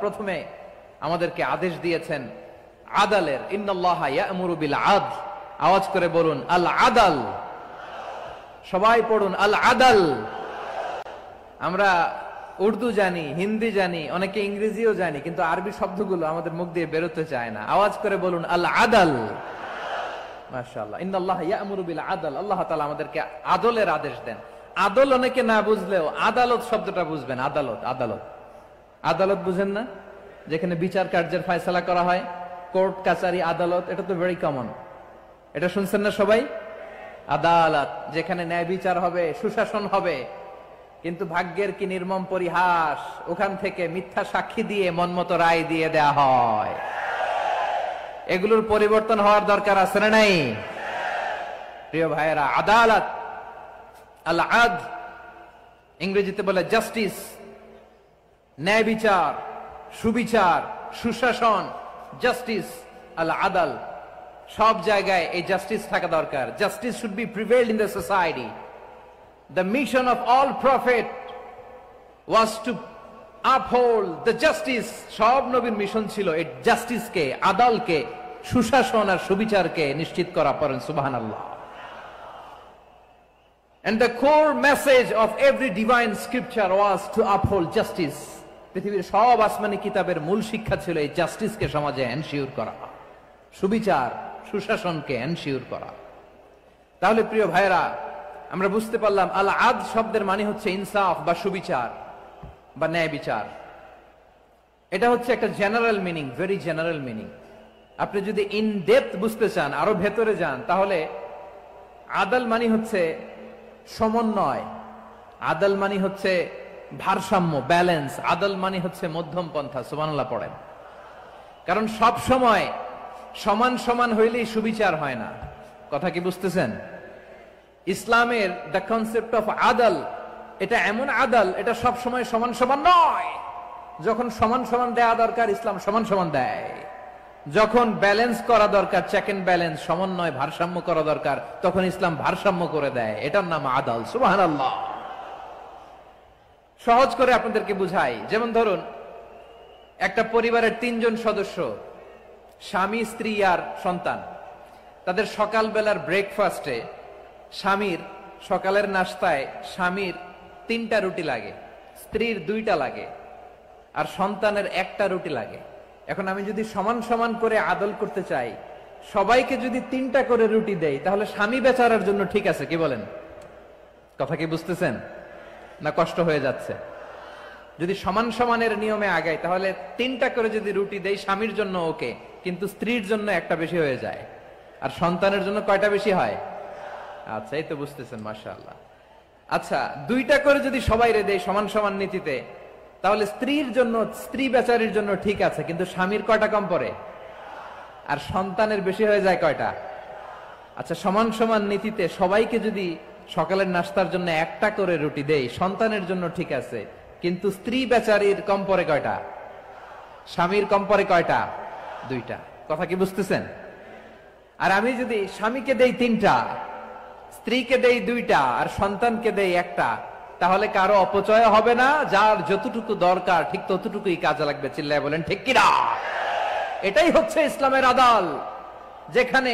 প্রথমে আমাদেরকে আদেশ দিয়েছেন আদালের, ইন্নাল্লাহা ইয়া'মুরু বিল আদল। আওয়াজ করে বলুন আল আদাল। সবাই পড়ুন আল আদাল। আমরা উর্দু জানি, হিন্দি জানি, অনেকে ইংরেজিও জানি, কিন্তু আরবি শব্দগুলো আমাদের মুখ দিয়ে বেরোতে চায় না। আওয়াজ করে বলুন আল আদাল। মাশাআল্লাহ, ইন্নাল্লাহা ইয়া'মুরু বিল আদল। আল্লাহ তাআলা আমাদেরকে আদলের আদেশ দেন। আদল অনেকে না বুঝলেও আদালত শব্দটা বুঝবেন। আদালত, আদালত, আদালত বুঝেন না? যেখানে বিচার কার্যের ফয়সালা করা হয়, কোর্ট কাচারি আদালত, এটা তো ভেরি কমন। এটা শুনছেন না সবাই? আদালত, যেখানে ন্যায় বিচার হবে, সুশাসন হবে। কিন্তু ভাগ্যের কি নির্মম পরিহাস, ওখান থেকে মিথ্যা সাক্ষী দিয়ে মনমতো রায় দিয়ে দেয়া হয়। এগুলোর পরিবর্তন হওয়ার দরকার আছে না নাই? প্রিয় ভাইয়েরা, আদালত, আল আদল, ইংরেজিতে বলে জাস্টিস, ন্যায় বিচার, সুবিচার, সুশাসন, জাস্টিস, আল আদল। সব জায়গায় এই জাস্টিস থাকা দরকার। Justice should be prevailed in the society. The mission of all prophet was to uphold the justice. সব নবীর মিশন ছিল এই জাস্টিসকে, আদালকে, সুশাসন আর সুবিচারকে নিশ্চিত করা। পড়েন সুবহানাল্লাহ। And the core message of every divine scripture was to uphold justice. পৃথিবীর সব আসমানি কিতাবের মূল শিক্ষা ছিল এই জাস্টিসকে সমাজে এনশিওর করা, সুবিচার, সুশাসনকে এনশিওর করা। তাহলে প্রিয় ভাইরা, আমরা বুঝতে পারলাম আল আদল শব্দের মানে হচ্ছে ইনসাফ বা সুবিচার বা ন্যায় বিচার। এটা হচ্ছে একটা general meaning, very general meaning. আপনি যদি ইন ডেপথ বুঝতে চান, আরো ভেতরে যান, তাহলে আদল মানে হচ্ছে সমন্বয়, আদল মানে হচ্ছে ভারসাম্য, ব্যালেন্স। আদল মানে হচ্ছে মধ্যম পন্থা। সুবহানাল্লাহ পড়েন। কারণ সব সময় সমান সমান হইলেই সুবিচার হয় না। কথা কি বুঝতেছেন? ইসলামের দ্য কনসেপ্ট অফ আদল, এটা এমন আদল, এটা সব সময় সমান সমান নয়। যখন সমান সমান দেয়া দরকার, ইসলাম সমান সমান দেয়। যখন ব্যালেন্স করা দরকার, চেক এন্ড ব্যালেন্স, সমন্বয়, ভারসাম্য করা দরকার, তখন ইসলাম ভারসাম্য করে দেয়। এটার নাম আদল। সুবহানাল্লাহ। সহজ করে আপনাদেরকে বুঝাই। যেমন ধরুন, একটা পরিবারের 3 জন সদস্য, স্বামী, স্ত্রী আর সন্তান। তাদের সকালবেলার ব্রেকফাস্টে স্বামীর, সকালের নাস্তায় স্বামীর 3টা রুটি লাগে, স্ত্রীর 2টা লাগে, আর সন্তানের 1টা রুটি লাগে। এখন আমি যদি সমান সমান করে আদল করতে চাই, সবাইকে যদি 3টা করে রুটি দেই, তাহলে স্বামী বেচারার জন্য ঠিক আছে? কি বলেন? কথা কি বুঝতেছেন না কষ্ট হয়ে যাচ্ছে? যদি সমান সমানের নিয়মে আগাই, তাহলে 3টা করে যদি রুটি দেই, স্বামীর জন্য ওকে, কিন্তু স্ত্রীর জন্য 1টা বেশি হয়ে যায়। আর সন্তানের জন্য কয়টা বেশি হয়? আচ্ছা, এই তো বুঝতেছেন, মাশাআল্লাহ। আচ্ছা, 2টা করে যদি সবাই রে দেয় সমান সমান নীতিতে, তাহলে স্ত্রীর জন্য, স্ত্রী বেচারির জন্য ঠিক আছে, কিন্তু স্বামীর কয়টা কম পড়ে? আর সন্তানের বেশি হয়ে যায় কয়টা? আচ্ছা, সমান সমান নীতিতে সবাইকে যদি সকালের নাস্তার জন্য 1টা করে রুটি দেই, সন্তানের জন্য ঠিক আছে, কিন্তু স্ত্রী বেচারির কম পড়ে কয়টা? স্বামীর কম পড়ে কয়টা? 2টা। কথা কি বুঝতেছেন? আর আমি যদি স্বামীকে দেই 3টা, স্ত্রীকে দেই 2টা, আর সন্তানকে দেই 1টা, তাহলে কারো অপচয় হবে না। যার যতটুকু দরকার ঠিক ততটুকুই কাজে লাগবে। চিল্লায় বলেন ঠিক কিনা? এটাই হচ্ছে ইসলামের আদল, যেখানে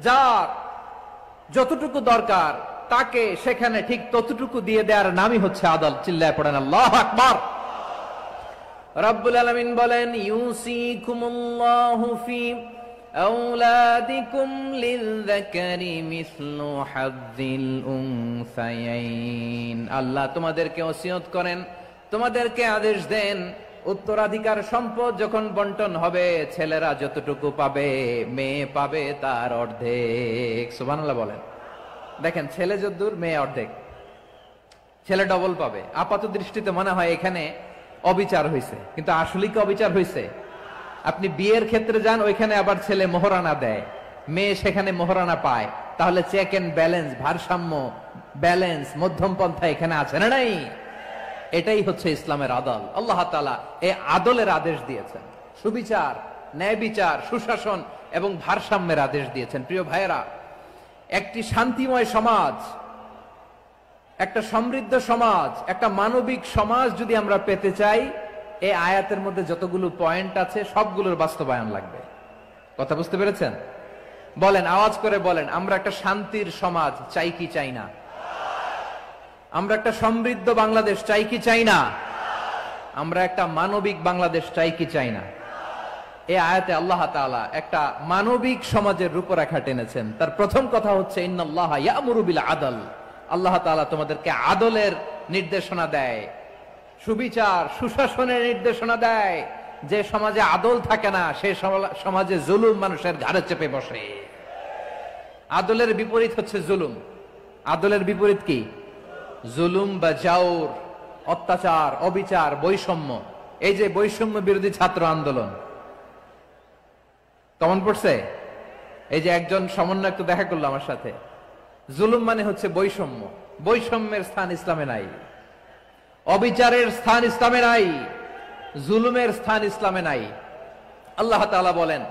যার যতটুকু দরকার তাকে সেখানে ঠিক ততটুকু দিয়ে দেওয়ার নামই হচ্ছে আদল। চিল্লায় পড়েন আল্লাহু আকবার। রব্বুল আলামিন বলেন, ইউসিকুমুল্লাহু ফি আওলাদিকুম লিযযাকারি মিসলু হাযযিল উনসায়াইন। আল্লাহ তোমাদেরকে ওসিয়ত করেন, তোমাদেরকে আদেশ দেন, উত্তরাধিকার সম্পদ যখন বন্টন হবে, ছেলেরা যতটুকু পাবে, মেয়ে পাবে তার অর্ধেক। সুবহানাল্লাহ বলেন। দেখেন, ছেলে যদ্দূর, মেয়ে অর্ধেক, ছেলে ডবল পাবে। আপাত দৃষ্টিতে মনে হয় এখানে অবিচার হয়েছে, কিন্তু আসলে কি অবিচার হয়েছে? আপনি বিয়ের ক্ষেত্রে যান, ওইখানে আবার ছেলে মোহরানা দেয়, মেয়ে সেখানে মোহরানা পায়। তাহলে চেক এন্ড ব্যালেন্স, ভারসাম্য, ব্যালেন্স, মধ্যম পন্থা এখানে আছে না নাই? এটাই হচ্ছে ইসলামের আদল। আল্লাহ তাআলা এই আদলের আদেশ দিয়েছেন, সুবিচার, ন্যায় বিচার, সুশাসন এবং ভারসাম্যের আদেশ দিয়েছেন। প্রিয় ভাইয়েরা, একটি শান্তিময় সমাজ, একটা সমৃদ্ধ সমাজ, একটা মানবিক সমাজ যদি আমরা পেতে চাই, এই আয়াতের মধ্যে যতগুলো পয়েন্ট আছে সবগুলোর বাস্তবায়ন লাগবে। কথা বুঝতে পেরেছেন? বলেন, আওয়াজ করে বলেন, আমরা একটা শান্তির সমাজ চাই কি চাই না? আমরা একটা সমৃদ্ধ বাংলাদেশ চাই কি চাই না? আমরা একটা মানবিক বাংলাদেশ চাই কি চাই না? এই আয়াতে আল্লাহ তাআলা একটা মানবিক সমাজের রূপরেখা টেনেছেন। তার প্রথম কথা হচ্ছে ইন্নাল্লাহা ইয়ামুরু বিল আদল। আল্লাহ তাআলা তোমাদেরকে আদলের নির্দেশনা দেয়, সুবিচার সুশাসনের নির্দেশনা দেয়। যে সমাজে আদল থাকে না সেই সমাজে জুলুম মানুষের ঘাড়ে চেপে বসে। আদলের বিপরীত হচ্ছে জুলুম। আদলের বিপরীত কি? জুলুম বা জাওর, অত্যাচার, অবিচার, বৈষম্য। এই যে বৈষম্য বিরোধী ছাত্র আন্দোলন কেমন পড়ছে? এই যে একজন সমন্বয়ক তো দেখা করলো আমার সাথে। জুলুম মানে হচ্ছে বৈষম্য। বৈষম্যের স্থান ইসলামে নাই, অবিচারের স্থান ইসলামে নাই, জুলুমের স্থান ইসলামে নাই। আল্লাহ তাআলা বলেন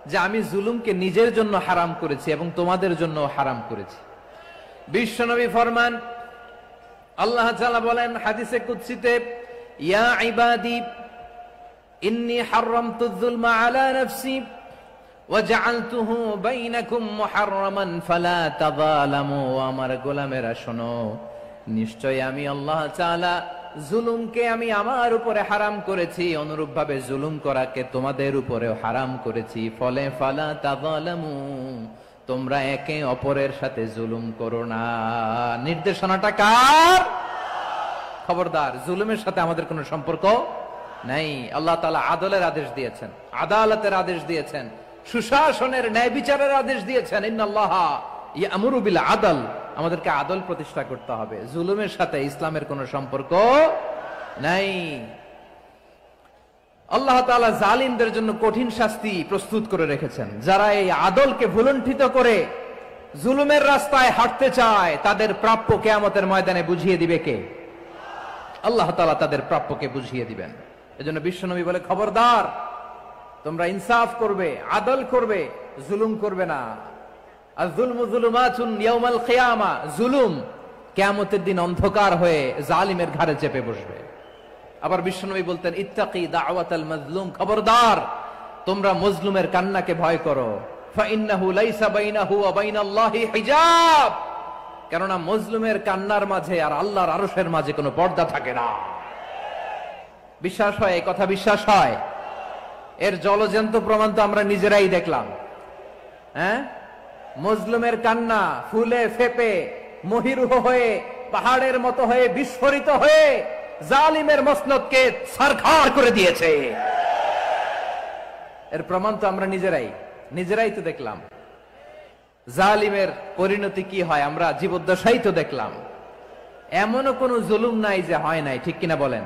যে আমি জুলুমকে নিজের জন্য হারাম করেছি এবং তোমাদের জন্য হারাম করেছি। বিশ্বনবী ফরমান, আল্লাহ তাআলা বলেন হাদিসে কুদসিতে, ইয়া ইবাদি ইন্নী হারামতুয যুলমা আলা নাফসি ওয়া জাআলতুহু বাইনাকুম মুহাররামান ফালা তাযালামু। আমার গোলামেরা শোনো, নিশ্চয় আমি আল্লাহ তাআলা জুলুমকে আমি আমার উপরে হারাম করেছি, অনুরূপ ভাবে জুলুম করাকে তোমাদের উপরেও হারাম করেছি। ফলে ফালা তাযালামু, তোমরা একে অপরের সাথে জুলুম করো না। নির্দেশনাটা কার? খবরদার, জুলুমের সাথে আমাদের কোনো সম্পর্ক নাই। আল্লাহ তাআলা আদলের আদেশ দিয়েছেন, আদালতের আদেশ দিয়েছেন, সুশাসনের ন্যায় বিচারের আদেশ দিয়েছেন। ইন্নাল্লাহা ইয়ামুরু বিল আদল। আমাদেরকে আদল প্রতিষ্ঠা করতে হবে। জুলুমের সাথে ইসলামের কোনো সম্পর্ক নাই। আল্লাহ তাআলা জালিমদের জন্য কঠিন শাস্তি প্রস্তুত করে রেখেছেন। যারা এই আদলকে ভুলুণ্ঠিত করে জুলুমের রাস্তায় হাঁটতে চায় তাদের প্রাপ্য কিয়ামতের ময়দানে বুঝিয়ে দিবে কে? আল্লাহ তাআলা তাদের প্রাপ্যকে বুঝিয়ে দিবেন। এজন্য বিশ্বনবী বলে, খবরদার, তোমরা ইনসাফ করবে, আদল করবে, জুলুম করবে না। আয-যুলমু যুলুমাতুন ইয়াউমাল কিয়ামা। জুলুম কিয়ামতের দিন অন্ধকার হয়ে জালিমের ঘাড়ে চেপে বসবে। আবার বিশ্বনবী বলতেন, ইত্তাকি দাওয়াতাল মাজলুম। খবরদার, তোমরা মজলুমের কান্নাকে ভয় করো। ফাইন্নাহু লাইসা বাইনাহু ওয়া বাইনাল্লাহি হিজাব। কেননা মজলুমের কান্নার মাঝে আর আল্লাহর আরশের মাঝে কোনো পর্দা থাকে না। বিশ্বাস হয়? এই কথা বিশ্বাস হয়? এর জলজ্যান্ত প্রমাণ তো আমরা নিজেরাই দেখলাম। হ্যাঁ, মজলুমের কান্না ফুলে ফেপে মহিরুহ হয়ে পাহাড়ের মতো হয়ে বিস্ফোরিত হয়ে জালিমের মসনদকে ছারখার করে দিয়েছে। এর প্রমাণ তো আমরা নিজেরাই তো দেখলাম। জালিমের পরিণতি কি হয় আমরা জীবদ্দশাই তো দেখলাম। এমনও কোন জুলুম নাই যে হয় নাই, ঠিক কিনা বলেন?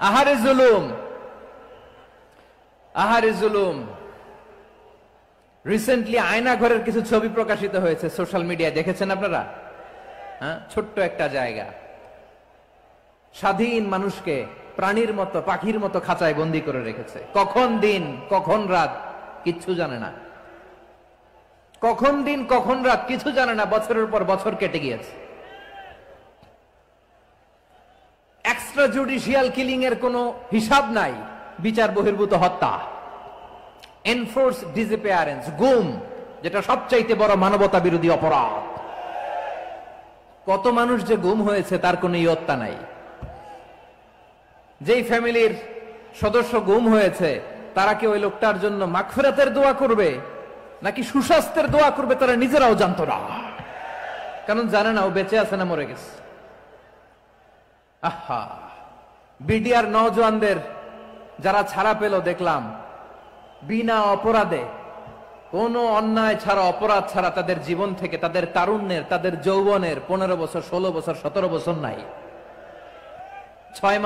আহারে জুলুম, আহারে জুলুম। রিসেন্টলি আয়না ঘরের কিছু ছবি প্রকাশিত হয়েছে সোশ্যাল মিডিয়ায়, দেখেছেন আপনারা? হ্যাঁ, ছোট্ট একটা জায়গা, স্বাধীন মানুষকে প্রাণীর মতো, পাখির মতো খাঁচায় বন্দি করে রেখেছে। কখন দিন কখন রাত কিচ্ছু জানে না, কখন দিন কখন রাত কিছু জানে না। বছরের পর বছর কেটে গিয়েছে। এক্সট্রা জুডিশিয়াল কিলিং এর কোনো হিসাব নাই। বিচার বহির্ভূত হত্যা, এনফোর্স ডিসঅ্যাপিয়ারেন্স, গুম, যেটা সবচাইতে বড় মানবতা বিরোধী অপরাধ। কত মানুষ যে গুম হয়েছে তার কোনো ইয়ত্তা নাই। যেই ফ্যামিলির সদস্য গুম হয়েছে তারা কি ওই লোকটার জন্য মাগফিরাতের দোয়া করবে নাকি সুস্বাস্থ্যের দোয়া করবে তারা নিজেরাও জানতো না। কারণ জানে না ও বেঁচে আছে না মরে গেছে। আহা, বিডিআর নওজওয়ানদের যারা ছাড়া পেল দেখলাম, বিনা অপরাধে, কোনো অন্যায় ছাড়া, অপরাধ ছাড়া তাদের জীবন থেকে, তাদের তারুণ্যের, তাদের যৌবনের 15 বছর, 16 বছর, 17 বছর নাই, 6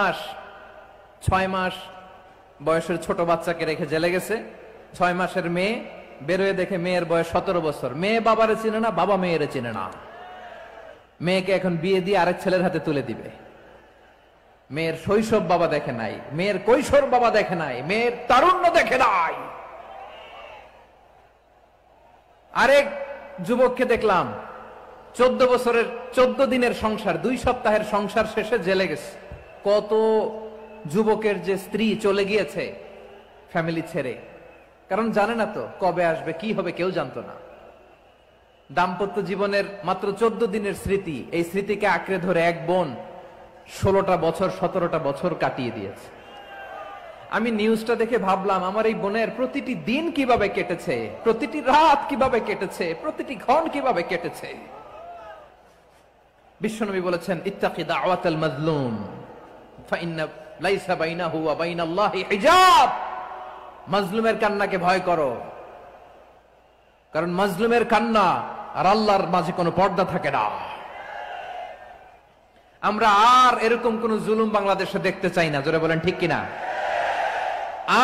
মাস বয়সের ছোট বাচ্চাকে রেখে জেলে গেছে। 6 মাসের মেয়ে বেরোয় দেখে মেয়ের বয়স 17 বছর। মেয়ে বাবারে চিনে না, বাবা মেয়েরে চিনে না। মেয়েকে এখন বিয়ে দিয়ে আরেক ছেলের হাতে তুলে দিবে। মেয়ের শৈশব বাবা দেখে নাই, মেয়ের কৈশোর বাবা দেখে নাই, মেয়ের তারুণ্য দেখে নাই। আরেক যুবককে দেখলাম 14 বছরের 14 দিনের সংসার, 2 সপ্তাহের সংসার শেষে জেলে গেছে। কত যুবকের যে স্ত্রী চলে গিয়েছে ফ্যামিলি ছেড়ে, কারণ জানে না তো কবে আসবে, কি হবে, কেউ জানতো না। দাম্পত্য জীবনের মাত্র 14 দিনের স্মৃতি, এই স্মৃতিকে আঁকড়ে ধরে এক বোন 16টা বছর 17টা বছর কাটিয়ে দিয়েছে। আমি নিউজটা দেখে ভাবলাম, আমার এই বোনের প্রতিটি দিন কিভাবে কেটেছে, প্রতিটি রাত কিভাবে কেটেছে, প্রতিটি ক্ষণ কিভাবে কেটেছে। বিশ্বনবী বলেছেন, ইত্তাকি দাওয়াতাল মাজলুম ফাইন্না লাইসা বাইনাহু ওয়া বাইনাল্লাহি হিজাব। মাজলুমের কান্নাকে ভয় করো, কারণ মাজলুমের কান্না আর আল্লাহর মাঝে কোনো পর্দা থাকে না। আমরা আর এরকম কোন জুলুম বাংলাদেশে দেখতে চাই না, জোরে বলেন ঠিক কিনা?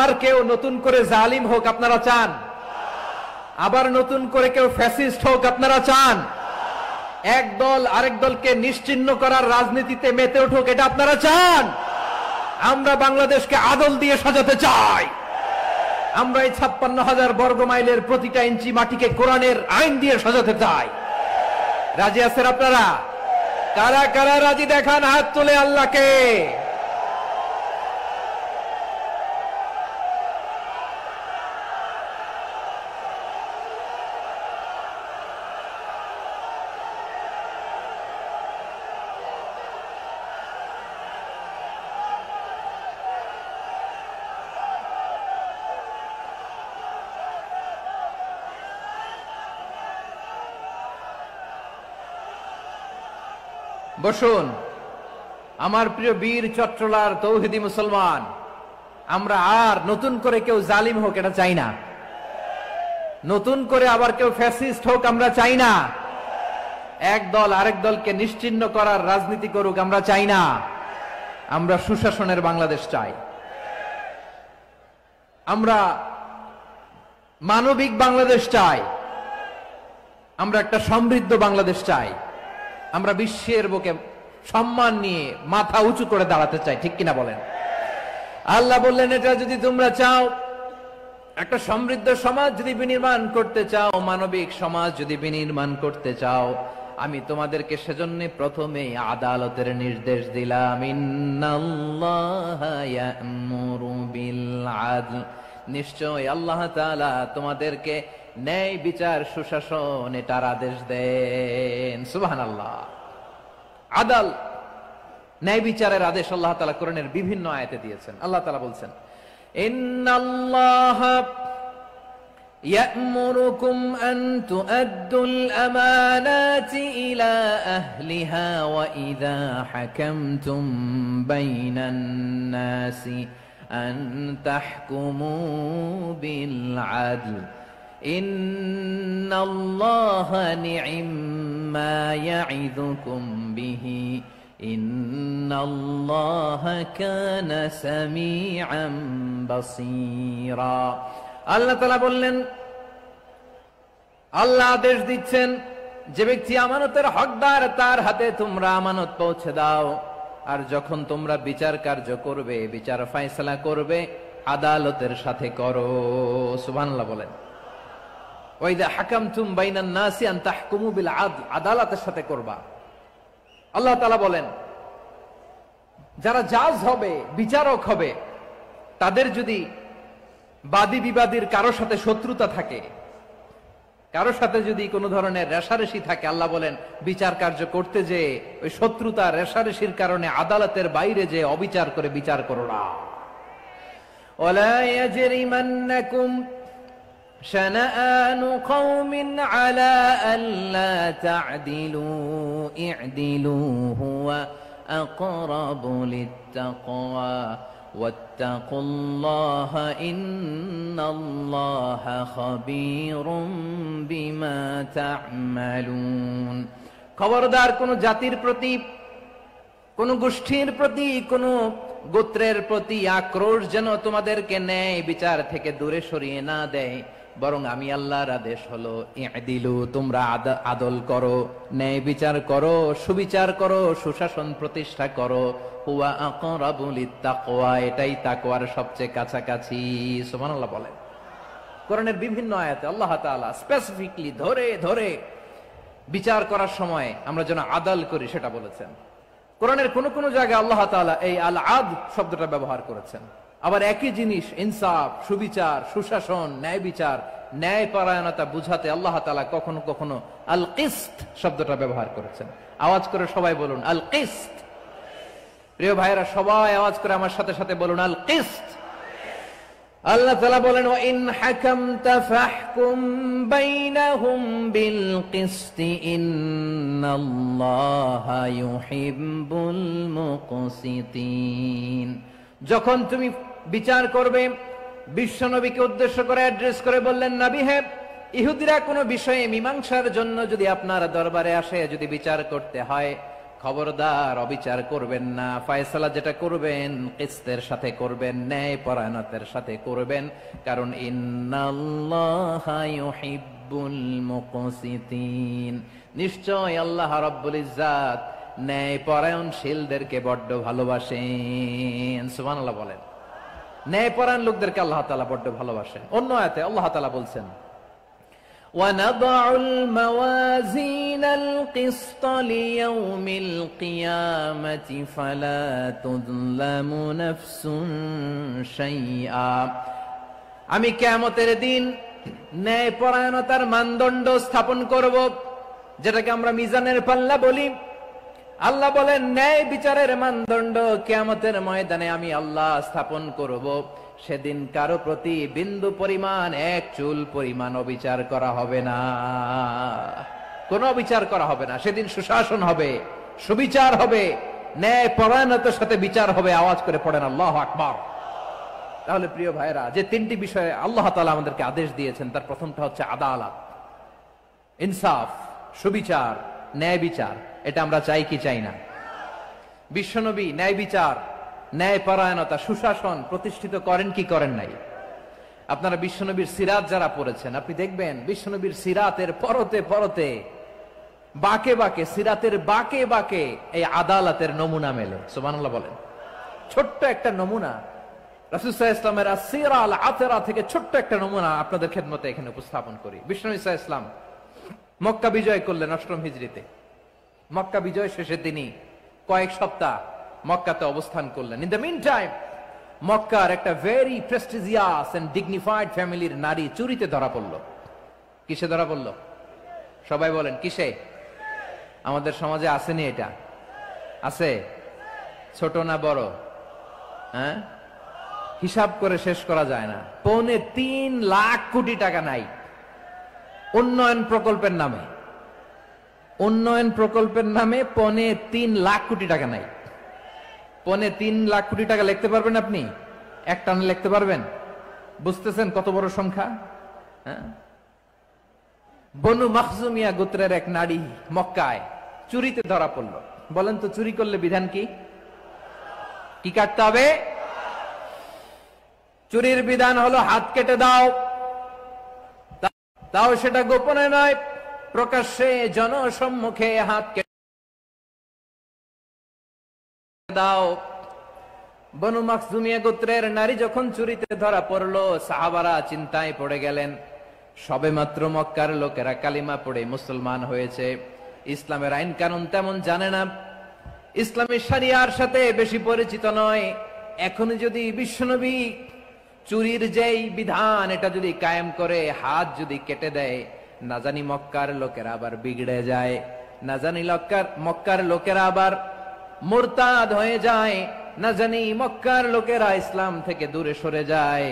আর কেউ নতুন করে জালিম হোক আপনারা চান? আবার নতুন করে কেউ ফ্যাসিস্ট হোক আপনারা চান? এক দল আরেক দলকে নিশ্চিহ্ন করার রাজনীতিতে মেতে উঠুক, এটা আপনারা চান? আমরা বাংলাদেশকে আদল দিয়ে সাজাতে চাই। আমরা এই 56,000 বর্গ মাইলের প্রতিটা ইঞ্চি মাটিকে কোরআনের আইন দিয়ে সাজাতে চাই। রাজি আছেন আপনারা? কারা কারা রাজি দেখান হাত তুলে আল্লাহকে। বসুন আমার প্রিয় বীর চট্টলার তৌহিদি মুসলমান, আমরা আর নতুন করে কেউ জালিম হোক এটা চাই না, নতুন করে আবার কেউ ফ্যাসিস্ট হোক আমরা চাই না, এক দল আরেক দলকে নিশ্চিহ্ন করার রাজনীতি করুক আমরা চাই না। আমরা সুশাসনের বাংলাদেশ চাই, আমরা মানবিক বাংলাদেশ চাই, আমরা একটা সমৃদ্ধ বাংলাদেশ চাই, আমরা বিশ্বের বুকে সম্মান নিয়ে মাথা উঁচু করে দাঁড়াতে চাই, ঠিক কিনা বলেন? আল্লাহ বললেন, এটা যদি তোমরা চাও, একটা সমৃদ্ধ সমাজ যদি বিনির্মাণ করতে চাও, মানবিক সমাজ যদি বিনির্মাণ করতে চাও, আমি তোমাদেরকে সেজন্য প্রথমে আদালতের নির্দেশ দিলাম। ইন্নাল্লাহা ইয়া'মুরু বিল আদল, নিশ্চয় আল্লাহ তাআলা তোমাদেরকে ন্যায় বিচার সুশাসন এটার আদেশ দেন। সুবহানাল্লাহ। আদাল, ন্যায় বিচারের আদেশ আল্লাহ তাআলা কোরআনের বিভিন্ন আয়াতে দিয়েছেন। আল্লাহ তাআলা বলছেন, ইন্নাল্লাহা ইয়া'মুরুকুম আন তুআদ্দুল আমানাতি ইলা আহলিহা ওয়া ইযা হাকামতুম বাইনান নাসি আন তাহকুমু বিল আদল ইন্নাল্লাহা নি'ম্মা ইয়া'iযুকুম বিহি ইন্নাল্লাহা কানা সামিআন বাসীরা। আল্লাহ তাআলা বললেন, আল্লাহ আদেশ দিচ্ছেন, যে ব্যক্তি আমানতের হকদার তার হাতে তোমরা আমানত পৌঁছে দাও, আর যখন তোমরা বিচার কার্য করবে, বিচার ফয়সালা করবে, আদালতের সাথে করো। সুবহানাল্লাহ বলেন। ওয়াইদা হাকামতুম বাইনান নাসি আন তাহকুমু বিল আদল, আদালতের সাথে করবা। আল্লাহ তাআলা বলেন, যারা জাজ হবে, বিচারক হবে, তাদের যদি বাদী বিবাদীর কারো সাথে শত্রুতা থাকে, কারো সাথে যদি কোনো ধরনের রেষারেষি থাকে, আল্লাহ বলেন বিচার কার্য করতে যে ওই শত্রুতা রেষারেষির কারণে আদালতের বাইরে যে অবিচার করে বিচার করো না। ওয়ালা ইয়াজরিমান্নাকুম শানাআনু কওমিন আলা আল্লা তা'দিলু ই'দিলু হুয়া আকরাবু লিত্তাকওয়া ওয়াত্তাকুল্লাহা ইন্নাল্লাহা খাবীরুম বিমা তা'মালুন। খবরদার কোন জাতির প্রতি, কোন গোষ্ঠীর প্রতি, কোন গোত্রের প্রতি আক্রোশ যেন তোমাদেরকে ন্যায় বিচার থেকে দূরে সরিয়ে না দেয়, বরং আমি আল্লাহর আদেশ হলো ই'দিলু, তোমরা আদল করো, ন্যায় বিচার করো, সুবিচার করো, সুশাসন প্রতিষ্ঠা করো। হুয়া আকরাবু লিত্তাকওয়া, এটাই তাকওয়ার সবচেয়ে কাছাকাছি। সুবহানাল্লাহ বলেন। কোরআনের বিভিন্ন আয়াতে আল্লাহ তাআলা স্পেসিফিকলি ধরে ধরে বিচার করার সময় আমরা যেন আদাল করি সেটা বলেছেন। কোরআনের কোন কোন জায়গায় আল্লাহ তাআলা এই আল আদল শব্দটা ব্যবহার করেছেন। আবার একই জিনিস ইনসাফ, সুবিচার, সুশাসন, ন্যায় বিচার, ন্যায় পরায়ণতা বুঝাতে আল্লাহ তাআলা কখনো কখনো আল কিসত শব্দটা ব্যবহার করেছেন। আওয়াজ করে সবাই বলুন আল কিসত। প্রিয় ভাইরা, সবাই আওয়াজ করে আমার সাথে সাথে বলুন আল কিসত। আল্লাহ তাআলা বলেন ওয়া ইন হাকামতা ফাহকুম বাইনাহুম বিল কিসতি ইন্নাল্লাহা ইউহিব্বুল মুকসিতিন। যখন তুমি বিচার করবে, বিশ্বনবীকে উদ্দেশ্য করে অ্যাড্রেস করে বললেন, নবী হে, ইহুদিরা কোনো বিষয়ে মীমাংসার জন্য যদি আপনার দরবারে আসে, যদি বিচার করতে হয়, খবরদার অবিচার করবেন না। ফয়সালা যেটা করবেন কিসতের সাথে করবেন, ন্যায় পরায়ণতার সাথে করবেন, কারণ ইন্নাল্লাহা ইউহিব্বুল মুকসিতিন, নিশ্চয় আল্লাহ রাব্বুল ইজ্জাত ন্যায় পরায়ণশীলদেরকে বড্ড ভালোবাসেন। সুবহানাল্লাহ বলেন। ন্যায় পরায়ণ লোকদেরকে আল্লাহ তাআলা বড্ড ভালোবাসেন। অন্য আয়াতে আল্লাহ তাআলা বলছেন وَنَضَعُ الْمَوَازِينَ الْقِسْطَ لِيَوْمِ الْقِيَامَةِ فَلَا تُظْلَمُ نَفْسٌ شَيْئًا। আমি কিয়ামতের দিন ন্যায় পরায়ণতার মানদণ্ড স্থাপন করব, যেটাকে আমরা মিজানের পাল্লা বলি। আল্লাহ বলেন ন্যায় বিচারের মানদণ্ড কিয়ামতের ময়দানে আমি আল্লাহ স্থাপন করব। সেদিন কারো প্রতি বিন্দু পরিমাণ, এক চুল পরিমাণ অবিচার করা হবে না, কোনো অবিচার করা হবে না। সেদিন সুশাসন হবে, সুবিচার হবে, ন্যায় পরায়ণতার সাথে বিচার হবে। আওয়াজ করে পড়েন আল্লাহু আকবার। তাহলে প্রিয় ভাইরা, যে তিনটি বিষয়ে আল্লাহ তাআলা আমাদেরকে আদেশ দিয়েছেন, তার প্রথমটা হচ্ছে আদালত, ইনসাফ, সুবিচার, ন্যায় বিচার। এটা আমরা চাই কি চাই না? বিশ্বনবী ন্যায় বিচার, ন্যায় পরায়ণতা, সুশাসন প্রতিষ্ঠিত করেন কি করেন নাই? আপনারা বিশ্বনবীর সিরাত যারা পড়েছেন, আপনি দেখবেন বিশ্বনবীর সিরাতের পরতে পরতে, বাকে বাকে, সিরাতের বাকে বাকে এই আদালতের নমুনা মেলে। সুবহানাল্লাহ বলেন। ছোট্ট একটা নমুনা রাসূল সাল্লাল্লাহু আলাইহি ওয়াসাল্লামের আসসিরা আল আতরা থেকে ছোট্ট একটা নমুনা আপনাদের খেদমতে এখানে উপস্থাপন করি। বিশ্বনবী সাল্লাল্লাহু আলাইহি ওয়াসাল্লাম মক্কা বিজয় করলেন ৮ম হিজরিতে। মক্কা বিজয় শেষে তিনি কয়েক সপ্তাহ মক্কাতে অবস্থান করলেন। ইন দ্য মিন টাইম মক্কার একটা ভেরি প্রেস্টিজিয়াস এন্ড ডিগনিফাইড ফ্যামিলির নারী চুরিতে ধরা পড়ল। কিসে ধরা পড়ল? সবাই বলেন কিসে? আমাদের সমাজে আসেনি এটা? আছে? ছোট না বড়? হ্যাঁ, হিসাব করে শেষ করা যায় না। ৩.৫ লাখ কোটি টাকা নাই উন্নয়ন প্রকল্পের নামে। উন্নয়ন প্রকল্পের নামে ৩.৫ লাখ কোটি টাকা নাই। ৩.৫ লাখ কোটি টাকা লিখতে পারবেন আপনি? এক টানে লিখতে পারবেন? বুঝতেছেন কত বড় সংখ্যা? হ্যাঁ, বনু মাখজুমিয়া গোত্রের এক নারী মক্কায় চুরিতে ধরা পড়ল। বলেন তো চুরি করলে বিধান কি? কি কাটতে হবে? চুরির বিধান হলো হাত কেটে দাও। তাও সেটা গোপনে নয়, প্রকাশ্যে জনসম্মুখে হাত কেটে দাও। বনু মাখজুমিয়া গোত্রের নারী যখন চুরিতে ধরা পড়লো, সাহাবারা চিন্তায় পড়ে গেলেন। সবেমাত্র মক্কার লোকেরা কালিমা পড়ে মুসলমান হয়েছে, ইসলামের আইন কানুন তেমন জানে না, ইসলামী শরিয়ার সাথে বেশি পরিচিত নয়। এখন যদি বিশ্বনবী চুরির যেই বিধান এটা যদি কায়েম করে হাত যদি কেটে দেয়, না জানি মক্কার লোকেরা আবার বিগড়ে যায়, না জানি মক্কার লোকেরা আবার মুরতাদ হয়ে যায়, না জানি মক্কার লোকেরা ইসলাম থেকে দূরে সরে যায়।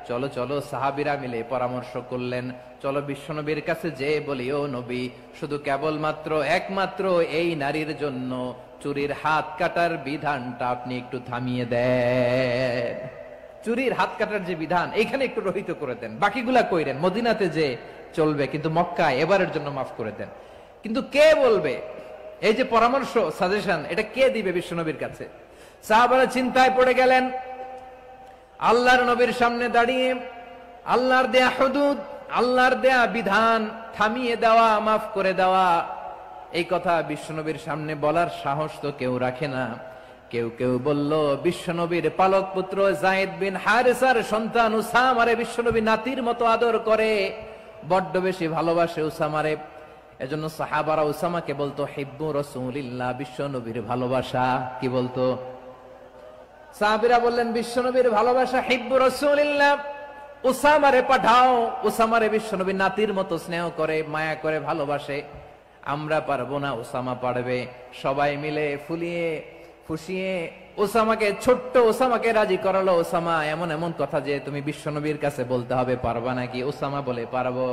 চলো চলো, সাহাবীরা মিলে পরামর্শ করলেন, চলো বিশ্বনবীর কাছে যে বলি, ও নবী, শুধু কেবলমাত্র একমাত্র এই নারীর জন্য চুরির হাত কাটার বিধানটা আপনি একটু থামিয়ে দেন। চুরির হাত কাটার যে বিধান এখানে একটু রহিত করে দেন, বাকিগুলা কইরেন মদিনাতে যে চলবে, কিন্তু মক্কায় এবারের জন্য মাফ করে দেন। কিন্তু কে বলবে? এই যে পরামর্শ, সাজেশন, এটা কে দিবে বিশ্বনবীর কাছে? সাহাবারা চিন্তায় পড়ে গেলেন। আল্লাহর নবীর সামনে দাঁড়িয়ে আল্লাহর দেয়া হুদুদ, আল্লাহর দেয়া বিধান থামিয়ে দেওয়া, মাফ করে দেওয়া, এই কথা বিশ্বনবীর সামনে বলার সাহস তো কেউ রাখে না। কেউ কেউ বলল, বিশ্বনবীর পালক পুত্র যায়েদ বিন হারেসার সন্তান উসামারে বিশ্বনবী নাতির মতো আদর করে, বড্ড বেশি ভালোবাসে উসামারে। এজন্য সাহাবারা উসামাকে বলতো হিব্বু রাসূলিল্লাহ, বিশ্ব নবীর ভালোবাসা। কি বলতো? সাহাবীরা বললেন বিশ্ব নবীর ভালোবাসা, হিব্বু রাসূলিল্লাহ, উসামারে পাঠাও। উসামারে বিশ্ব নবী নাতির মতো স্নেহ করে, মায়া করে, ভালোবাসে। আমরা পারবো না, উসামা পারবে। সবাই মিলে ফুলিয়ে ফুসিয়ে ওসামাকে, ছোট্ট ওসামাকে রাজি করালো। ওসামা, এমন এমন কথা যে তুমি বিশ্বনবীর কাছে বলতে হবে, পারবা নাকি? ওসামা বলে পারবো।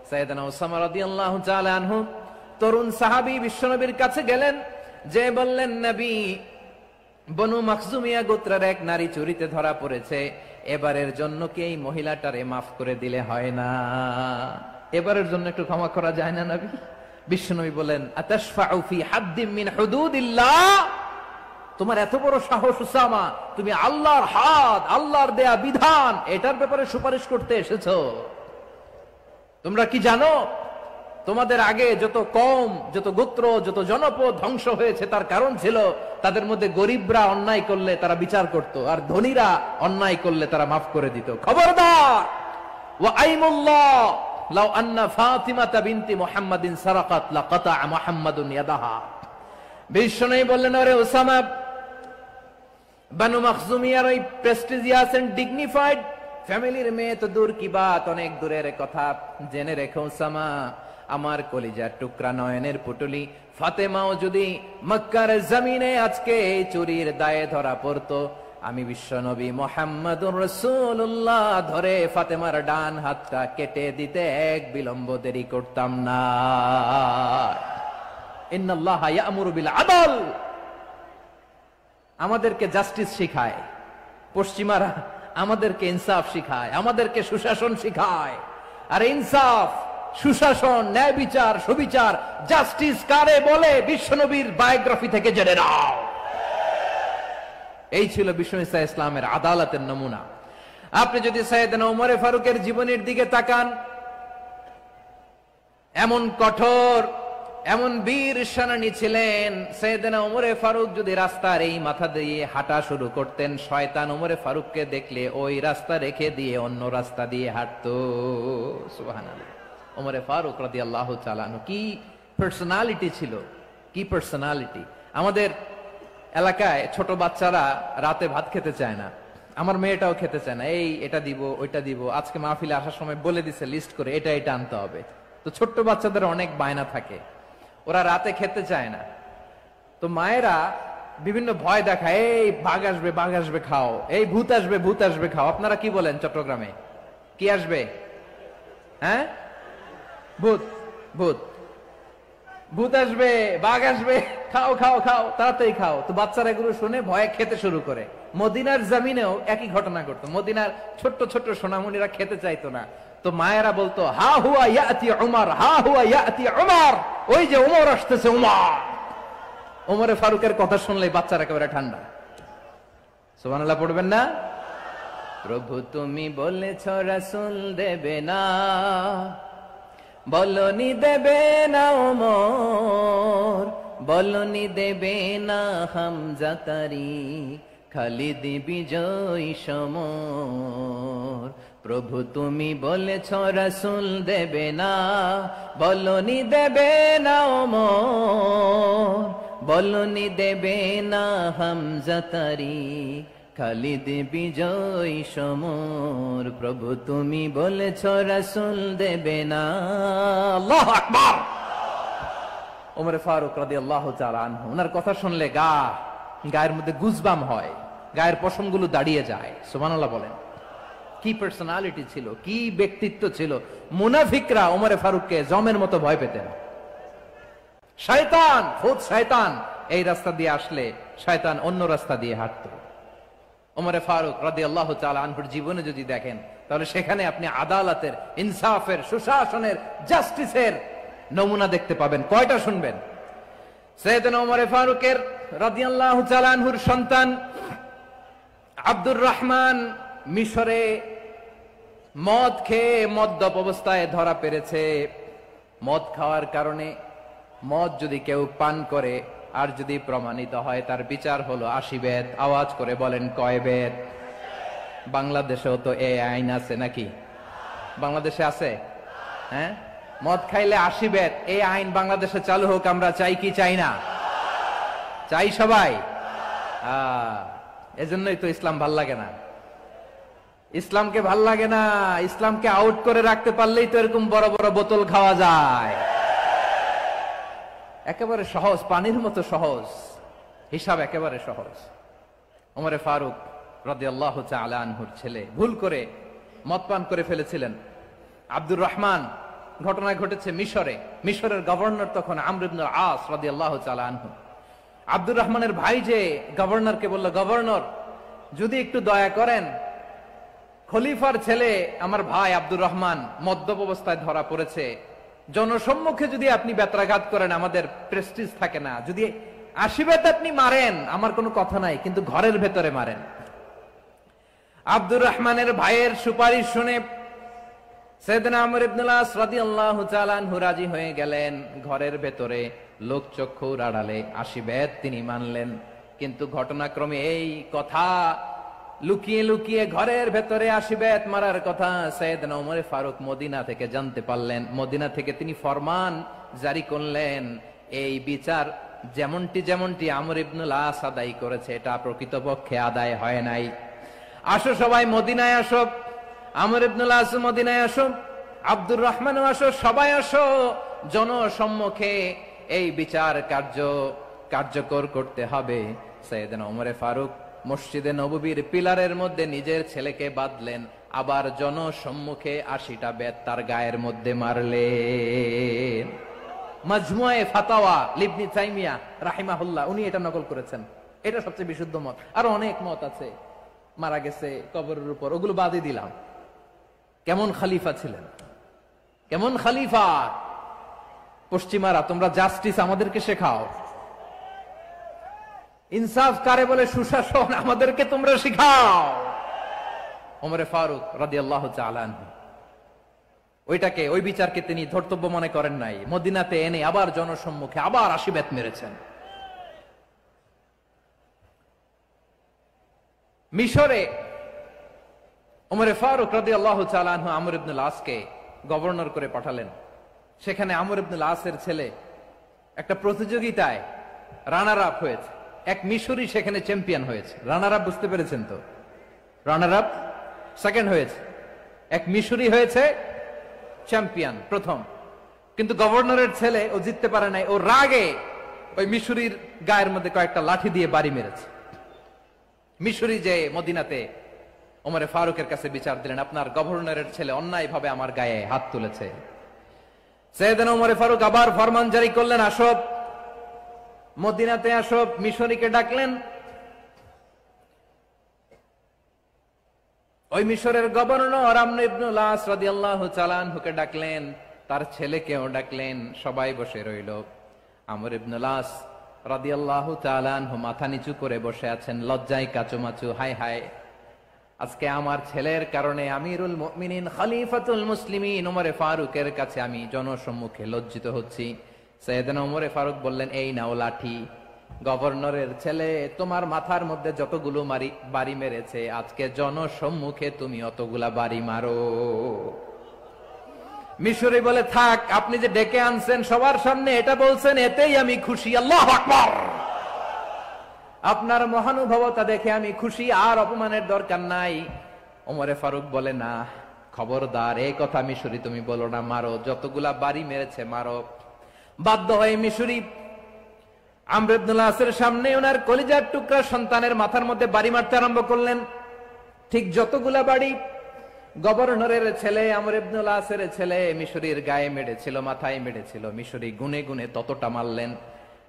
সাইয়েদনা ওসামা রাদিয়াল্লাহু তাআলা আনহু তরুণ সাহাবী বিশ্বনবীর কাছে গেলেন, যে বললেন, নবী, বনু মাখজুমিয়া গোত্রের এক নারী চুরিতে ধরা পড়েছে, এবারের জন্য কি এই মহিলাটারে মাফ করে দিলে হয় না? এবারের জন্য একটু ক্ষমা করা যায় না নবী? বিশ্বনবী বলেন, আতাশফাউ ফি হাদ্দিম মিন হুদুদিল্লাহ, তোমার এত বড় সাহস উসামা, তুমি আল্লাহর হাদ, আল্লাহর দেয়া বিধান, এটার ব্যাপারে সুপারিশ করতে এসেছো? তোমরা কি জানো তোমাদের আগে যত কওম, যত গোত্র, যত জনপদ ধ্বংস হয়েছে তার কারণ ছিল তাদের মধ্যে গরিবরা অন্যায় করলে তারা বিচার করত, আর ধনীরা অন্যায় করলে তারা মাফ করে দিত। খবরদার! ওয়া আইমুল্লাহ লাউ আন্না ফাতিমাতা বিনতি মুহাম্মাদিন সারাকাত লাকাতা মুহাম্মাদুন ইয়াদাহা। বিশ্বনবী বললেন, আরে ওসামা, বানু মাখজুমিয়ার ওই প্রেস্টিজিয়াস এন্ড ডিগনিফাইড ফ্যামিলির মেয়ে তো দূর কি বাত, অনেক দূরের কথা। জেনে রেখো ওসামা, আমার কলিজার টুকরা, নয়নের পুটুলি ফাতেমাও যদি মক্কার জমিনে আজকে এই চুরির দায়ে ধরা পড়তো, আমি বিশ্বনবী মুহাম্মাদুর রাসূলুল্লাহ ধরে ফাতেমার ডান হাতটা কেটে দিতে এক বিলম্ব দেরি করতাম না। ইন্নাল্লাহা ইয়া'মুরু বিল আদল, আমাদেরকে জাস্টিস শিখায়। পশ্চিমারা আমাদেরকে ইনসাফ শিখায়, আমাদেরকে সুশাসন শিখায়। আর ইনসাফ, সুশাসন, ন্যায় বিচার, সুবিচার, জাস্টিস কারে বলে বিশ্বনবীর বায়োগ্রাফি থেকে জেনে নাও। এই ছিল বিশ্ব ইসলামের আদালতের নমুনা। আপনি যদি সাইয়েদনা ওমর ফারুকের জীবনের দিকে তাকান, এমন কঠোর, এমন বীর সেনানী ছিলেন। সাইয়েদনা ওমর ফারুক যদি রাস্তার এই মাথা দিয়ে হাঁটা শুরু করতেন, শয়তান ওমর ফারুককে দেখলে ওই রাস্তা রেখে দিয়ে অন্য রাস্তা দিয়ে হাঁটতো। সুবহানাল্লাহ। ওমর ফারুক রাদিয়াল্লাহু তাআলা আনহু কি পার্সোনালিটি ছিল, কি পার্সোনালিটি! আমাদের এলাকায় ছোট বাচ্চারা রাতে ভাত খেতে চায় না, আমার মেয়েটাও খেতে চায় না। এই এটা দিব, ওইটা দিব, আজকে মাহফিলে আসার সময় বলে দিছে লিস্ট করে এটা এটা আনতে হবে। তো ছোট্ট বাচ্চাদের অনেক বায়না থাকে, ওরা রাতে খেতে চায় না। তো মায়েরা বিভিন্ন ভয় দেখায়, এই বাঘ আসবে, বাঘ আসবে খাও, এই ভূত আসবে, ভূত আসবে খাও। আপনারা কি বলেন চট্টগ্রামে? কি আসবে? হ্যাঁ, ভূত, ভূত, ভূত আসবে, বাঘ আসবে, খাও খাও খাও, তাড়াতাড়ি খাও। তো বাচ্চারা এগুলো শুনে ভয়ে খেতে শুরু করে। মদিনার জমিনেও একই ঘটনা ঘটতো। মদিনার ছোট্ট ছোট্ট সোনামণিরা খেতে চাইতো না। তো মায়েরা বলতো, হা হুয়া ইয়াতি উমর, হা হুয়া ইয়াতি উমর, ওই যে উমর আসতেছে, উমর। ওমরে ফারুকের কথা শুনলে বাচ্চারা একেবারে ঠান্ডা। সুবহানাল্লাহ পড়বেন না? প্রভু তুমি বলেছ রাসূল দেবে না, বলনি দেবে না ওমর, বলনি দেবে না হামজা তারি, খালিদ বিজয়ী সমর। প্রভু তুমি বলেছ রাসূল দেবে না, বলনি দেবে না ওমর, বলনি দেবে না হামজা তারি, খালিদ বিজয়ী সমর। প্রভু তুমি বলেছ রাসূল দেবে না। আল্লাহু আকবার। ওমর ফারুক রাদিয়াল্লাহু তাআলা আনহু, ওনার কথা শুনলে গায়ের মধ্যে গুজবাম হয়, গায়ের পশমগুলো দাঁড়িয়ে যায়। সুবহানাল্লাহ বলেন। কি পার্সোনালিটি ছিল, কি ব্যক্তিত্ব ছিল! মুনাফিকরা ওমর ফারুককে জমের মতো ভয় পেতেন। শয়তান, খুদ শয়তান এই রাস্তা দিয়ে আসলে শয়তান অন্য রাস্তা দিয়ে হাঁটতো। ওমর ফারুক রাদিয়াল্লাহু তাআলা আনহুর জীবনে যদি দেখেন, তাহলে সেখানে আপনি আদালতের, ইনসাফের, সুশাসনের, জাস্টিসের নমুনা দেখতে পাবেন। কয়টা শুনবেন? সাইয়েদনা ওমর ফারুকের রাদিয়াল্লাহু তাআলা আনহুর সন্তান আব্দুর রহমান মিশরে মদ খেয়ে মদ্যপ অবস্থায় ধরা পড়েছে। মদ খাওয়ার কারণে, মদ যদি কেউ পান করে আর যদি প্রমাণিত হয়, তার বিচার হলো 80 বেত। আওয়াজ করে বলেন কয় বেত? বাংলাদেশেও তো এই আইন আছে নাকি? বাংলাদেশে আছে? হ্যাঁ, মদ খাইলে 80 বেত, এই আইন বাংলাদেশে চালু হোক, আমরা চাই কি চাই না? চাই সবাই। এজন্যই তো ইসলাম ভাল লাগে না। ইসলামকে ভাল লাগে না, ইসলামকে আউট করে রাখতে পারলেই তো এরকম বড় বড় বোতল খাওয়া যায়। একেবারে সহজ, পানির মতো সহজ, হিসাব একেবারে সহজ। ওমরে ফারুক রাদিয়াল্লাহু তাআলা আনহুর ছেলে ভুল করে মদ পান করে ফেলেছিলেন। আব্দুর রহমান, ঘটনা ঘটেছে মিশরে। মিশরের গভর্নর তখন আমর ইবনুল আস রাদিয়াল্লাহু তাআলা আনহু। আব্দুর রহমানের ভাই যে গভর্নরকে বলল, গভর্নর যদি একটু দয়া করেন, খলিফার ছেলে আমার ভাই আব্দুর রহমান মদ্যপ অবস্থায় ধরা পড়েছে, জনসম্মুখে যদি আপনি বেত্রাঘাত করেন আমাদের প্রেস্টিজ থাকে না, যদি 80 বেত আপনি মারেন আমার কোনো কথা নাই, কিন্তু ঘরের ভেতরে মারেন। আব্দুর রহমানের ভাইয়ের সুপারিশ শুনে সাইয়েদনা আমর ইবনুল আস রাদিয়াল্লাহু তাআলা আনহু রাজি হয়ে গেলেন। ঘরের ভেতরে লোকচক্ষুর আড়ালে 80 বেত তিনি মানলেন। কিন্তু ঘটনাক্রমে এই কথা লুকিয়ে লুকিয়ে ঘরের ভেতরে 80 বেত মারার কথা সাইয়েদনা ওমর ফারুক মদিনা থেকে জানতে পারলেন। মদিনা থেকে তিনি ফরমান জারি করলেন, এই বিচার যেমনটি আমর ইবনুল আস আদায় করেছে এটা প্রকৃতপক্ষে আদায় হয় নাই। আসো সবাই মদিনায় আসো, আমর ইবনুল আস মদিনায় আসো, আব্দুর রহমানও আসো, সবাই আসো, জনসম্মুখে এই বিচার কার্যকর করতে হবে। সাইয়েদনা ওমর ফারুক মসজিদে নববীর পিলারের মধ্যে নিজের ছেলেকে বাঁধলেন, আবার জনসম্মুখে 80টা বেত তার গায়ের মধ্যে মারলেন। মাজমুয়ে ফাতাওয়া ইবনে তাইমিয়া রাহিমাহুল্লাহ উনি এটা নকল করেছেন। এটা সবচেয়ে বিশুদ্ধ মত। আর অনেক মত আছে, মারা গেছে কবরের উপর, ওগুলো বাদই দিলাম। কেমন খলিফা ছিলেন, কেমন খলিফা! পশ্চিমারা তোমরা জাস্টিস আমাদেরকে শেখাও, ইনসাফ কারে বলে সুশাসন আমাদেরকে তোমরা শিখাও। ওমর ফারুক রাদিয়াল্লাহু তাআলা আনহু ওই বিচারকে তিনি ধর্তব্য মনে করেন নাই। মদিনাতে এনে আবার জনসম্মুখে আবার 80 বেত মেরেছেন। মিশরে ওমর ফারুক রাদিয়াল্লাহু তাআলা আনহু আমর ইবনুল আসকে গভর্নর করে পাঠালেন। সেখানে আমর ইবনুল আসের ছেলে একটা প্রতিযোগিতায় রানার আপ হয়েছে। এক মিশরি সেখানে চ্যাম্পিয়ন হয়েছে। রানার আপ বুঝতে পেরেছেন তো? রানার আপ সেকেন্ড হয়েছে, এক মিশরি হয়েছে চ্যাম্পিয়ন প্রথম। কিন্তু গভর্নরের ছেলে ও জিততে পারে নাই, ও রাগে ওই মিশরির গায়ের মধ্যে কয়েকটা লাঠি দিয়ে বাড়ি মেরেছে। মিশরি যে মদিনাতে ওমর ফারুকের কাছে বিচার দিলেন, আপনার গভর্নরের ছেলে অন্যায়ভাবে আমার গায়ে হাত তুলেছে। সাইয়েদনা ওমর ফারুক আবার ফরমান জারি করলেন, আসো মদিনাতে আসো। মিশরীকে ডাকলেন। ওই মিশরের গভর্নর আমর ইবনুল আস রাদিয়াল্লাহু তাআলা আনহুকে ডাকলেন, তার ছেলেকেও ডাকলেন, সবাই বসে রইল। আমর ইবনুল আস রাদিয়াল্লাহু তাআলা আনহু মাথা নিচু করে বসে আছেন, লজ্জায় কাচুমাচু। হায় হায়, আজকে আমার ছেলের কারণে আমিরুল মুমিনিন খলিফাতুল মুসলিমিন ওমর ফারুকের কাছে আমি জনসম্মুখে লজ্জিত হচ্ছি। সাইয়েদনা ওমর ফারুক বললেন, এই নাও লাঠি, গভর্নরের ছেলে তোমার মাথার মধ্যে যতগুলো বাড়ি মেরেছে আজকে জনসম্মুখে তুমি অতগুলা বাড়ি মারো। মিশরি বলে, থাক, আপনি যে ডেকে আনছেন সবার সামনে এটা বলছেন, এতেই আমি খুশি। আল্লাহু আকবার! আপনার মহানুভবতা দেখে আমি খুশি, আর অপমানের দরকার নাই। ওমর ফারুক বলে, না, খবরদার, এই কথা মিশরি তুমি বলো না, মারো, যতগুলা বাড়ি মেরেছে মারো। বাধ্য হয়ে মিশরি আমর ইবনুল আসের সামনে ওনার কলিজার টুকরা সন্তানের মাথার মধ্যে বাড়ি মারতে আরম্ভ করলেন। ঠিক যতগুলা বাড়ি গভর্নরের ছেলে আমর ইবনুল আসের ছেলে মিশরির গায়ে মেরেছিল, মাথায় মেরেছিল, মিশরি গুনে গুনে ততটা মারলেন।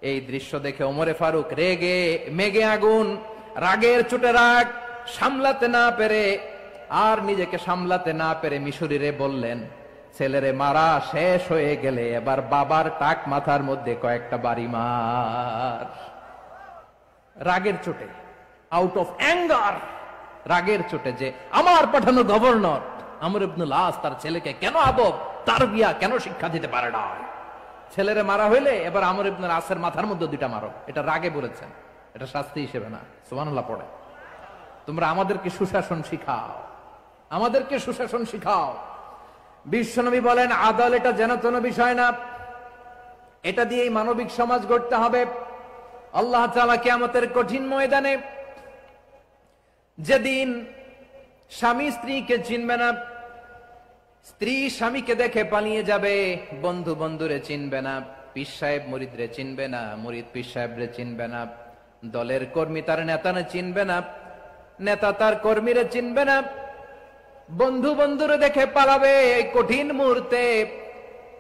এই দৃশ্য দেখে ওমর ফারুক রেগে মেগে আগুন, রাগের চোটে রাগ সামলাতে না পেরে আর নিজেকে সামলাতে না পেরে মিশরিরে বললেন, ছেলেরে মারা শেষ হয়ে গেলে এবার বাবার টাক মাথার মধ্যে কয়েকটা বাড়ি মার। রাগের চোটে, আউট অফ অ্যাঙ্গার, রাগের চোটে, যে আমার পাঠানো গভর্নর আমর ইবনুল আস তার ছেলেকে কেন আদব তারবিয়া কেন শিক্ষা দিতে পারে না, ছেলেরে মারা হইলে এবার আমর ইবনুল আসের মাথার মধ্যে দুইটা মারো। এটা রাগে বলেছেন, এটা শাস্তি হিসেবে না। সুবহানাল্লাহ পড়ে। তোমরা আমাদেরকে সুশাসন শিখাও, আমাদেরকে সুশাসন শিখাও। বিশ্বনবী বলেন আদল এটা যেন তেন বিষয় না, এটা দিয়েই মানবিক সমাজ গড়তে হবে। আল্লাহ তাআলা কিয়ামতের কঠিন ময়দানে যেদিন স্বামী স্ত্রীকে চিনবে না, স্ত্রী স্বামীকে দেখে পালিয়ে যাবে, বন্ধু বন্ধুরে চিনবে না, পীর সাহেব মুরিদরে চিনবে না, মুরিদ পীর সাহেবরে চিনবে না, দলের কর্মী তার নেতারে চিনবে না, নেতা তার কর্মীরে চিনবে না, বন্ধু বন্ধুরে দেখে পালাবে। এই কঠিন মুহূর্তে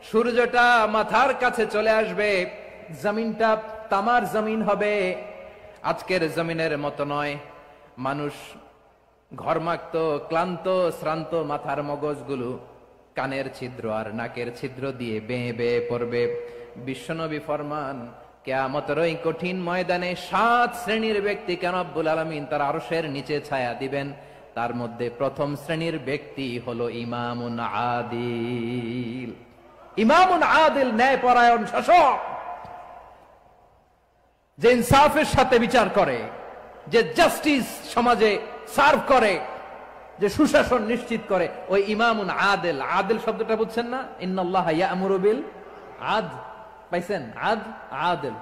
সূর্যটা মাথার কাছে চলে আসবে, জমিনটা তামার জমিন হবে, আজকের জমিনের মতো নয়। মানুষ ঘর্মাক্ত, ক্লান্ত, শ্রান্ত মাথার মগজগুলো কানের ছিদ্র আর নাকের ছিদ্র দিয়ে বেয়ে বেয়ে পড়বে। বিশ্বনবী ফরমান কিয়ামতের ওই কঠিন ময়দানে 7 শ্রেণীর ব্যক্তিকে রব্বুল আলামিন তার আরশের নিচে ছায়া দিবেন। তার মধ্যে প্রথম শ্রেণীর ব্যক্তি হলো ইমামুন আদিল। ইমামুন আদিল, ন্যায়পরায়ণ শাসক, যে ইনসাফের সাথে বিচার করে, যে জাস্টিস সমাজে সার্ভ করে, যে সুশাসন নিশ্চিত করে, ওই ইমামুন আদিল। আদিল শব্দটা বুঝছেন না? ইন্নাল্লাহা ইয়া'মুরু বিল আদল, পাইছেন? আদিল।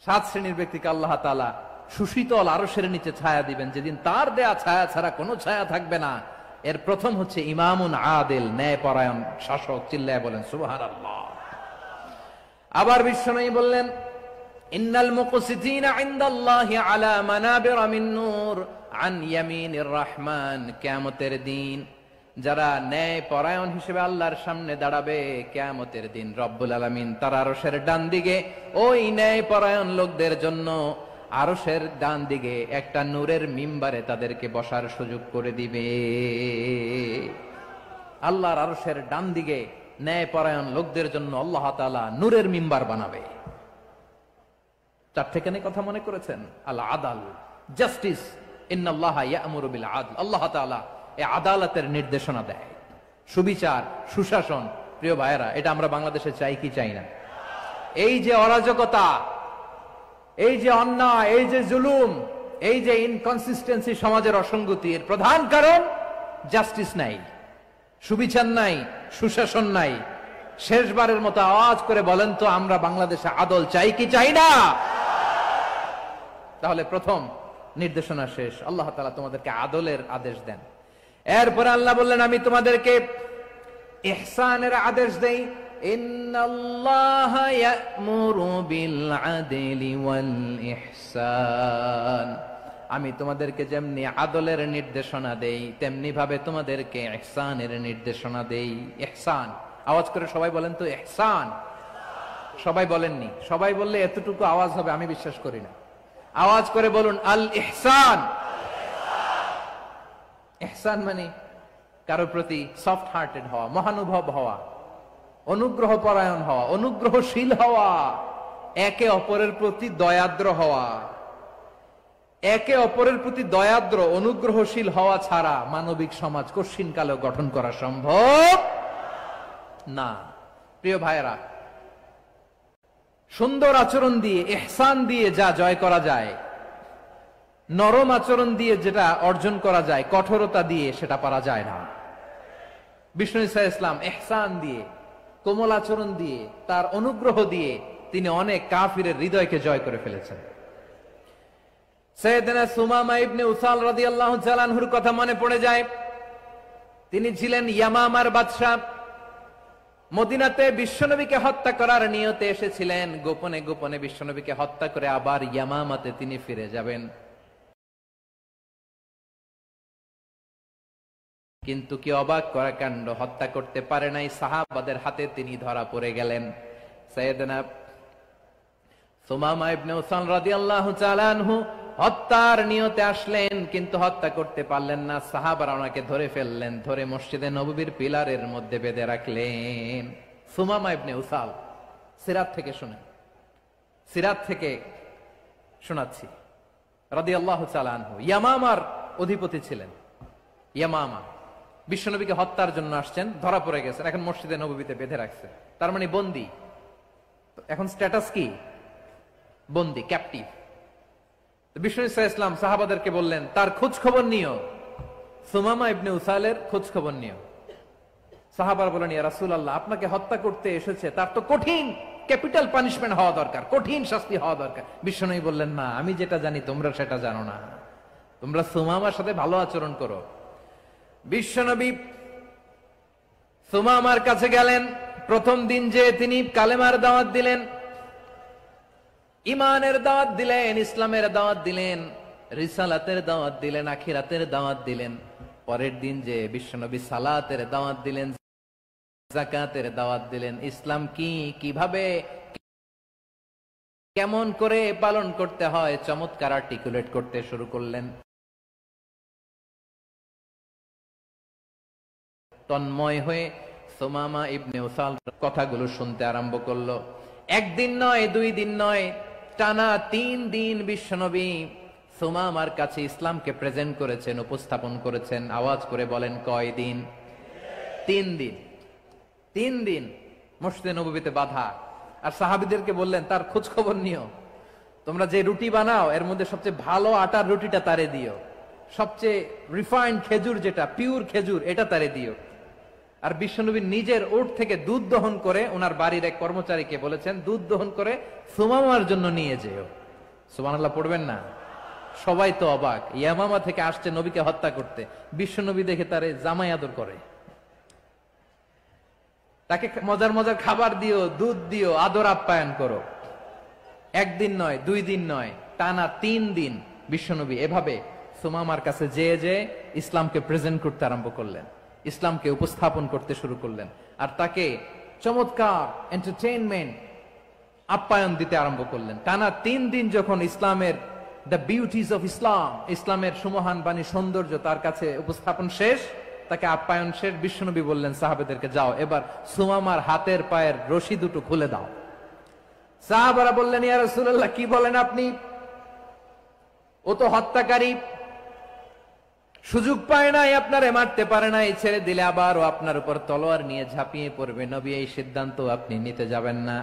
7 শ্রেণীর ব্যক্তিকে আল্লাহ তাআলা সুশীতল আরশের নিচে ছায়া দিবেন, যেদিন তার দেয়া ছায়া ছাড়া কোনো ছায়া থাকবে না। এর প্রথম হচ্ছে ইমামুন আদিল, ন্যায়পরায়ণ শাসক। চিল্লায় বলেন সুবহানাল্লাহ। আবার বিশ্বনবী বললেন ইন্নাল মুকসিতিনা ইনদাল্লাহি আলা মানাবিরা মিন নূর আন ইয়ামিনির রহমান। কিয়ামতের দিন যারা ন্যায়পরায়ণ হিসেবে আল্লাহর সামনে দাঁড়াবে, কিয়ামতের দিন রব্বুল আলামিন তার আরশের ডান দিকে ওই ন্যায়পরায়ণ লোকদের জন্য আরশের ডান দিকে একটা নূরের মিম্বারে তাদেরকে বসার সুযোগ করে দিবে। আল্লাহর আরশের ডান দিকে ন্যায়পরায়ণ লোকদের জন্য আল্লাহ তাআলা নূরের মিম্বার বানাবে। 4টেখানি কথা মনে করেছেন? আল আদাল, জাস্টিস। ইন্নাল্লাহা ইয়া'মুরু বিল আদল। আল্লাহ তাআলা এই আদালতের নির্দেশনা দেয়, সুবিচার, সুশাসন। প্রিয় ভাইয়েরা, এটা আমরা বাংলাদেশে চাই কি চাই না? এই যে অরাজকতা, এই যে অন্যায়, এই যে জুলুম, এই যে ইনকনসিস্টেন্সি, সমাজের অসঙ্গতি, এর প্রধান কারণ জাস্টিস নাই, সুবিচার নাই, সুশাসন নাই। শেষবারের মতো আওয়াজ করে বলেন তো, আমরা বাংলাদেশে আদল চাই কি চাই না? তাহলে প্রথম নির্দেশনা শেষ। আল্লাহ তাআলা তোমাদেরকে আদলের আদেশ দেন। এরপরে আল্লাহ বললেন আমি তোমাদেরকে ইহসানের আদেশ দেই। ইন্নাল্লাহা ইয়া'মুরু বিল আদলি ওয়াল ইহসান। আমি তোমাদেরকে যেমনি আদলের নির্দেশনা দেই, তেমনি ভাবে তোমাদেরকে ইহসানের নির্দেশনা দেই। ইহসান, আওয়াজ করে সবাই বলেন তো ইহসান। সবাই বলেননি? সবাই বললে এতটুকু আওয়াজ হবে আমি বিশ্বাস করি না। আওয়াজ করে বলুন আল ইহসান। ইহসান মানে কারোর প্রতি সফট হার্টেড হওয়া, মহানুভব হওয়া, অনুগ্রহ পরায়ণ হওয়া, অনুগ্রহশীল হওয়া, একে অপরের প্রতি দয়াদ্র হওয়া। একে অপরের প্রতি দয়াদ্র, অনুগ্রহশীল হওয়া ছাড়া মানবিক সমাজ কশিনকালেও গঠন করা সম্ভব না। প্রিয় ভাইয়েরা, সুন্দর আচরণ দিয়ে, ইহসান দিয়ে যা জয় করা যায়, নরম আচরণ দিয়ে যেটা অর্জন করা যায়, কঠোরতা দিয়ে সেটা পারা যায় না। বিষ্ণু ঈসা ইসলাম ইহসান দিয়ে, কোমল আচরণ দিয়ে, তার অনুগ্রহ দিয়ে তিনি অনেক কাফিরের হৃদয়কে জয় করে ফেলেছেন। সাইয়েদনা সুমামা ইবনে উসাল রাদিয়াল্লাহু তাআলা আনহুর কথা মনে পড়ে যায়। তিনি ছিলেন ইয়ামামার বাদশা। মদিনাতে বিশ্বনবীকে হত্যা করার নিয়তে এসেছিলেন। গোপনে গোপনে বিশ্বনবীকে হত্যা করে আবার ইয়ামামাতে তিনি ফিরে যাবেন। কিন্তু কি অবাক করা কাণ্ড, হত্যা করতে পারে নাই, সাহাবাদের হাতে তিনি ধরা পড়ে গেলেন। সাইয়েদনা সুমামা ইবনে উসাল রাদিয়াল্লাহু তাআলা আনহু হত্যার নিয়তে আসলেন, কিন্তু হত্যা করতে পারলেন না। সাহাবারা ওনাকে ধরে ফেললেন, ধরে মসজিদে নববীর পিলারের মধ্যে বেঁধে রাখলেন। সুমামা ইবনে উসাল, সিরাত থেকে শুনেন, সিরাত থেকে শোনাচ্ছি। রাদিয়াল্লাহু তাআলা আনহু ইয়ামামার অধিপতি ছিলেন। ইয়ামামা বিশ্বনবীকে হত্যার জন্য আসছেন, ধরা পড়ে গেছেন, এখন মসজিদে নববীতে বেঁধে রাখছে, তার মানে বন্দী। এখন স্ট্যাটাস কি? বন্দী, ক্যাপটিভ। বিষ্ণু ঈসা ইসলাম সাহাবাদেরকে বললেন তার খোঁজ খবর নিও, সুমামা ইবনে উসালের খোঁজ খবর নিও। সাহাবারা বলেন, ইয়া রাসূলুল্লাহ, আপনাকে হত্যা করতে এসেছে, তার তো কঠিন ক্যাপিটাল পানিশমেন্ট হওয়া দরকার, কঠিন শাস্তি হওয়া দরকার। বিশ্বনবী বললেন, না, আমি যেটা জানি তোমরা সেটা জানো না, তোমরা সুমামার সাথে ভালো আচরণ করো। বিশ্বনবী সুমামার কাছে গেলেন। প্রথম দিন যে তিনি কালেমার দাওয়াত দিলেন, ইমানের দাওয়াত দিলেন, ইসলামের দাওয়াত দিলেন, রিসালাতের দাওয়াত দিলেন, আখিরাতের দাওয়াত দিলেন। পরের দিন যে বিশ্বনবী সালাতের দাওয়াত দিলেন, যাকাতের দাওয়াত দিলেন, ইসলাম কি, কিভাবে, কেমন করে পালন করতে হয় চমৎকার আর্টিকুলেট করতে শুরু করলেন। তন্ময় হয়ে সুমামা ইবনে উসাল কথাগুলো শুনতে আরম্ভ করলো। একদিন নয়, 2 দিন নয়, টানা 3 দিন বিশ্বনবী সুমামার কাছে ইসলামকে প্রেজেন্ট করেছেন, উপস্থাপন করেছেন। আওয়াজ করে বলেন, কয় দিন? 3 দিন। 3 দিন মসজিদে নববীতে বাধা। আর সাহাবীদেরকে বললেন, তার খোঁজ খবর নিও, তোমরা যে রুটি বানাও এর মধ্যে সবচেয়ে ভালো আটার রুটিটা তারে দিও, সবচেয়ে রিফাইন্ড খেজুর, যেটা পিওর খেজুর, এটা তারে দিও। আর বিশ্বনবী নিজের উট থেকে দুধ দহন করে ওনার বাড়ির এক কর্মচারীকে বলেছেন, দুধ দহন করে সুমামার জন্য নিয়ে যেও। সুবহানাল্লাহ পড়বেন না? সবাই তো অবাক, ইয়ামামা থেকে আসছে নবীকে হত্যা করতে, বিশ্বনবী দেখে তারে জামাই আদর করে, তাকে মজার মজার খাবার দিও, দুধ দিও, আদর আপ্যায়ন করো। 1 দিন নয়, 2 দিন নয়, টানা 3 দিন বিশ্বনবী এভাবে সুমামার কাছে যেয়ে ইসলামকে প্রেজেন্ট করতে আরম্ভ করলেন, ইসলামকে উপস্থাপন করতে শুরু করলেন। আর তাকে চমৎকার এন্টারটেইনমেন্ট, আপ্যায়ন দিতে আরম্ভ করলেন। টানা 3 দিন যখন ইসলামের দ্য বিউটিজ অফ ইসলাম, ইসলামের সুমহান বাণী, সৌন্দর্য তার কাছে উপস্থাপন শেষ, তাকে আপ্যায়ন শেষ, বিশ্বনবী বললেন সাহাবাদেরকে, যাও এবার সুমামার হাতের পায়ের রশি দুটো খুলে দাও। সাহাবারা বললেন, ইয়া রাসূলুল্লাহ, কি বলেন আপনি? ও তো হত্যাকারী, সুযোগ পায় নাই, আপনারে মারতে পারে নাই, ছেড়ে দিলে আবার ও আপনার উপর তলোয়ার নিয়ে ঝাঁপিয়ে পড়বে। নবী, এই সিদ্ধান্ত আপনি নিতে যাবেন না।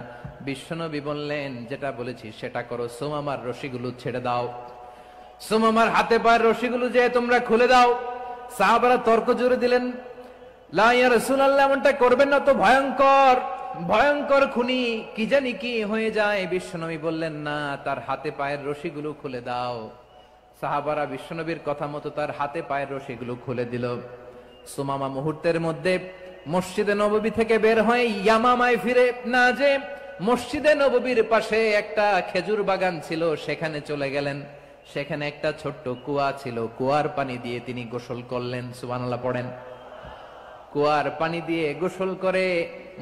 বিশ্বনবী বললেন, যেটা বলেছি সেটা করো, সুমামার রশিগুলো ছেড়ে দাও, সুমামার হাতে পায়ের রশিগুলো যে তোমরা খুলে দাও। সাহাবারা তর্ক জুড়ে দিলেন, লা ইয়া রাসূলুল্লাহ, এমনটা করবেন না, তো ভয়ঙ্কর, ভয়ঙ্কর খুনি, কি জানি কি হয়ে যায়। বিশ্বনবী বললেন, না, তার হাতে পায়ের রশিগুলো খুলে দাও। সাহাবারা বিশ্বনবীর কথা মতো তার হাতে পায়ের রশিগুলো খুলে দিল। সুমামা মুহূর্তের মধ্যে মসজিদে নববী থেকে বের হয়ে ইয়ামামায় ফিরে না যে মসজিদে নববীর পাশে একটা খেজুর বাগান ছিল, সেখানে চলে গেলেন। সেখানে একটা ছোট্ট কুয়া ছিল, কুয়ার পানি দিয়ে তিনি গোসল করলেন। সুবহানাল্লাহ পড়েন। কুয়ার পানি দিয়ে গোসল করে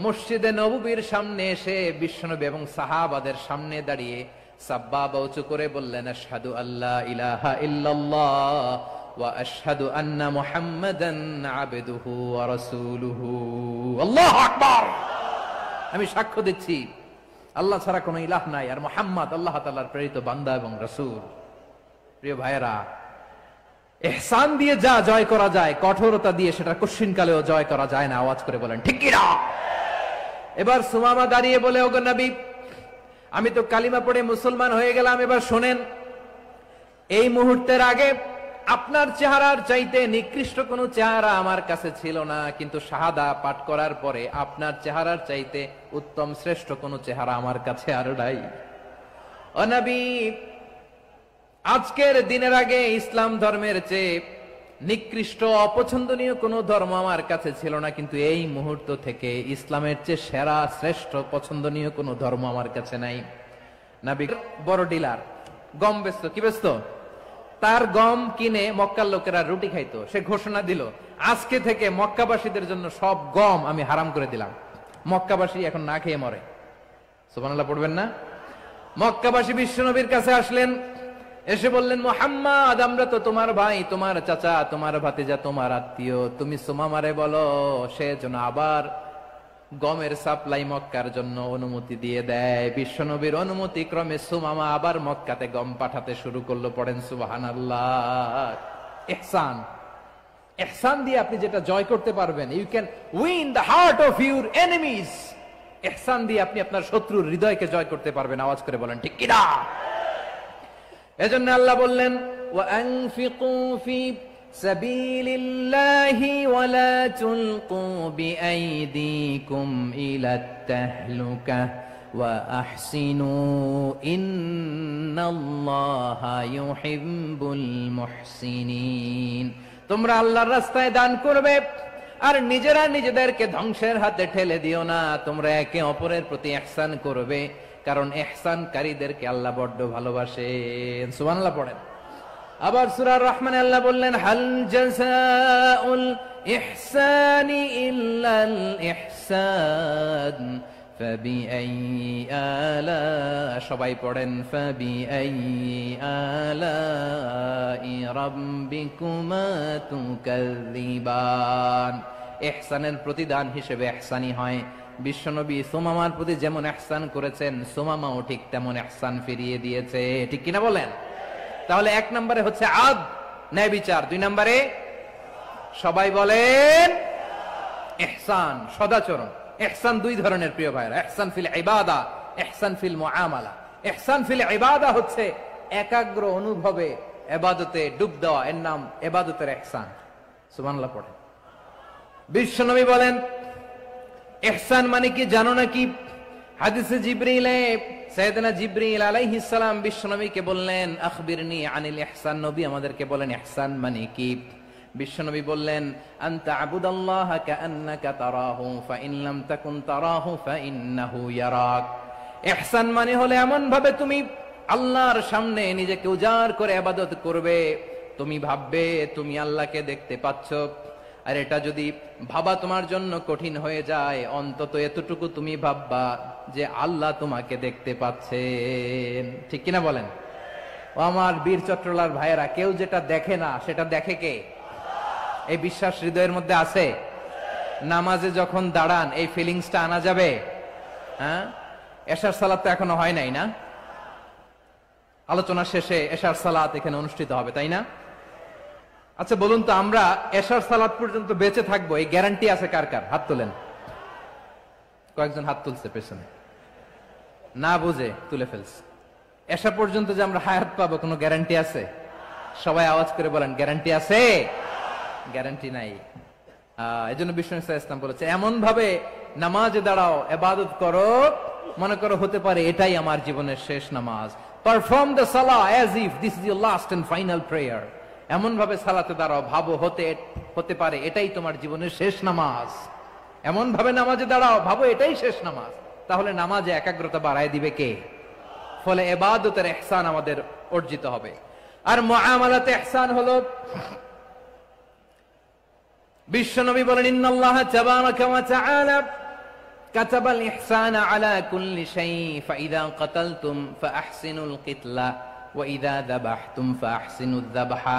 মসজিদে নববীর সামনে এসে বিশ্বনবী এবং সাহাবাদের সামনে দাঁড়িয়ে সাব্বাবা উঁচু করে বললেন, আশহাদু আল্লা ইলাহা ইল্লাল্লাহ ওয়া আশহাদু আন্না মুহাম্মাদান আবদুহু ওয়া রাসূলুহু। আল্লাহু আকবার। আমি সাক্ষ্য দিচ্ছি আল্লাহ ছাড়া কোনো ইলাহ নাই, আর মুহাম্মদ আল্লাহ তাআলার প্রেরিত বান্দা এবং রাসূল। প্রিয় ভাইয়েরা, ইহসান দিয়ে যা জয় করা যায়, কঠোরতা দিয়ে সেটা কঠিনকালেও জয় করা যায় না। আওয়াজ করে বলেন ঠিক কি না? এবার সুমামা দাঁড়িয়ে বলে, ওগো নবী, আমি তো কালিমা পড়ে মুসলমান হয়ে গেলাম, এবার শোনেন, এই মুহূর্তের আগে আপনার চেহারার চাইতে নিকৃষ্ট কোনো চেহারা আমার কাছে ছিল না, কিন্তু শাহাদা পাঠ করার পরে আপনার চেহারার চাইতে উত্তম শ্রেষ্ঠ কোনো চেহারা আমার কাছে আর নাই। ও নবী, আজকের দিনের আগে ইসলাম ধর্মের চেয়ে নিকৃষ্ট অপছন্দনীয় কোনো ধর্ম আমার কাছে ছিল না, কিন্তু এই মুহূর্ত থেকে ইসলামের চেয়ে সেরা শ্রেষ্ঠ পছন্দনীয় কোনো ধর্ম আমার কাছে নাই। নবী বড় ডিলার, গম বেচতো। কি বেচতো? তার গম কিনে মক্কার লোকেরা রুটি খাইতো। সে ঘোষণা দিল, আজকে থেকে মক্কাবাসীদের জন্য সব গম আমি হারাম করে দিলাম, মক্কাবাসী এখন না খেয়ে মরে। সুবহানাল্লাহ পড়বেন না? মক্কাবাসী বিশ্বনবীর কাছে আসলেন, এসে বললেন, মুহাম্মদ, আমরা তো তোমার ভাই, তোমার চাচা, তোমার ভাতিজা, তোমার আত্মীয়, তুমি সুমামারে বলো সে যেন আবার গমের সাপ্লাই মক্কার জন্য অনুমতি দিয়ে দেয়। বিশ্বনবীর অনুমতি ক্রমে সুমামা আবার মক্কাতে গম পাঠাতে শুরু করলো। পড়েন সুবহানাল্লাহ। ইহসান, ইহসান দিয়ে আপনি যেটা জয় করতে পারবেন, you can win the heart of your enemies. ইহসান দিয়ে আপনি আপনার শত্রুর হৃদয়কে জয় করতে পারবেন। আওয়াজ করে বলেন ঠিক কিনা? এজন্য আল্লাহ বললেন, ওয়ানফিকু ফি সাবিলিল্লাহি ওয়ালা তুলকু বিআইদিকুম ইলাত তাহলুকা ওয়া আহসিনু ইন্নাল্লাহা ইউহিব্বুল মুহসিনিন। তোমরা আল্লাহর রাস্তায় দান করবে আর নিজেরা নিজেদেরকে ধ্বংসের হাতে ঠেলে দিও না। তোমরা একে অপরের প্রতি ইহসান করবে, কারণ ইহসানকারীদেরকে আল্লাহ বড্ড ভালোবাসেন। সুবহানাল্লাহ পড়েন। আবার সূরা রহমানে আল্লাহ বললেন, হাল জাযাউল ইহসানি ইল্লাল ইহসান ফাবিআইয়ি আলা, সবাই পড়েন, ফাবিআইয়ি আলাই রাব্বিকুমা তুকাযযিবান। ইহসানের প্রতিদান হিসেবে ইহসানি হয়। বিশ্বনবী সুমামার প্রতি যেমন ইহসান করেছেন, সুমামাও ঠিক তেমন ইহসান ফিরিয়ে দিয়েছে। ঠিক কিনা বলেন? তাহলে এক নম্বরে হচ্ছে আদ, ন্যায় বিচার। দুই নম্বরে সবাই বলেন ইহসান, সদাচরণ। ইহসান দুই ধরনের প্রিয় ভাইরা, ইহসান ফিল ইবাদা, ইহসান ফিল মুআমালা। ইহসান ফিল ইবাদা হচ্ছে একাগ্র অনুভবে ইবাদতে ডুব দেওয়া, এর নাম ইবাদতের ইহসান। সুবহানাল্লাহ পড়েন। বিশ্বনবী বলেন ইহসান মানে কি জানো নাকি? হাদিসে জিবরিলে সাইয়েদনা জিবরিল আলাইহিস সালাম বিশ্বনবীকে বললেন, আখবিরনি আনিল ইহসান। নবী আমাদেরকে বলেন ইহসান মানে কি? বিশ্বনবী বললেন, আনতা আবুদাল্লাহা কাআন্নাকা তারাহু ফাইন লাম তাকুন তারাহু ফাইন্নাহু ইয়ারাক। ইহসান মানে হলো এমন ভাবে তুমি আল্লাহর সামনে নিজেকে উজাড় করে ইবাদত করবে, তুমি ভাববে তুমি আল্লাহকে দেখতে পাচ্ছ। আর এটা যদি ভাবা তোমার জন্য কঠিন হয়ে যায়, অন্তত এতটুকু তুমি ভাববা যে আল্লাহ তোমাকে দেখতে পাচ্ছেন। ঠিক কিনা বলেন? ও আমার বীর চট্টলার ভাইয়েরা, কেউ যেটা দেখে না সেটা দেখে কে? এই বিশ্বাস হৃদয়ের মধ্যে আছে? নামাজে যখন দাঁড়ান এই ফিলিংসটা আনা যাবে? হ্যাঁ, এশার সালাত তো এখনো হয় নাই না? আলোচনা শেষে এশার সালাত এখানে অনুষ্ঠিত হবে, তাই না? আচ্ছা বলুন তো, আমরা এশার সালাত পর্যন্ত বেঁচে থাকবো এই গ্যারান্টি আছে কার কার? হাত তোলেন। কয়েকজন হাত তুলছে পেছনে, না বুঝে তুলে ফেলছে। এশা পর্যন্ত যে আমরা হায়াত পাবো কোনো গ্যারান্টি আছে? সবাই আওয়াজ করে বলেন, গ্যারান্টি আছে? গ্যারান্টি নাই। এজন্য বিষ্ণু ইসলাম বলেছে, এমন ভাবে নামাজে দাঁড়াও, ইবাদত করো, মনে করো হতে পারে এটাই আমার জীবনের শেষ নামাজ। পারফর্ম দ্য সালাহ as if this is your last and final prayer. এমন ভাবে সালাতে দাঁড়াও, ভাবো হতে পারে এটাই তোমার জীবনের শেষ নামাজ। এমন ভাবে নামাজে দাঁড়াও, ভাবো এটাই শেষ নামাজ। তাহলে নামাজে একাগ্রতা বাড়ায় দিবে কে? ফলে ইবাদতের ইহসান আমাদের অর্জিত হবে। আর মুআমালাতে ইহসান হলো, বিশ্বনবী বলেন, ইন্নাল্লাহা তাবারাকা ওয়া তাআলা কাতাবাল ইহসানা আলা কুল্লি শাই ফাইদা কাতালতুম ফাআহসিনুল কিতলা ওয়া ইযা যাবাহতুম ফাআহসিনুয যাবহা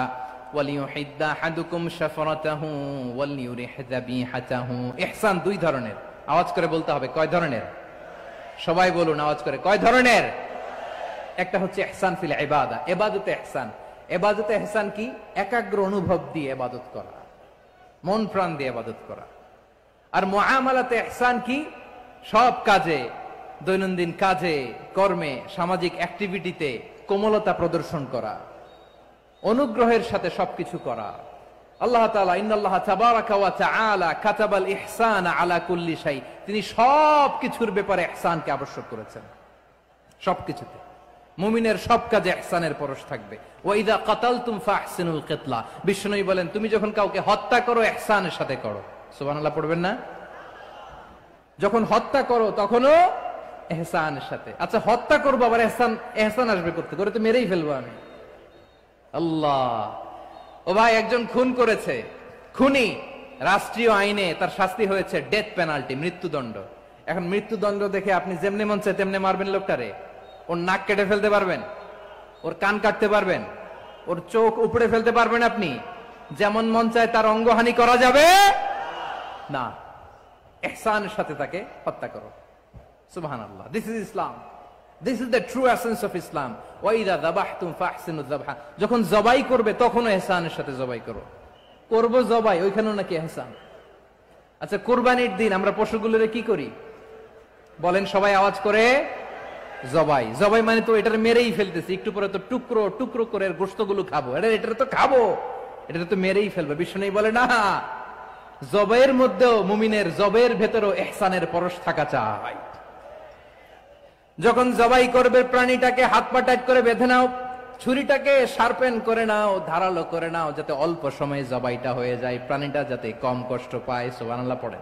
ওয়ালিয়ুহিদ্দা আহাদুকুম শাফরাতাহু ওয়ালিয়ুরিহ যাবিহাতাহু। ইহসান দুই ধরনের। আওয়াজ করে বলতে হবে, কয় ধরনের? সবাই বলুন আওয়াজ করে, কয় ধরনের? একটা হচ্ছে ইহসান ফিল ইবাদা, ইবাদতে ইহসান। ইবাদতে ইহসান কি? একাগ্র অনুভব দিয়ে ইবাদত করা, মন প্রাণ দিয়ে ইবাদত করা। আর মুআমালাতে ইহসান কি? সব কাজে, দৈনন্দিন কাজে, কর্মে, সামাজিক অ্যাক্টিভিটিতে কোমলতা প্রদর্শন করা, অনুগ্রহের সাথে সবকিছু করা। আল্লাহ তাআলা ইন্নাল্লাহা তাবারাকা ওয়া তাআলা কাতাবাল ইহসানা আলা কুল্লি শাই, তিনি সবকিছুর ব্যাপারে ইহসানকে আবশ্যক করেছেন। সবকিছুতে মুমিনের সব কাজে ইহসানের পরশ থাকবে। ওয়া ইযা কাতালতুম ফাহসিনুল কিতলা, বিষ্ণুই বলেন তুমি যখন কাউকে হত্যা করো ইহসানের সাথে করো। সুবহানাল্লাহ পড়বেন না? যখন হত্যা করো তখনও ইহসানের সাথে। আচ্ছা হত্যা করবো আবার ইহসান আসবে করতে, করে তো মেরেই ফেলবো আমি। আল্লাহ, ও ভাই একজন খুন করেছে, খুনি, রাষ্ট্রীয় আইনে তার শাস্তি হয়েছে ডেথ পেনাল্টি, মৃত্যুদণ্ড। এখন মৃত্যুদণ্ড দেখে আপনি যেমনি মন চায় তেমনি মারবেন লোকটারে? ওর নাক কেটে ফেলতে পারবেন? ওর কান কাটতে পারবেন? ওর চোখ উপড়ে ফেলতে পারবেন আপনি? যেমন মন চায় তার অঙ্গহানি করা যাবে না। ইহসানের সাথে তাকে হত্যা করো। সুবহানাল্লাহ, this is Islam, this is the true essence of Islam. ওয়া ইযা যাবাহতুম ফাহসিনুয যাবহা, যখন জবাই করবে তখনও ইহসানের সাথে জবাই করো। করব জবাই, ওইখানেও নাকি ইহসান। আচ্ছা কুরবানির দিন আমরা পশুগুলোরে কি করি বলেন সবাই আওয়াজ করে? জবাই। জবাই মানে তো এটার মেরেই ফেলতেছি, একটু পরে তো টুকরো টুকরো করে গোশতগুলো খাবো, এটা তো খাবো, এটা তো মেরেই ফেলবে। বিষ্ণু বলে না, জবের মধ্যেও মুমিনের জবের ভেতরেও ইহসানের পরশ থাকা চাই। যখন জবাই করবে প্রাণীটাকে হাত পা টাইট করে বেঁধে নাও, ছুরিটাকে শার্পেন করে নাও, ধারালো করে নাও, যাতে অল্প সময়ে জবাইটা হয়ে যায়, প্রাণীটা যাতে কম কষ্ট পায়। সুবহানাল্লাহ পড়ে।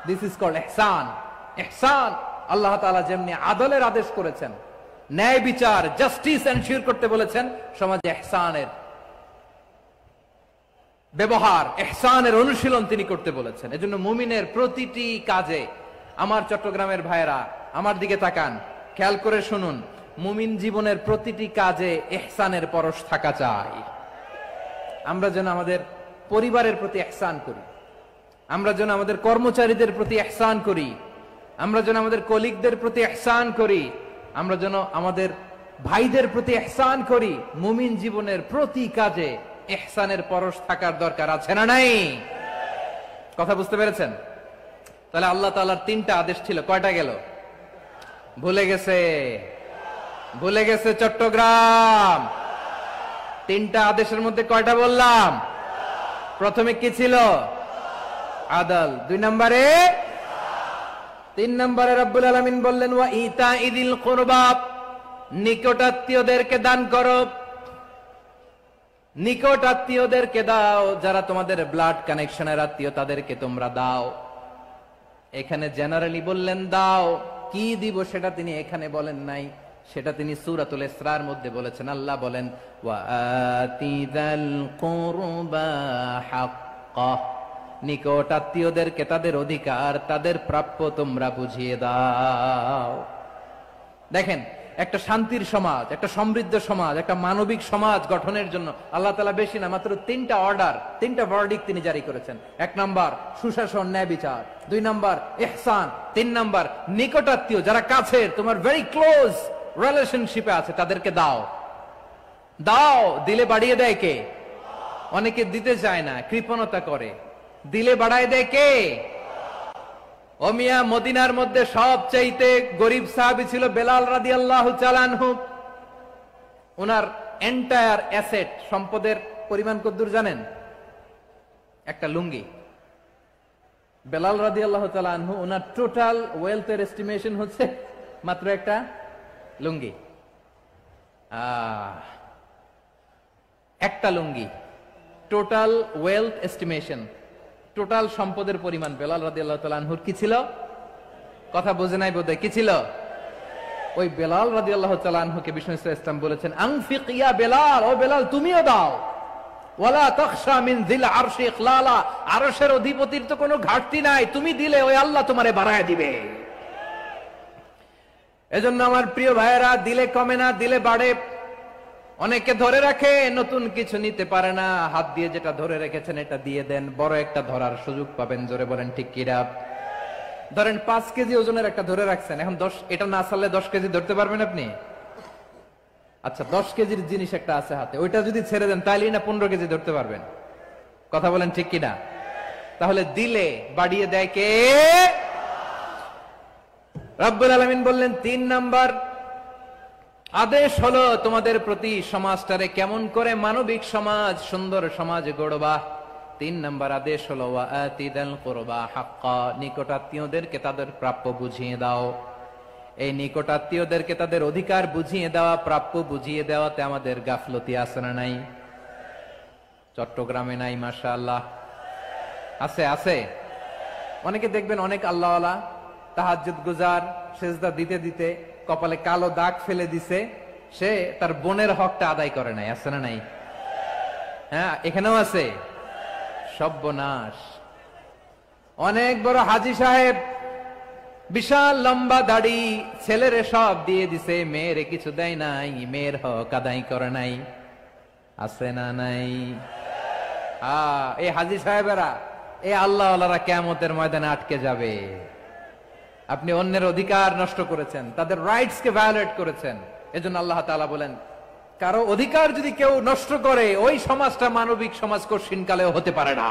দিস ইজ কল্ড ইহসান। ইহসান আল্লাহ তাআলা যেমনি আদলের আদেশ করেছেন, ন্যায় বিচার জাস্টিস এনশিওর করতে বলেছেন, সমাজে ইহসানের ব্যবহার, ইহসানের অনুশীলন তিনি করতে বলেছেন। এজন্য মুমিনের প্রতিটি কাজে, আমার চট্টগ্রামের ভাইয়েরা আমার দিকে তাকান, খেয়াল করে শুনুন, মুমিন জীবনের প্রতিটি কাজে ইহসানের পরশ থাকা চাই। আমরা যেন আমাদের পরিবারের প্রতি ইহসান করি, আমরা যেন আমাদের কর্মচারীদের প্রতি ইহসান করি, আমরা যেন আমাদের কলিগদের প্রতি ইহসান করি, আমরা যেন আমাদের ভাইদের প্রতি ইহসান করি। মুমিন জীবনের প্রতি কাজে ইহসানের পরশ থাকার দরকার আছে না নাই? কথা বুঝতে পেরেছেন? তাহলে আল্লাহ তাআলার তিনটা আদেশ ছিল, কয়টা গেল? ভুলে গেছে, ভুলে গেছে চট্টগ্রাম। তিনটা আদেশের মধ্যে কয়টা বললাম? প্রথমে কি ছিল? আদল। 2 নম্বরে, 3 নম্বরে রব্বুল আলামিন বললেন ওয়া ইতাইদিল কুরবা, নিকটাত্মীয়দেরকে দান করো। নিকট আত্মীয়দেরকে দাও, যারা তোমাদের ব্লাড কানেকশনের আত্মীয় তাদেরকে তোমরা দাও। এখানে জেনারেলি বললেন দাও, কি দিব সেটা তিনি এখানে বলেন নাই, সেটা তিনি সূরাতুল ইসরার মধ্যে বলেছেন। আল্লাহ বলেন ওয়া আতিদাল কুরবা হাক্কা, নিকট আত্মীয়দেরকে তাদের অধিকার, তাদের প্রাপ্য তোমরা বুঝিয়ে দাও। দেখেন, একটা শান্তির সমাজ, একটা সমৃদ্ধ সমাজ, একটা মানবিক সমাজ গঠনের জন্য আল্লাহ তাআলা বেশি না, মাত্র 3টা অর্ডার, 3টা ভার্ডিক্ট তিনি জারি করেছেন। 1 নাম্বার সুশাসন, ন্যায় বিচার। 2 নাম্বার ইহসান। 3 নাম্বার নিকটাত্মীয়, যারা কাছের, তোমার ভেরি ক্লোজ রিলেশনশিপে আছে, তাদেরকে দাও। দাও, দিলে বাড়িয়ে দেয় কে? অনেকে দিতে চায় না, কৃপণতা করে। দিলে বাড়ায় দেয় কে? ও মিয়া, মদিনার মধ্যে সবচাইতে গরিব সাহাবী ছিল বেলাল রাদিয়াল্লাহু তাআলা আনহু। ওনার এন্টায়ার অ্যাসেট, সম্পদের পরিমাণ কতদূর জানেন? একটা লুঙ্গি। বেলাল রাদিয়াল্লাহু তাআলা আনহু, ওনার টোটাল ওয়েলথের এস্টিমেশন হচ্ছে মাত্র একটা লুঙ্গি। একটা লুঙ্গি, টোটাল ওয়েলথ এস্টিমেশন, টোটাল সম্পদের পরিমাণ বেলাল রাদিয়াল্লাহু তাআলা আনহুর কি ছিল? কথা বোঝে নাই বোধহয়, কি ছিল? ওই বেলাল রাদিয়াল্লাহু তাআলা আনহুকে বিষ্ণু ইসলাম বলেছেন আনফিক ইয়া বেলাল, ও বেলাল তুমিও দাও। ওয়ালা তাখশা মিন যিল আরশি ইখলালা, আরশের অধিপতির তো কোনো ঘাটতি নাই, তুমি দিলে ওই আল্লাহ তোমারে বাড়ায় দিবে। এজন্য আমার প্রিয় ভাইয়েরা, দিলে কমে না, দিলে বাড়ে। অনেকে ধরে রাখে, নতুন কিছু নিতে পারে না, হাত দিয়ে যেটা ধরে রেখেছেন এটা দিয়ে দেন, বড় একটা ধরার সুযোগ পাবেন। জোরে বলেন ঠিক কিনা? ধরেন 5 কেজি ওজনের একটা ধরে রাখছেন, এখন 10, এটা না ছাড়লে 10 কেজি ধরতে পারবেন আপনি? আচ্ছা, 10 কেজির জিনিস একটা আছে হাতে, ওইটা যদি ছেড়ে দেন তাহলে না 15 কেজি ধরতে পারবেন। কথা বলেন ঠিক কিনা? তাহলে দিলে বাড়িয়ে দেয় কে? রব্বুল আলামিন বললেন 3 নাম্বার আদেশ হলো তোমাদের প্রতি সমাজটারে কেমন করে মানবিক সমাজ, সুন্দর সমাজ গড়বা। 3 নাম্বার আদেশ হলো ওয়া আতিদাল কুরবা হাক্কা, নিকটাত্মীয়দেরকে তাদের প্রাপ্য বুঝিয়ে দাও। এই নিকটাত্মীয়দেরকে তাদের অধিকার বুঝিয়ে দেওয়া, প্রাপ্য বুঝিয়ে দেওয়াতে আমাদের গাফলতি আছে না নাই? চট্টগ্রামে নাই? মাশাআল্লাহ আছে, আছে। অনেকে দেখবেন অনেক আল্লাহওয়ালা তাহাজ্জুদ গুজার, সেজদা দিতে দিতে কপালে কালো দাগ ফেলে দিছে, সে তার বোনের হকটা আদায় করে নাই। আছে না নাই? হ্যাঁ, এখানেও আছে। সর্বনাশ। অনেক বড় হাজী সাহেব, বিশাল লম্বা দাড়ি, ছেলেরে সব দিয়ে দিছে, মেয়েরে কিছু দেয় নাই, মেয়ের হক আদায় করে নাই। আছে না নাই? এই হাজী সাহেবেরা, এই আল্লাহওয়ালারা কিয়ামতের ময়দানে আটকে যাবে। আপনি অন্যের অধিকার নষ্ট করেছেন, তাদের রাইটস কে ভায়োলেট করেছেন। এজন্য আল্লাহ তাআলা বলেন, কারো অধিকার যদি কেউ নষ্ট করে, ওই সমাজটা মানবিক সমাজ কঠিনকালেও হতে পারে না।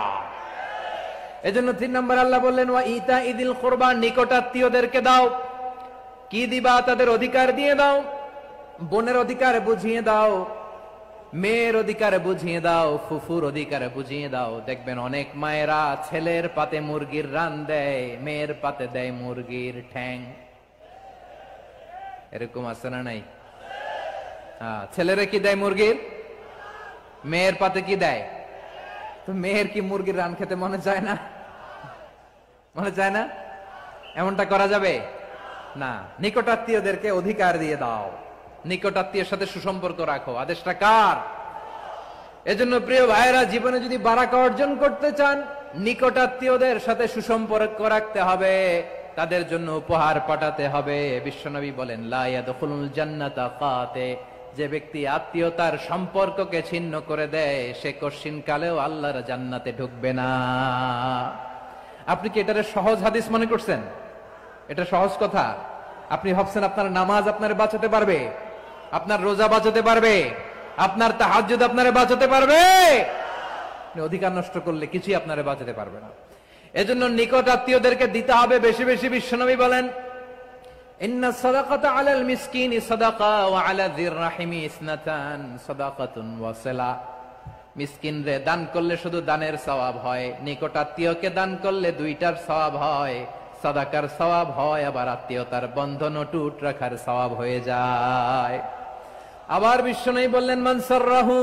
এজন্য 3 নম্বর আল্লাহ বললেন ওয়া ইতাইদিল কুরবা, নিকটাত্মীয়দেরকে দাও। কি দিবা? তাদের অধিকার দিয়ে দাও, বোনের অধিকার বুঝিয়ে দাও, মেয়ের অধিকারে বুঝিয়ে দাও, ফুফুর অধিকারে বুঝিয়ে দাও। দেখবেন অনেক মায়েরা ছেলের পাতে মুরগির রান দেয়, মেয়ের পাতে দেয় মুরগির ঠ্যাং। এরকম আছে না নাই? ছেলেরা কি দেয় মুরগির, মেয়ের পাতে কি দেয়? তো মেয়ের কি মুরগির রান খেতে মনে চায় না? মনে চায় না? এমনটা করা যাবে না। নিকটাত্মীয়দেরকে অধিকার দিয়ে দাও, নিকটাত্মীয়ের সাথে সুসম্পর্ক রাখো। আদেশটা কার? এজন্য প্রিয় ভাইয়েরা, জীবনে যদি বারাকা অর্জন করতে চান, নিকটাত্মীয়দের সাথে সুসম্পর্ক রাখতে হবে, তাদের জন্য উপহার পাঠাতে হবে। বিশ্বনবী বলেন, লা ইয়াদখুলুল জান্নাতা কাতে, যে ব্যক্তি আত্মীয়তার সম্পর্ককে ছিন্ন করে দেয়, সে কশিন কালেও আল্লাহর জান্নাতে ঢুকবে না। আপনি কি এটারে সহজ হাদিস মনে করছেন? এটা সহজ কথা? আপনি ভাবছেন আপনার নামাজ আপনারে বাঁচাতে পারবে, আপনার রোজা বাঁচাতে পারবে, আপনার তাহাজ্জুদ আপনারে বাঁচাতে পারবে? আপনি অধিকার নষ্ট করলে কিছুই আপনারে বাঁচাতে পারবে না। এজন্য নিকট আত্মীয়দেরকে দিতে হবে বেশি বেশি। বিশ্বনবী বলেন, ইন্না সাদাকাতা আলাল মিসকিনি সাদাকা ওয়া আলা যির রাহিমি ইসনাতান সাদাকাতুন ওয়া সিলা। মিসকিনরে দান করলে শুধু দানের সওয়াব হয়, নিকট আত্মীয়কে দান করলে দুইটার সওয়াব হয়। সাদাকার সওয়াব হয়, আবার আত্মীয়তার বন্ধন অটুট রাখার সওয়াব হয়ে যায়। আবার বিশ্বনবী বললেন, মান সাররাহু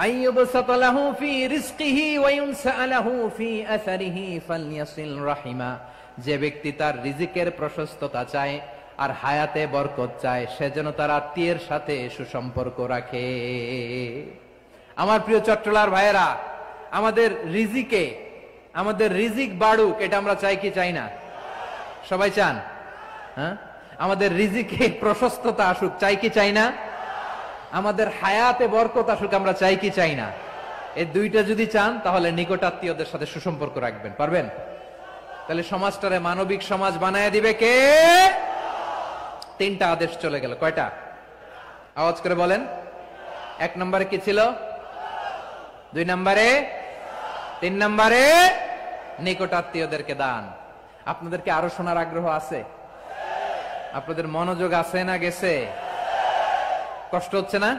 আইয়ুবসাতা লাহু ফি রিজকিহি ওয়া ইউনসা লাহু ফি আসারিহি ফালইয়াসিল রাহিমা। যে ব্যক্তি তার রিজিকের প্রশস্ততা চায় আর হায়াতে বরকত চায়, সে যেন তার আত্মীয়ের সাথে সুসম্পর্ক রাখে। আমার প্রিয় চট্টলার ভাইয়েরা, আমাদের রিজিক বাড়ুক, এটা আমরা চাই কি চাই না? সবাই চান? হ্যাঁ, আমাদের রিজিকে প্রশস্ততা আসুক, চাই কি চাই না? আমাদের হায়াতে বরকত আসুক, আমরা চাই কি চাই না? এই দুইটা যদি চান, তাহলে নিকটাত্মীয়দের সাথে সুসম্পর্ক রাখবেন। পারবেন? তাহলে সমাজটারে মানবিক সমাজ বানায় দিবে কে? তিনটা আদেশ চলে গেল। কয়টা? আওয়াজ করে বলেন। 1 নম্বরে কি ছিল? 2 নম্বরে, 3 নম্বরে নিকটাত্মীয়দেরকে দান। আপনাদেরকে আরো শোনার আগ্রহ আছে? আপনাদের মনোযোগ আছে না গেছে? কষ্ট হচ্ছে না?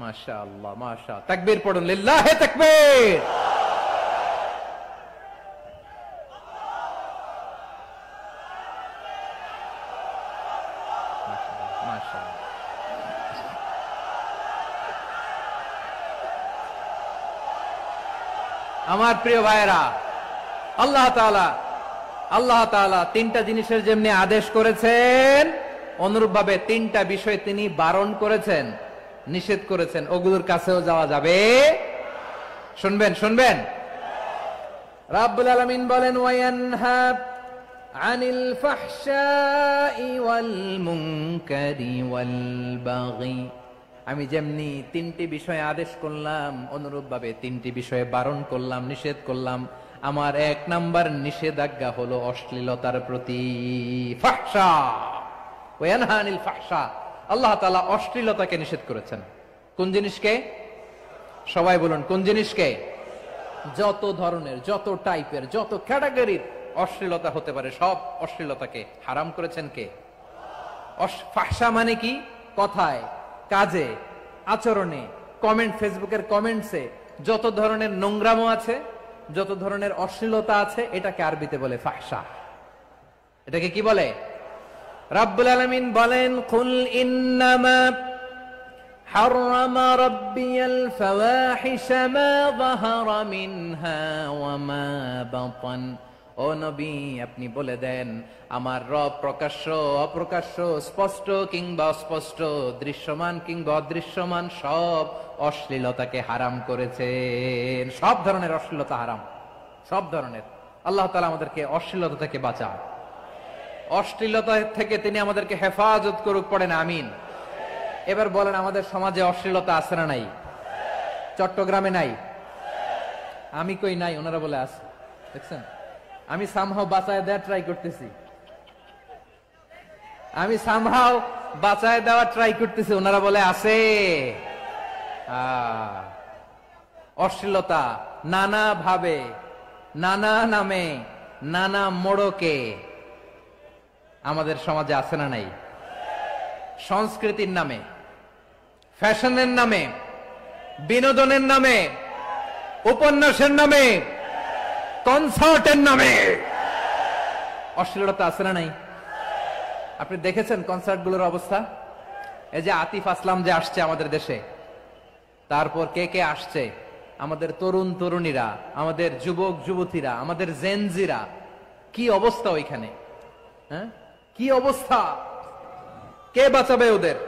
মাশাআল্লাহ, মাশাআল্লাহ। তাকবীর পড়ুন, লিল্লাহি তাকবীর। আমার প্রিয় ভাইয়েরা, আল্লাহ তাআলা 3টা জিনিসের যেমনি আদেশ করেছেন, অনুরূপ ভাবে 3টা বিষয় তিনি বারণ করেছেন, নিষেধ করেছেন। ওগুলোর কাছেও যাওয়া যাবে। শুনবেন। রাব্বুল আলামিন বলেন, ওয়ায়ানহা আনিল ফাহশাই ওয়াল মুনকারি ওয়াল বাগি। আমি যেমনি 3টি বিষয়ে আদেশ করলাম, অনুরূপ ভাবে 3টি বিষয়ে বারণ করলাম, নিষেধ করলাম। আমার 1 নাম্বার নিষেধাজ্ঞা হলো অশ্লীলতার প্রতি। ফাহশা, ওয়ায়ানহা আনিল ফাহশা। আল্লাহ তাআলা অশ্লীলতাকে নিষেধ করেছেন। কোন জিনিসকে? সবাই বলুন, কোন জিনিসকে? যত ধরনের, যত টাইপের, যত ক্যাটাগরির অশ্লীলতা হতে পারে, সব অশ্লীলতাকে হারাম করেছেন কে? ফাহশা মানে কি? কথায়, কাজে, আচরণে, কমেন্ট, ফেসবুকের কমেন্টসে যত ধরনের নোংরামো আছে, যত ধরনের অশ্লীলতা আছে, এটাকে আরবিতে বলে ফাহশা। এটাকে কি বলে? রাব্বুল আলামিন বলেন, কুল ইন্নামা হাররামা রাব্বিয়াল ফাওয়াহিশা মা যাহারা মিনহা ওয়া মা বাতান। ও নবী, আপনি বলে দেন, আমার রব প্রকাশ্য, অপ্রকাশ্য, স্পষ্ট কিংবা অস্পষ্ট, দৃশ্যমান কিংবা অদৃশ্যমান সব অশ্লীলতাকে হারাম করেছেন। সব ধরনের অশ্লীলতা হারাম, সব ধরনের। আল্লাহ তাআলা আমাদেরকে অশ্লীলতা থেকে বাঁচান, অশ্লীলতা থেকে তিনি আমাদেরকে হেফাজত করুক। পড়েন আমিন। এবার বলেন, আমাদের সমাজে অশ্লীলতা আছে না নাই? চট্টগ্রামে নাই? আমি কই নাই, ওনারা বলে আছে। দেখছেন, আমি সামহাও বাঁচায় দেওয়ার ট্রাই করতেছি, ওনারা বলে আছে। অশ্লীলতা নানা ভাবে, নানা নামে, নানা মোড়কে আমাদের সমাজে আছে না নাই? সংস্কৃতির নামে, ফ্যাশনের নামে, বিনোদনের নামে, উপন্যাসের নামে, কনসার্টের নামে অশ্লীলতা আছে না নাই? আপনি দেখেছেন কনসার্ট গুলোর অবস্থা? এই যে আতিফ আসলাম যে আসছে আমাদের দেশে, তারপর কে কে আসছে, আমাদের তরুণ তরুণীরা, আমাদের যুবক যুবতীরা, আমাদের জেনজিরা, কি অবস্থা ওইখানে? হ্যাঁ, কি অবস্থা? কে বাঁচাবে ওদের?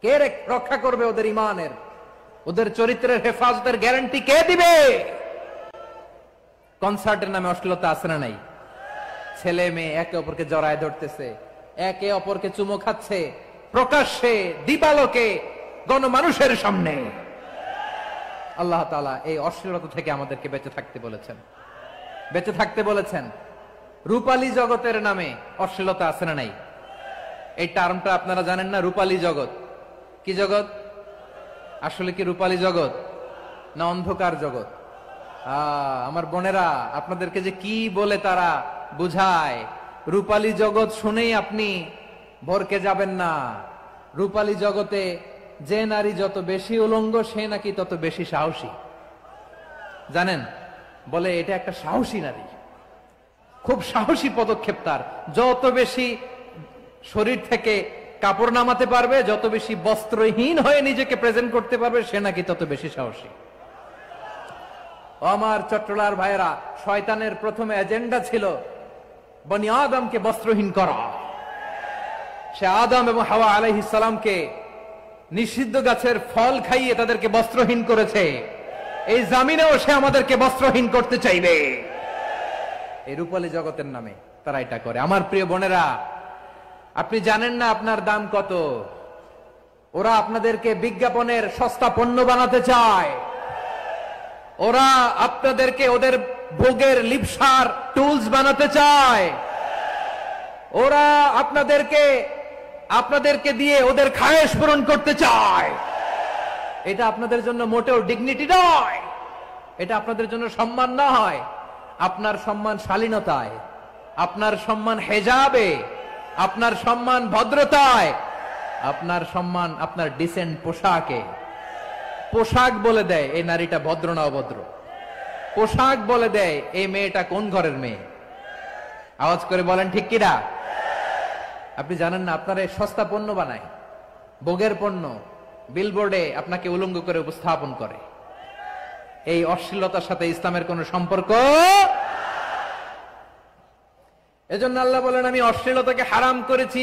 কে রক্ষা করবে ওদের ইমানের, ওদের চরিত্রের হেফাজতের গ্যারান্টি কে দিবে? কনসার্টের নামে অশ্লীলতা আছে না নাই? ছেলে মেয়ে একে অপরকে জড়ায় ধরতেছে, একে অপরকে চুমো খাচ্ছে প্রকাশ্যে, দীপালোকে, গণমানুষের সামনে। আল্লাহ তাআলা এই অশ্লীলতা থেকে আমাদেরকে বেঁচে থাকতে বলেছেন, বেঁচে থাকতে বলেছেন। রূপালী জগতের নামে অশ্লীলতা আছে না নাই? এই টার্মটা আপনারা জানেন না? রূপালী জগৎ কি জগৎ? আসলে কি রূপালী জগৎ না অন্ধকার জগৎ? আমার বোনেরা, আপনাদেরকে যে কি বলে তারা বুঝায়, রূপালী জগৎ শুনেই আপনি ভরকে যাবেন না। রূপালী জগতে যে নারী যত বেশি উলঙ্গ সে নাকি তত বেশি সাহসী। জানেন, বলে এটা একটা সাহসী নারী, খুব সাহসী পদক্ষেপ তার। যত বেশি শরীর থেকে কাপড় নামাতে পারবে, যত বেশি বস্ত্রহীন হয়ে নিজেকে প্রেজেন্ট করতে পারবে, সে নাকি তত বেশি সাহসী। আমার চট্টলার ভাইয়েরা, শয়তানের প্রথম এজেন্ডা ছিল বনি আদমকে বস্ত্রহীন করা। সে আদম এবং হাওয়া আলাইহিস সালামকে নিষিদ্ধ গাছের ফল খাইয়ে তাদেরকে বস্ত্রহীন করেছে। এই জামিনেও সে আমাদেরকে বস্ত্রহীন করতে চাইবে। এই রূপালী জগতের নামে তারা এটা করে। আমার প্রিয় বোনেরা, আপনি জানেন না আপনার দাম কত। ওরা আপনাদেরকে বিজ্ঞাপনের সস্তা পণ্য বানাতে চায়। ওরা আপনাদেরকে ওদের ভোগের লিপসার টুলস বানাতে চায়। ওরা আপনাদেরকে দিয়ে ওদের খায়েশ পূরণ করতে চায়। এটা আপনাদের জন্য মোটেও ডিগনিটি নয়, এটা আপনাদের জন্য সম্মান নয়। আপনার সম্মান শালীনতায়, আপনার সম্মান হেজাবে, আপনার সম্মান ভদ্রতায়, আপনার সম্মান আপনার ডিসেন্ট পোশাকে। পোশাক বলে দেয় এই নারীটা ভদ্র না অভদ্র। পোশাক বলে দেয় এই মেয়েটা কোন ঘরের মেয়ে। আওয়াজ করে বলেন ঠিক কিনা? আপনি জানেন না, আপনার এই সস্তা পণ্য বানায়, ভোগের পণ্য, বিলবোর্ডে আপনাকে উলঙ্গ করে উপস্থাপন করে। এই অশ্লীলতার সাথে ইসলামের কোন সম্পর্ক। এজন্য আল্লাহ বলেন, আমি অশ্লীলতাকে হারাম করেছি।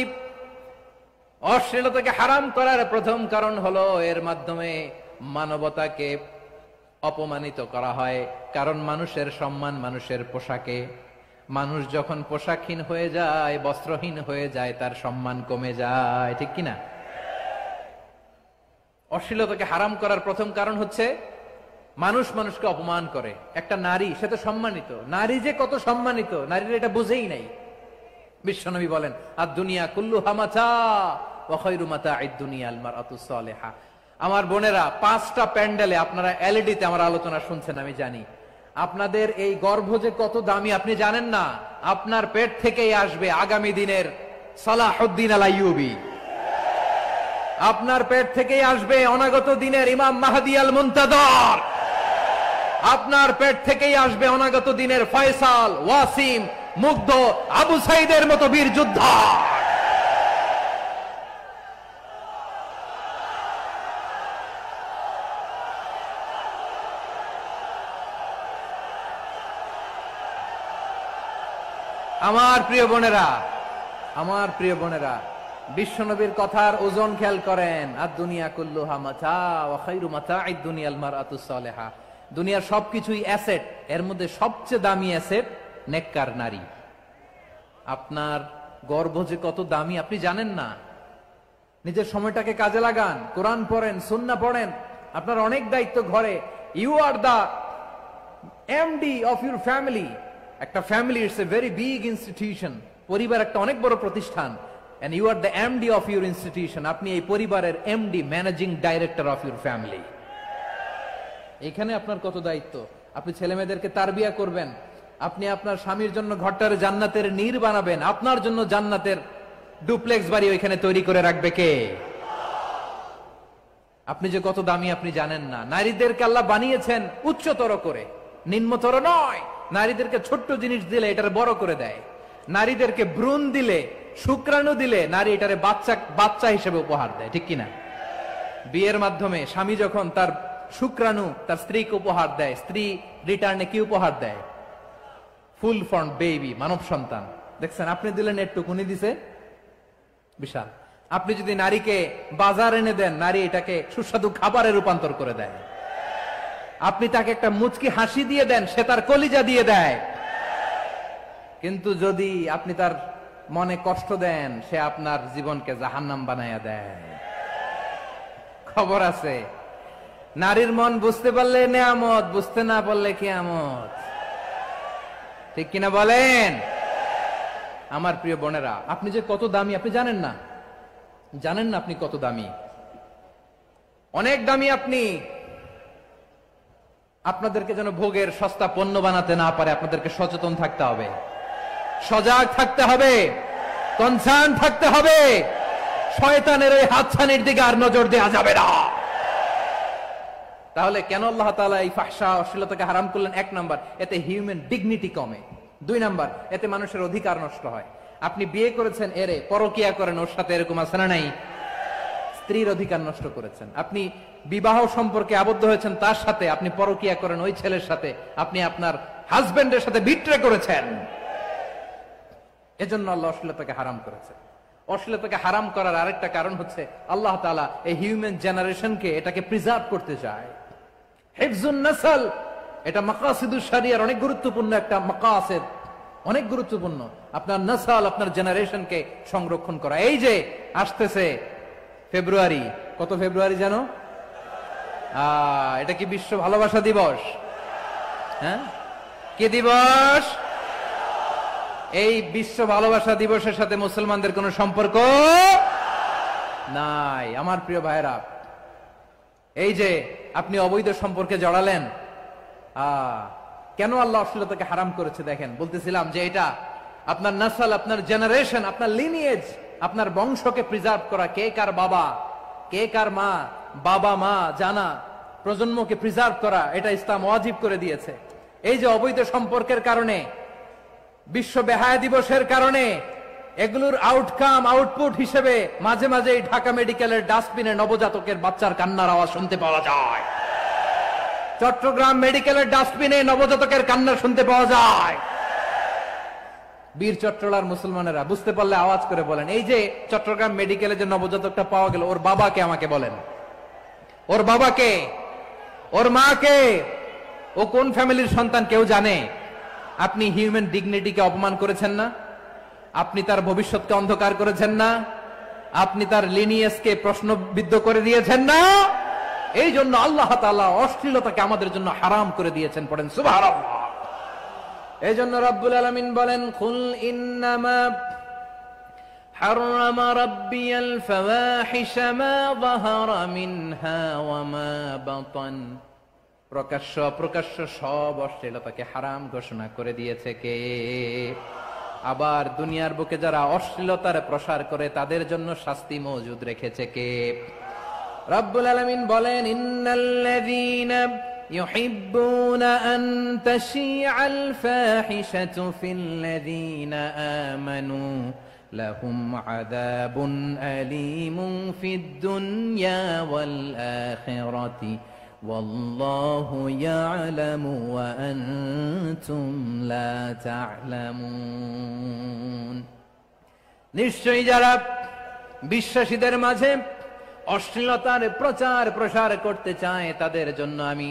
অশ্লীলতাকে হারাম করার প্রথম কারণ হলো এর মাধ্যমে মানবতাকে অপমানিত করা হয়। কারণ মানুষের সম্মান মানুষের পোশাকে। মানুষ যখন পোশাকহীন হয়ে যায়, বস্ত্রহীন হয়ে যায়, তার সম্মান কমে যায়। ঠিক কিনা? অশ্লীলতাকে হারাম করার প্রথম কারণ হচ্ছে মানুষ মানুষকে অপমান করে। একটা নারী, সে তো সম্মানিত। নারী যে কত সম্মানিত, নারীর এটা বুঝেই নাই। বিশ্বনবী বলেন, আর দুনিয়া কুল্লুহা মাতা ওয়া খায়রু মাতা'আদ দুনিয়া আল মারআতুস সালিহা। আমার বোনেরা, 5টা প্যান্ডেলে আপনারা এলইডিতে আমার আলোচনা শুনছেন, আমি জানি। আপনাদের এই গর্ভ যে কত দামি আপনি জানেন না। আপনার পেট থেকেই আসবে আগামী দিনের সালাহুদ্দিন আল আইয়ুবী। আপনার পেট থেকেই আসবে অনাগত দিনের ইমাম মাহদী আল মুনতাযর। আপনার পেট থেকেই আসবে অনাগত দিনের ফয়সাল, ওয়াসিম, মুগ্ধ, আবু সাইদের মতো বীর যোদ্ধা। আমার প্রিয় বোনেরা, আমার প্রিয় বোনেরা, বিশ্বনবীর কথার ওজন খেয়াল করেন। আর দুনিয়া কুল্লুহা মাতা ওয়া খায়রু মাতা'আদ দুনিয়াল মারআতুস সালিহা। দুনিয়ার সবকিছুই অ্যাসেট, এর মধ্যে সবচেয়ে দামি অ্যাসেট নেককার নারী। আপনার গর্ভ যে কত দামি আপনি জানেন না। নিজের সময়টাকে কাজে লাগান, কোরআন পড়েন, সুন্নাহ পড়েন। আপনার অনেক দায়িত্ব ঘরে। You are the MD of your family. একটা family it's a very big institution. পরিবার একটা অনেক বড় প্রতিষ্ঠান। and you are the MD of your institution. আপনি এই পরিবারের MD, managing director of your family. এখানে আপনার কত দায়িত্ব। আপনি ছেলে মেয়েদেরকে তারবিয়া করবেন। আপনি আপনার স্বামীর জন্য ঘরটার জান্নাতের নীর বানাবেন। আপনার জন্য জান্নাতের ডুপ্লেক্স বাড়ি ওইখানে তৈরি করে রাখবে কে? আপনি যে কত দামি আপনি জানেন না। নারীদেরকে আল্লাহ বানিয়েছেন উচ্চতর করে, নিম্নতর নয়। নারীদেরকে ছোট্ট জিনিস দিলে এটারে বড় করে দেয়। নারীদেরকে ভ্রূণ দিলে, শুক্রাণু দিলে নারী এটারে বাচ্চা হিসেবে উপহার দেয়, ঠিক কিনা? বিয়ের মাধ্যমে স্বামী যখন তার শুক্রাণু তার স্ত্রীকে উপহার দেয়, স্ত্রী রিটার্নে কি উপহার দেয়? ফুল ফর্ম বেবি, মানব সন্তান। দেখছেন, আপনি দিলেন একটু, উনি দিছে বিশাল। আপনি যদি নারীকে বাজার এনে দেন, নারী এটাকে সুস্বাদু খাবারে রূপান্তর করে দেয়। আপনি তাকে একটা মুচকি হাসি দিয়ে দেন, সে তার কলিজা দিয়ে দেয়। কিন্তু যদি আপনি তার মনে কষ্ট দেন, সে আপনার জীবনকে জাহান্নাম বানায়া দেয়। খবর আছে, নারীর মন বুঝতে পারলে নেয়ামত, বুঝতে না পারলে কিয়ামত, ঠিক কিনা বলেন? আমার প্রিয় বোনেরা, আপনি যে কত দামি আপনি জানেন না, জানেন না আপনি কত দামি, অনেক দামি আপনি। আপনাদেরকে যেন ভোগের সস্তা পণ্য বানাতে না পারে, আপনাদেরকে সচেতন থাকতে হবে, সজাগ থাকতে হবে, কনসার্ন থাকতে হবে। শয়তানের ওই হাতছানির দিকে আর নজর দেওয়া যাবে না। তাহলে কেন আল্লাহ তাআলা এই ফাহশা অশ্লীলতাকে হারাম করলেন? 1 নাম্বার, এতে হিউম্যান ডিগনিটি কমে। 2 নাম্বার, এতে মানুষের অধিকার নষ্ট হয়। আপনি বিয়ে করেছেন, এরে পরকিয়া করেন, ওর সাথে এরকম আছে না নাই? স্ত্রীর অধিকার নষ্ট করেছেন। আপনি বিবাহ সম্পর্কে আবদ্ধ হয়েছেন তার সাথে, আপনি পরকিয়া করেন ওই ছেলের সাথে, আপনি আপনার হাজবেন্ডের সাথে বিট্রে করেছেন। এজন্য আল্লাহ অশ্লীলতাকে হারাম করেছে। অশ্লীলতাকে হারাম করার আরেকটা কারণ হচ্ছে আল্লাহ তাআলা এই হিউম্যান জেনারেশনকে এটাকে প্রিজার্ভ করতে চায়। হিফজুন নাসল, এটা মাকাসিদুশ শরিয়ার অনেক গুরুত্বপূর্ণ একটা মাকাসিদ, অনেক গুরুত্বপূর্ণ। আপনার নাসল, আপনার জেনারেশনকে সংরক্ষণ করা। এই যে আসতেছে ফেব্রুয়ারি, কত ফেব্রুয়ারি জানো? এটা কি বিশ্ব ভালোবাসা দিবস? হ্যাঁ, কি দিবস? এই বিশ্ব ভালোবাসা দিবসের সাথে মুসলমানদের কোনো সম্পর্ক নাই। আমার প্রিয় ভাইরা, এই যে আপনি অবৈধ সম্পর্কে জড়ালেন, কেন আল্লাহ অশ্লীলতাকে হারাম করেছে দেখেন। বলতেছিলাম যে এটা আপনার নাসল, আপনার জেনারেশন, আপনার লিনিয়েজ, আপনার বংশকে প্রিজার্ভ করা। কে কার বাবা, কে কার মা, বাবা মা জানা, প্রজন্মকে প্রিজার্ভ করা, এটা ইসলাম ওয়াজিব করে দিয়েছে। এই যে অবৈধ সম্পর্কের কারণে, বিশ্ব বেহায়া দিবসের কারণে, এগুলোর আউটকাম, আউটপুট হিসেবে মাঝে মাঝে ঢাকা মেডিকেলের ডাস্টবিনে নবজাতকের বাচ্চার কান্নার আওয়াজ শুনতে পাওয়া যায়। চট্টগ্রাম মেডিকেলের ডাস্টবিনে নবজাতকের কান্না শুনতে পাওয়া যায়। বীর চট্টলার মুসলমানেরা বুঝতে পারলে আওয়াজ করে বলেন, এই যে চট্টগ্রাম মেডিকেলে যে নবজাতকটা পাওয়া গেল, ওর বাবাকে আমাকে বলেন, ওর বাবাকে, ওর মাকে, ও কোন ফ্যামিলির সন্তান কেউ জানে? আপনি হিউম্যান ডিগনিটিকে অপমান করেছেন না? আপনি তার ভবিষ্যৎকে অন্ধকার করেছেন না? আপনি তার লিনিয়েজকে প্রশ্নবিদ্ধ করে দিয়েছেন না? এই জন্য আল্লাহ তাআলা অশ্লীলতাকে আমাদের জন্য হারাম করে দিয়েছেন। পড়েন সুবহানাল্লাহ। এই জন্য রব্বুল আলামিন বলেন, কুল ইন্নামা হারামা রাব্বিয়াল ফাওয়াহিশা মা যাহারা মিনহা ওয়া মা বাতান। প্রকাশ্য অপ্রকাশ্য সব অশ্লীলতাকে হারাম ঘোষণা করে দিয়েছে কে? আবার দুনিয়ার বুকে যারা অশ্লীলতার প্রসার করে তাদের জন্য শাস্তি মজুদ রেখেছে কে? রব্বুল আলামিন বলেন, ইন্নাল্লাযীনা ইউহিব্বুনা আন তাশিআল ফাহিশাতু ফিল্লাযীনা আমানু লাহুম আযাবুন আলীমুন ফিদ দুনিয়া ওয়াল আখিরাতি ওয়াল্লাহু ইয়ালামু ওয়া আনতুম লা তা'লামুন। নিশ্চয়ই যারা বিশ্বাসীদের মাঝে অশ্লীলতার প্রচার প্রসার করতে চায় তাদের জন্য আমি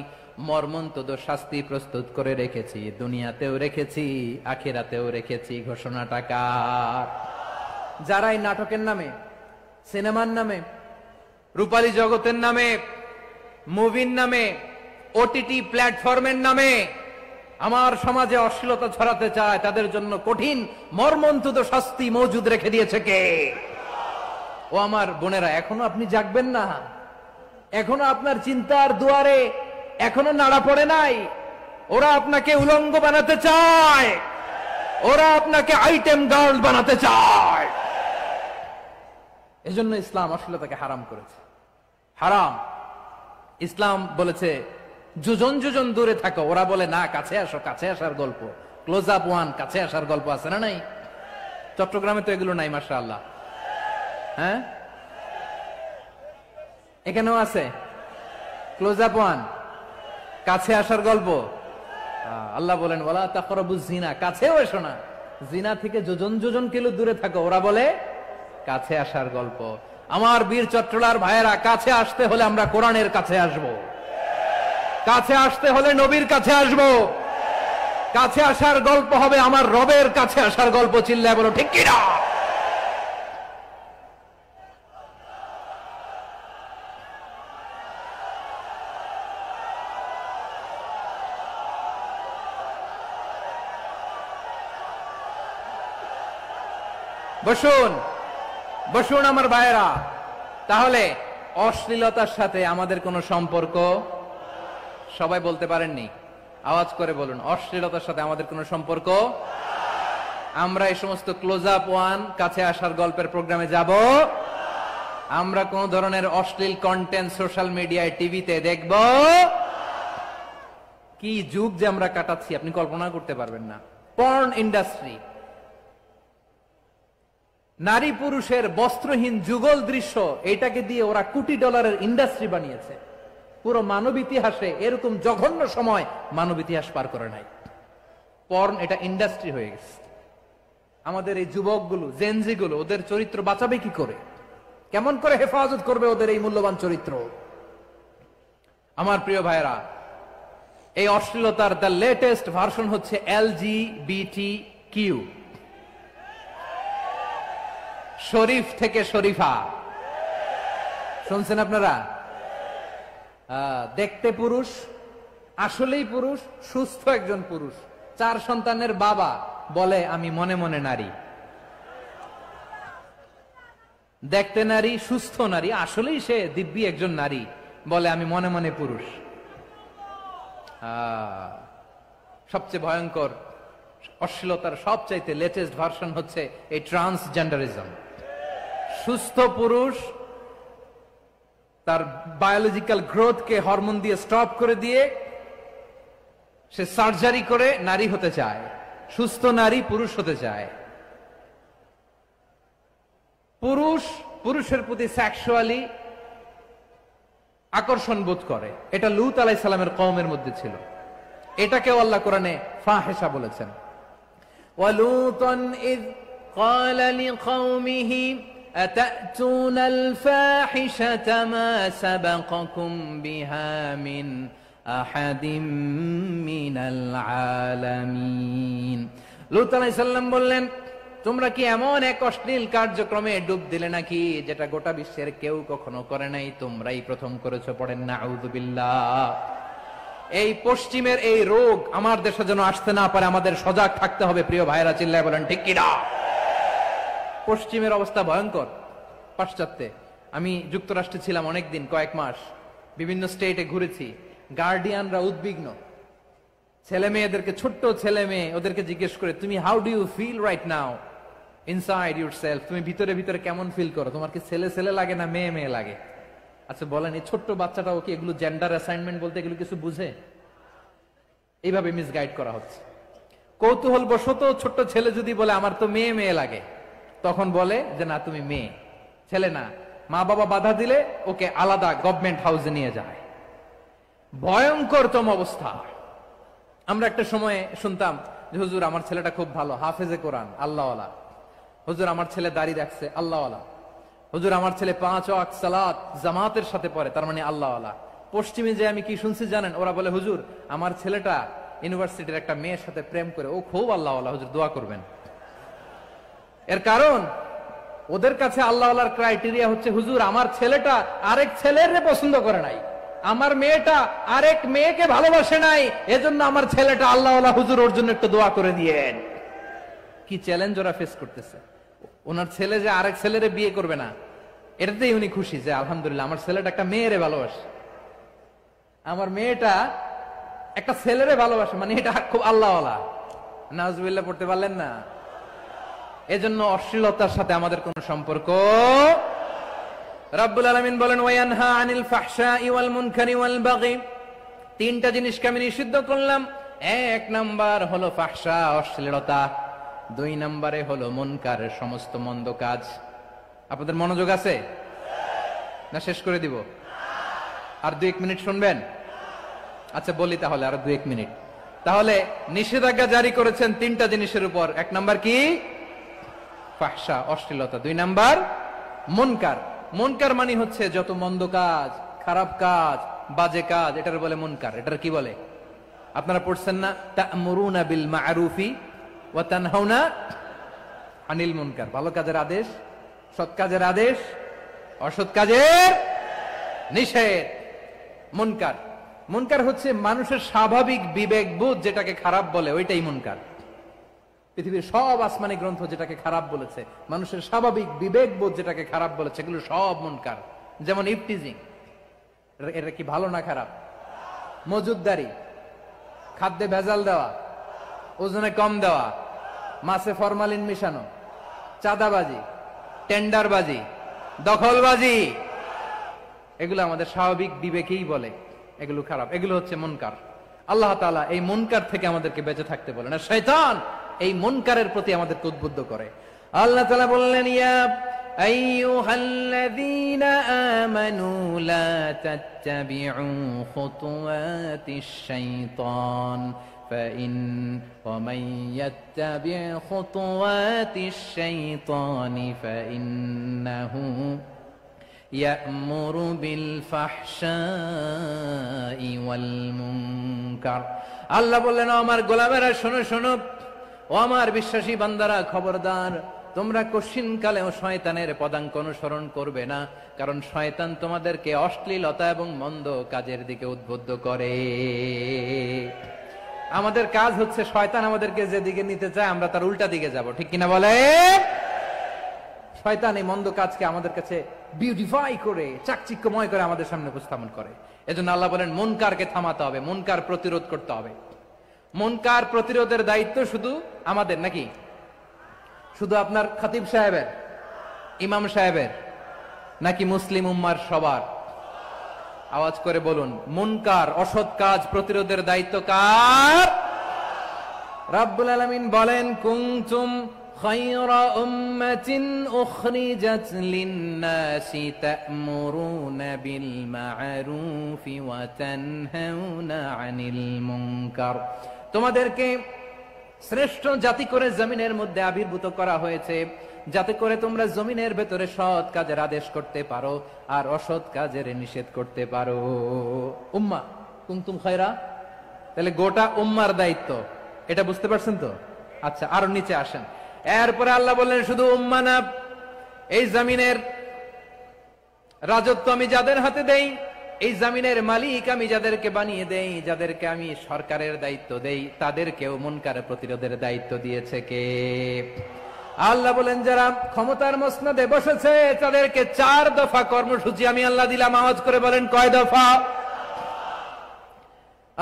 মর্মন্তুদ শাস্তি প্রস্তুত করে রেখেছি, দুনিয়াতেও রেখেছি, আখিরাতেও রেখেছি। ঘোষণাটা কার? যারা এই নাটকের নামে, সিনেমার নামে, রূপালী জগতের নামে, মুভির নামে, ওটিটি প্ল্যাটফর্মের নামে আমার সমাজে অশ্লীলতা ছড়াতে চায়, তাদের জন্য কঠিন মর্মন্তুদ শাস্তি মজুদ রেখে দিয়েছে কে? ও আমার বোনেরা, এখনো আপনি জাগবেন না? এখনো আপনার চিন্তার দুয়ারে এখনো নাড়া পড়ে নাই? ওরা আপনাকে উলঙ্গ বানাতে চায়, ওরা আপনাকে আইটেম গার্ল বানাতে চায়। এজন্য ইসলাম অশ্লীলতাকে হারাম করেছে। হারাম। ইসলাম বলেছে যোজন যোজন দূরে থাকো, ওরা বলে না কাছে আসো, কাছে আসার গল্প, ক্লোজ আপ ওয়ান, কাছে আসার গল্প আছে না নাই? চট্টগ্রামে তো এগুলো নাই মাশাআল্লাহ। হ্যাঁ, এখানেও আছে ক্লোজ আপ ওয়ান, কাছে আসার গল্প। আল্লাহ বলেন ওয়ালা তাকরাবুজ জিনা, কাছেও এসো না, জিনা থেকে যোজন যোজন কিলো দূরে থাকো, ওরা বলে কাছে আসার গল্প। আমার বীর চট্টলার ভাইয়েরা, কাছে আসতে হলে আমরা কোরআনের কাছে আসব, কাছে আসতে হলে নবীর কাছে আসব, কাছে আসার গল্প হবে আমার রবের কাছে আসার গল্প। চিল্লায় বলো ঠিক কিনা? বসুন বসুন আমার ভাইয়েরা। তাহলে অশ্লীলতার সাথে আমাদের কোনো সম্পর্ক? সবাই বলতে পারেননি, আওয়াজ করে বলুন, অশ্লীলতার সাথে আমাদের কোনো সম্পর্ক? আমরা এই সমস্ত ক্লোজ আপ ওয়ান, কাছে আসার গল্পের প্রোগ্রামে যাব? আমরা কোন ধরনের অশ্লীল কন্টেন্ট সোশ্যাল মিডিয়ায়, টিভিতে দেখব? কি যুগ যে আমরা কাটাচ্ছি আপনি কল্পনা করতে পারবেন না। পর্ন ইন্ডাস্ট্রি, নারী পুরুষের বস্ত্রহীন যুগল দৃশ্য, এটাকে দিয়ে ওরা কোটি ডলারের ইন্ডাস্ট্রি বানিয়েছে। পুরো মানব ইতিহাসে এরকম জঘন্য সময় মানব ইতিহাস পার করে নাই। পর্ন এটা ইন্ডাস্ট্রি হয়ে গেছে। আমাদের এই যুবকগুলো, জেনজিগুলো, ওদের চরিত্র বাঁচাবে কি করে? কেমন করে হেফাজত করবে ওদের এই মূল্যবান চরিত্র? আমার প্রিয় ভাইরা, এই অশ্লীলতার দ্য লেটেস্ট ভার্সন হচ্ছে LGBTQ, শরীফ থেকে শরীফা। শুনছেন আপনারা? দেখতে পুরুষ, আসলেই পুরুষ, সুস্থ একজন পুরুষ, 4 সন্তানের বাবা, বলে আমি মনে মনে নারী। দেখতে নারী, সুস্থ নারী, আসলেই সে দিব্যি একজন নারী, বলে আমি মনে মনে পুরুষ। সবচেয়ে ভয়ঙ্কর অশ্লীলতার সবচাইতে লেটেস্ট ভার্সন হচ্ছে এই ট্রান্সজেন্ডারিজম। সুস্থ পুরুষ তার বায়োলজিক্যাল গ্রোথকে হরমোন দিয়ে স্টপ করে দিয়ে সে সার্জারি করে নারী হতে চায়। সুস্থ নারী পুরুষ হতে চায়। পুরুষ পুরুষের প্রতি সেক্সুয়ালি আকর্ষণ বোধ করে। এটা লূত আলাইহিস সালামের কওমের মধ্যে ছিল। এটাকেও আল্লাহ কোরআনে ফাহিশা বলেছেন। ওয়ালুতান ইয ক্বালা লিকওমিহি আতাতুনাল ফাহিশাতা মা সাবাকাকুম বিহা মিন আহাদিম মিনাল আলামিন। লূত আলাইহিস সালাম বললেন, তোমরা কি এমন এক অশ্লীল কার্যক্রমে ডুব দিলে নাকি যেটা গোটা বিশ্বের কেউ কখনো করে নাই, তোমরাই প্রথম করেছো। পড়েন নাউযুবিল্লাহ। এই পশ্চিমের এই রোগ আমার দেশে যেন আসতে না পারে, আমাদের সজাগ থাকতে হবে। প্রিয় ভাইরা, চিল্লায় বলেন ঠিক কিনা? পশ্চিমের অবস্থা ভয়ঙ্কর। পাশ্চাত্যে আমি যুক্তরাষ্ট্রে ছিলাম অনেকদিন, কয়েক মাস, বিভিন্ন স্টেটে ঘুরেছি। গার্ডিয়ানরা উদ্বিগ্ন। ছেলে মেয়েদেরকে, ছোট্ট ছেলে মেয়ে, ওদেরকে জিজ্ঞেস করে, তুমি how do you feel right now inside yourself? তুমি ভিতরে ভিতরে কেমন ফিল করো? তোমার কি ছেলে ছেলে লাগে না মেয়ে মেয়ে লাগে? আচ্ছা বলেন, এই ছোট্ট বাচ্চাটাও কি এগুলো জেন্ডার অ্যাসাইনমেন্ট বলতে এগুলো কিছু বুঝে? এইভাবে মিসগাইড করা হচ্ছে। কৌতূহল বশত ছোট্ট ছেলে যদি বলে আমার তো মেয়ে মেয়ে লাগে, তখন বলে যে না তুমি মেয়ে, ছেলে না। মা বাবা বাধা দিলে ওকে আলাদা গভর্নমেন্ট হাউসে নিয়ে যায়। ভয়ঙ্করতম অবস্থা। আমরা একটা সময়ে শুনতাম যে হুজুর আমার ছেলেটা খুব ভালো, হাফেজে কোরআন, আল্লাহওয়ালা। হুজুর আমার ছেলে দাড়ি রাখছে, আল্লাহওয়ালা। হুজুর আমার ছেলে 5 ওয়াক্ত সালাত জামাতের সাথে পড়ে, তার মানে আল্লাহওয়ালা। পশ্চিমে যে আমি কি শুনছি জানেন? ওরা বলে হুজুর আমার ছেলেটা ইউনিভার্সিটির একটা মেয়ের সাথে প্রেম করে, ও খুব আল্লাহওয়ালা, হুজুর দোয়া করবেন। এর কারণ ওদের কাছে আল্লাহওয়ালার ক্রাইটেরিয়া হচ্ছে হুজুর আমার ছেলেটা আরেক ছেলের পছন্দ করে নাই, আমার মেয়েটা আরেক মেয়েকে ভালোবাসে নাই, এজন্য আমার ছেলেটা আল্লাহওয়ালা, হুজুর ওর জন্য একটু দোয়া করে দিয়েন। কি চ্যালেঞ্জ ওরা ফেস করতেছে। ওনার ছেলে যে আরেক ছেলেরে বিয়ে করবে না, এটাতেই উনি খুশি যে আলহামদুলিল্লাহ আমার ছেলেটা একটা মেয়েরে ভালোবাসে, আমার মেয়েটা একটা ছেলেরে ভালোবাসে, মানে এটা খুব আল্লাহওয়ালা। নাউজুবিল্লাহ পড়তে পারলেন না? এজন্য অশ্লীলতার সাথে আমাদের কোনো সম্পর্ক রাব্বুল আলামিন বলেন ওয়ায়ানহা আনিল ফাহশাই ওয়াল মুনকারি ওয়াল বাগি, তিনটা জিনিসকে আমি নিষিদ্ধ করলাম। এক নাম্বার হলো ফাহশা, অশ্লীলতা। দুই নম্বরে হলো মুনকার, সমস্ত মন্দ কাজ। আপনাদের মনোযোগ আছে না? শেষ করে দিব? আর 2-1 মিনিট শুনবেন? আচ্ছা বলি তাহলে, আর 2-1 মিনিট। তাহলে নিষেধাজ্ঞা জারি করেছেন তিনটা জিনিসের উপর। এক নাম্বার কি? ফাহশা, অশ্লীলতা। দুই নাম্বার মুনকার। মুনকার মানে হচ্ছে যত মন্দ কাজ, খারাপ কাজ, বাজে কাজ, এটার বলে মুনকার। এটার কি বলে? আপনারা পড়ছেন না, তা'মুরুনা বিল মা'রুফি ওয়া তানহাউনা আনিল মুনকার। ভালো কাজের আদেশ, সৎ কাজের আদেশ, অসৎ কাজের নিষেধ। মুনকার, মুনকার হচ্ছে মানুষের স্বাভাবিক বিবেকবোধ যেটাকে খারাপ বলে, ওইটাই মুনকার। পৃথিবীর সব আসমানি গ্রন্থ যেটাকে খারাপ বলেছে, মানুষের স্বাভাবিক বিবেকবোধ যেটাকে খারাপ বলেছে, এগুলো সব মুনকার। যেমন ইফটিজিং, এটা কি ভালো না খারাপ? মজুদদারি, খাদ্যে ভেজাল দেওয়া, ওজনে কম দেওয়া, মাছে ফরমালিন মিশানো, চাঁদাবাজি, টেন্ডারবাজি, দখলবাজি, এগুলো আমাদের স্বাভাবিক বিবেকেই বলে এগুলো খারাপ, এগুলো হচ্ছে মুনকার। আল্লাহ তাআলা এই মুনকার থেকে আমাদেরকে বেঁচে থাকতে বলেন, আর শয়তান এই মুনকারের প্রতি আমাদেরকে উদ্বুদ্ধ করে। আল্লাহ তাআলা বললেন, ইয়া আইয়ুহাল্লাযীনা আমানু লা তাত্তাবিউ খুতুওয়াতিশ শাইতান ফাইন ওয়া মান ইয়াত্তাবি' খুতুওয়াতিশ শাইতানি ফাইন্নাহু ইয়া'মুরু বিল ফাহশাই ওয়াল মুনকার। আল্লাহ বললেন, আমার গোলামেরা শোনো শোনো, ও আমার বিশ্বাসী বান্দারা খবরদার, তোমরা কশিনকালেও শয়তানের পদাঙ্ক অনুসরণ করবে না, কারণ শয়তান তোমাদেরকে অশ্লীলতা এবং মন্দ কাজের দিকে উদ্বুদ্ধ করে। আমাদের কাজ হচ্ছে শয়তান আমাদেরকে যেদিকে নিতে চায় আমরা তার উল্টা দিকে যাব, ঠিক কিনা বলে? শয়তান এই মন্দ কাজকে আমাদের কাছে বিউটিফাই করে, চাকচিক্যময় করে আমাদের সামনে উপস্থাপন করে। এজন্য আল্লাহ বলেন মুনকারকে থামাতে হবে, মুনকার প্রতিরোধ করতে হবে। মুনকার প্রতিরোধের দায়িত্ব শুধু আমাদের নাকি? শুধু আপনার খতিব সাহেবের, ইমাম সাহেবের, নাকি মুসলিম উম্মার সবার? আওয়াজ করে বলুন, মুনকার, অসৎ কাজ প্রতিরোধের দায়িত্ব কার? রাব্বুল আলামিন বলেন, কুনতুম খায়রা উম্মাতিন উখরিজাত লিন-নাসি তা'মুরুনা বিল মা'রুফি ওয়া তানহাউনা আনিল মুনকার। তোমাদেরকে শ্রেষ্ঠ জাতি করে জমিনের মধ্যে আবির্ভূত করা হয়েছে, যাতে করে তোমরা জমিনের ভেতরে সৎ কাজের আদেশ করতে পারো আর অসৎ কাজের নিষেধ করতে পারো। উম্মাহ, কুনতুম খায়রা, তাহলে গোটা উম্মার দায়িত্ব, এটা বুঝতে পারছেন তো? আচ্ছা, আরো নিচে আসেন। এরপরে আল্লাহ বললেন, শুধু উম্মাহ না, এই জমিনের রাজত্ব আমি যাদের হাতে দেই, এই জমিনের মালিক আমি যাদেরকে বানিয়ে দেই, যাদেরকে আমি সরকারের দায়িত্ব দেই, তাদেরকেও মুনকার প্রতিরোধের দায়িত্ব দিয়েছে কে? আল্লাহ বলেন, যারা ক্ষমতার মসনদে বসেছে তাদেরকে 4 দফা কর্মসূচি আমি আল্লাহ দিলাম। আওয়াজ করে বলেন, কয় দফা?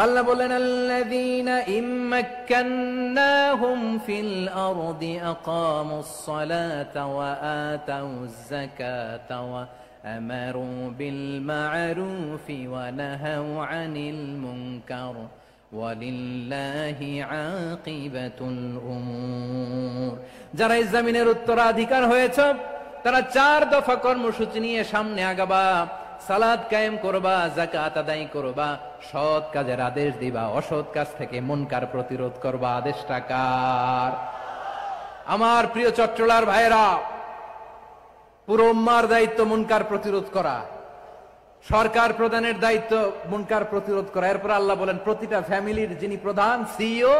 আল্লাহ বলেন, আল্লাযীনা ইম্মাক্কান্নাহুম ফিল আরদি আকামুস সালাতা ওয়া আতাউয যাকাতা ওয়া আমারু বিল মা'রুফি ওয়া নাহাউ আনিল মুনকার ওয়ালিল্লাহি আকিবাতুল উমুর। যারা এই জমিনের উত্তরাধিকার হয়েছে তারা 4 দফা কর্মসূচি নিয়ে সামনে আগাবা। সালাত কায়েম করবা, যাকাত আদায় করবা, সৎ কাজের আদেশ দিবা, অসৎ কাজ থেকে মুনকার প্রতিরোধ করবা। আদেশটা কার? আমার প্রিয় চট্টলার ভাইরা, পুরো উম্মার দায়িত্ব মুনকার প্রতিরোধ করা, সরকার প্রধানের দায়িত্ব মুনকার প্রতিরোধ করা। এরপর আল্লাহ বলেন, প্রতিটা ফ্যামিলির যিনি প্রধান, সিইও,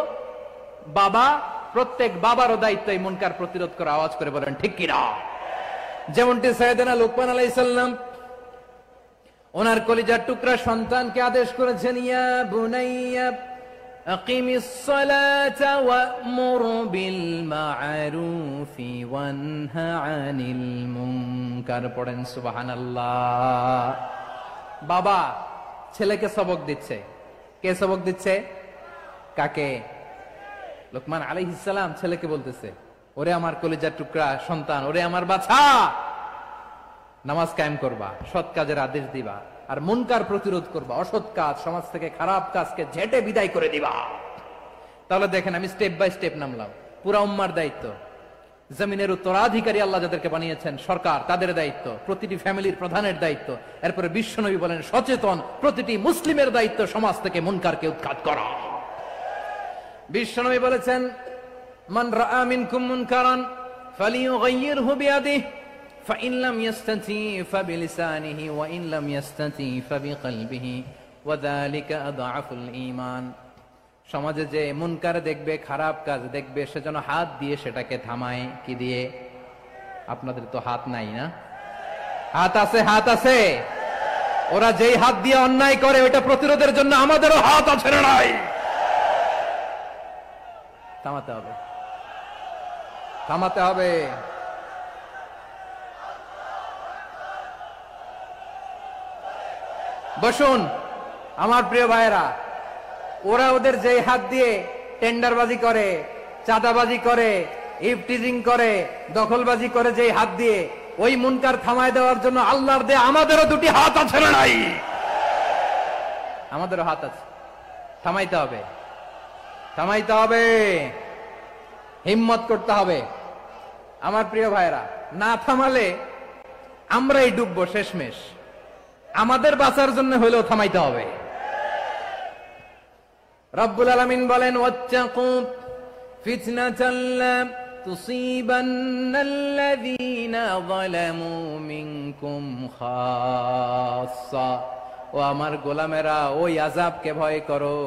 বাবা, প্রত্যেক বাবারও দায়িত্ব এই মুনকার প্রতিরোধ করা। আওয়াজ করে বলেন ঠিক কিনা? যেমনটি সাইয়েদনা লুকমান আলাইহিস সালাম ওনার কলিজার টুকরা সন্তানকে আদেশ করেছেন, ইয়া বুনাইয়া আকিমিস সালাতা ওয়া'মুর বিল মা'রুফি ওয়ানহা আনিল মুনকার। পড়েন সুবহানাল্লাহ। বাবা ছেলেকে সবক দিচ্ছে। কে সবক দিচ্ছে? কাকে? লুকমান আলাইহিস সালাম ছেলেকে বলতেছে, ওরে আমার কলিজার টুকরা সন্তান, ওরে আমার বাছা, নামাজ কায়েম করবা, সৎ কাজের আদেশ দিবা, আর মুনকার প্রতিরোধ করবা, অসৎ কাজ সমাজ থেকে খারাপ কাজকে ঝেঁটে বিদায় করে দিবা। তাহলে দেখেন আমি স্টেপ বাই স্টেপ নামলাম। পুরা উম্মার দায়িত্ব, জমিনের উত্তরাধিকারী আল্লাহ যাদেরকে বানিয়েছেন সরকার, তাদের দায়িত্ব, প্রতিটি ফ্যামিলির প্রধানের দায়িত্ব। এরপরে বিশ্বনবী বলেন সচেতন প্রতিটি মুসলিমের দায়িত্ব সমাজ থেকে মুনকারকে উৎখাত করা। বিশ্বনবী বলেছেন মান রাআ মিনকুম মুনকারান ফালিয়ুগাইয়িরহু বিয়াদিহি ফাইন লাম ইস্তাতি ফাবিলিসানিহি ওয়া ইন লাম ইস্তাতি ফাবিকলবিহি ওয়া যালিকা আযআফুল ঈমান। সমাজে যে মুনকার দেখবে, খারাপ কাজ দেখবে, সে যেন হাত দিয়ে সেটাকে থামায়। কি দিয়ে? আপনাদের তো হাত নাই না? হাত আছে, হাত আছে। ওরা যেই হাত দিয়ে অন্যায় করে ওটা প্রতিরোধের জন্য আমাদেরও হাত আছে না নাই? থামাতে হবে, থামাতে হবে। বসুন আমার প্রিয় ভাইয়েরা, ওরা ওদের যে হাত দিয়ে টেন্ডারবাজি করে, চাঁদাবাজি করে, ইফটিজিং করে, দখলবাজি করে, যে হাত দিয়ে, ওই মুনকার থামায় দেওয়ার জন্য আল্লাহর দেয়া আমাদেরও দুটি হাত আছে না নাই? আমাদেরও হাত আছে। থামাইতে হবে, থামাইতে হবে, হিম্মত করতে হবে। আমার প্রিয় ভাইয়েরা, না থামালে আমরাই ডুববো শেষমেশ। আমাদের বাঁচার জন্য হলেও থামাইতে হবে। রব্বুল আলামিন বলেন ওয়াত্তাকু ফিতনাতাল লা তুসিবান্নাল্লাযীনা যালামু মিনকুম খাসসা। ও আমার গোলামেরা, ওই আযাবকে ভয় করো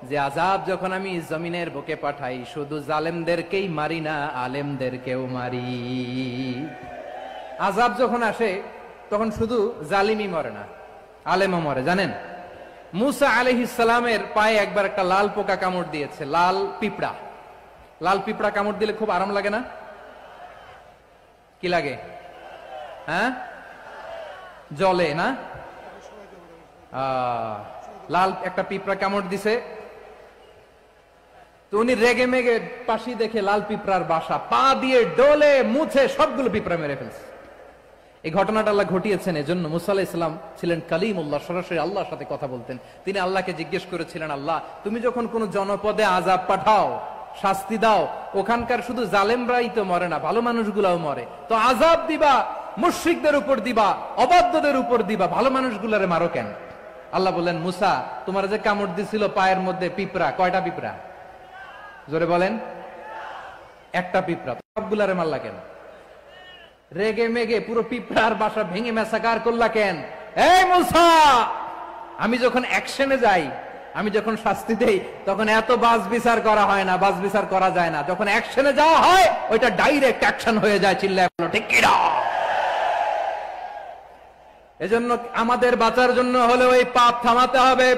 যে আযাব যখন আমি জমিনের বুকে পাঠাই শুধু জালেমদেরকেই মারি না, আলেমদেরকেও মারি। আযাব যখন আসে তখন শুধু জালিমই মরে না, আলেমও মরে। জানেন মুসা আলাইহিস সালামের পায়ে একবার একটা লাল পোকা কামড় দিয়েছে, লাল পিঁপড়া। লাল পিঁপড়া কামড় দিলে খুব আরাম লাগে না? কি লাগে? হ্যাঁ, জলে না? লাল একটা পিঁপড়া কামড় দিছে, তো উনি রেগে মেগে পাশি দেখে লাল পিঁপড়ার বাসা, পা দিয়ে ডলে মুছে সবগুলো পিঁপড়া মেরে ফেলছে। এই ঘটনাটা আল্লাহ ঘটিয়েছেন এজন্য মুসা আলাইহিস সালাম ছিলেন কালিমুল্লাহ, সরাসরি আল্লাহর সাথে কথা বলতেন। তিনি আল্লাহকে জিজ্ঞেস করেছিলেন, আল্লাহ তুমি যখন কোন জনপদে আযাব পাঠাও, শাস্তি দাও, ওখানকার শুধু জালেমরাই তো মরে না, ভালো মানুষগুলাও মরে, তো আযাব দিবা মুশরিকদের উপর দিবা, অবাধ্যদের উপর দিবা, ভালো মানুষগুলারে মারো কেন? আল্লাহ বললেন, মুসা তোমার যে কামড় দিছিল পায়ের মধ্যে পিঁপড়া, কয়টা পিঁপড়া? জোরে বলেন। একটা পিঁপড়া, সবগুলারে মারলা কেন? রেগে মেগে পুরো পিঁপড়ার বাসা ভেঙে মেসাকার করলা কেন? এই মুসা, আমি যখন অ্যাকশনে যাই, আমি যখন শাস্তি দেই, তখন এত বাস বিচার করা হয় না, বাস বিচার করা যায় না। যখন অ্যাকশনে যাওয়া হয় ওইটা ডাইরেক্ট অ্যাকশন হয়ে যায়। চিল্লায় বলো ঠিক কি না? এজন্য আমাদের বাঁচার জন্য হলে ওই পাপ থামাতে হবে,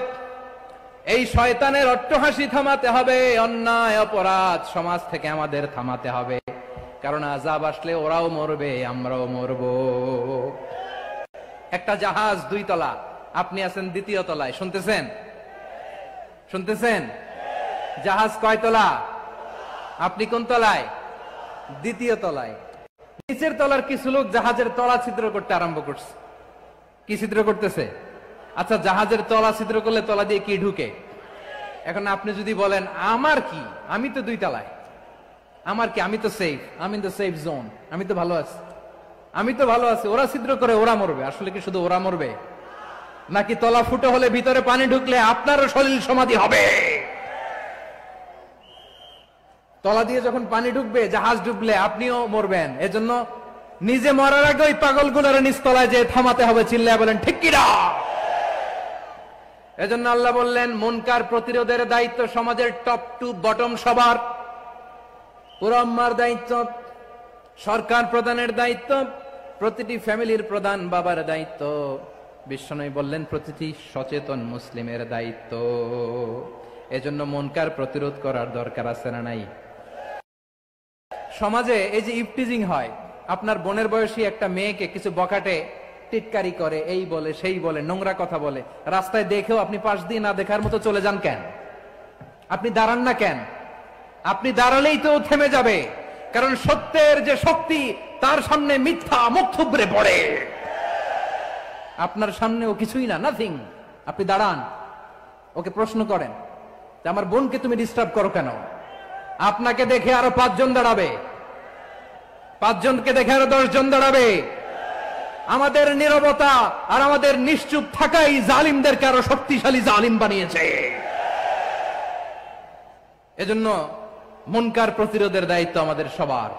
এই শয়তানের অট্টহাসি থামাতে হবে, অন্যায় অপরাধ সমাজ থেকে আমাদের থামাতে হবে। কারণ আযাব আসলে ওরাও মরবে, আমরাও মরব। একটা জাহাজ 2 তলা, আপনি আছেন 2য় তলায়, শুনতেছেন? শুনতেছেন? জাহাজ কয় তলা? আপনি কোন তলায়? 2য় তলায়। নিচের তলার কিছু লোক জাহাজের তলা ছিদ্র করতে আরম্ভ করছে। কি ছিদ্র করতেছে? আচ্ছা, জাহাজের তলা ছিদ্র করলে তলা দিয়ে কি ঢুকে? এখন আপনি যদি বলেন আমার কি, আমি তো 2 তলায়, আমার কি, আমি তো সেফ, আমি ইন দ্য সেফ জোন, আমি তো ভালো আছি, আমি তো ভালো আছি, ওরা ছিদ্র করে ওরা মরবে। আসলে কি শুধু ওরা মরবে? নাকি তলা ফুটো হলে ভিতরে পানি ঢুকলে আপনারও শরীর সমাধি হবে? তলা দিয়ে যখন পানি ঢুকবে, জাহাজ ডুবলে আপনিও মরবেন। এজন্য নিজে মরার আগে ওই পাগলগুলোর নিচতলায় যে থামাতে হবে। চিল্লায় বলেন ঠিক কি না? এজন্য আল্লাহ বললেন মুনকার প্রতিরোধের দায়িত্ব সমাজের টপ টু বটম সবার। পুরো উম্মার দায়িত্ব, সরকার প্রধানের দায়িত্ব, প্রতিটি ফ্যামিলির প্রধান বাবার দায়িত্ব, বিশ্বনবী বললেন প্রতিটি সচেতন মুসলিমের দায়িত্ব। এজন্য মুনকার প্রতিরোধ করার দরকার আছে না নাই? সমাজে এই যে ইফটিজিং হয়, আপনার বোনের বয়সী একটা মেয়েকে কিছু বকাটে টিটকারি করে, এই বলে সেই বলে, নোংরা কথা বলে, রাস্তায় দেখেও আপনি পাশ দিয়ে না দেখার মতো চলে যান কেন? আপনি দাঁড়ান না কেন? আপনি দাঁড়ালেই তো থেমে যাবে, কারণ সত্যের যে শক্তি তার সামনে মিথ্যা মুখ থুবড়ে পড়ে। আপনার সামনে ও কিছুই না, নাথিং। আপনি দাঁড়ান, ওকে প্রশ্ন করেন যে আমার বোনকে তুমি ডিস্টার্ব করো কেন? আপনাকে দেখে আরো 5 জন দাঁড়াবে, 5 জনকে দেখে আরো 10 জন দাঁড়াবে। আমাদের নীরবতা আর আমাদের নিশ্চুপ থাকাই জালিমদেরকে আরো শক্তিশালী জালিম বানিয়েছে। এজন্য মুনকার প্রতিরোধের দায়িত্ব আমাদের সবার।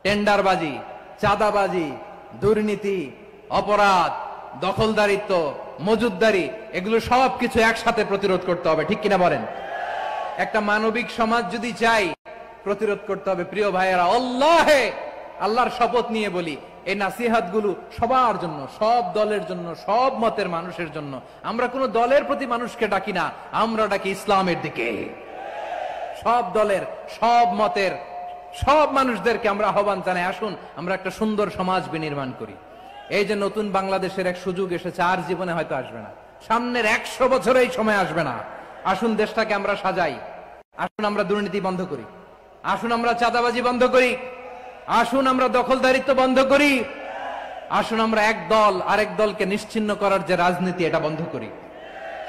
টেন্ডারবাজি, চাঁদাবাজি, দুর্নীতি, অপরাধ, দখলদারিত্ব, মজুদদারি, এগুলো সবকিছু একসাথে প্রতিরোধ করতে হবে, ঠিক কিনা বলেন? একটা মানবিক সমাজ যদি চাই, প্রতিরোধ করতে হবে। প্রিয় ভাইয়েরা, আল্লাহর শপথ নিয়ে বলি, এই নাসিহাত গুলো সবার জন্য, সব দলের জন্য, সব মতের মানুষের জন্য। আমরা কোন দলের প্রতি মানুষকে ডাকি না, আমরা ডাকি ইসলামের দিকে। সব দলের, সব মতের, সব মানুষদেরকে আমরা আহ্বান জানাই, আসুন আমরা একটা সুন্দর সমাজ বিনির্মাণ করি। এই যে নতুন বাংলাদেশের এক সুযোগ এসেছে, আর জীবনে হয়তো আসবে না, সামনের 100 বছরে এই সময় আসবে না। আসুন দেশটাকে আমরা সাজাই, আসুন আমরা দুর্নীতি বন্ধ করি, আসুন আমরা চাঁদাবাজি বন্ধ করি, আসুন আমরা দখলদারিত্ব বন্ধ করি, আসুন আমরা এক দল আরেক দলকে নিশ্চিহ্ন করার যে রাজনীতি, এটা বন্ধ করি।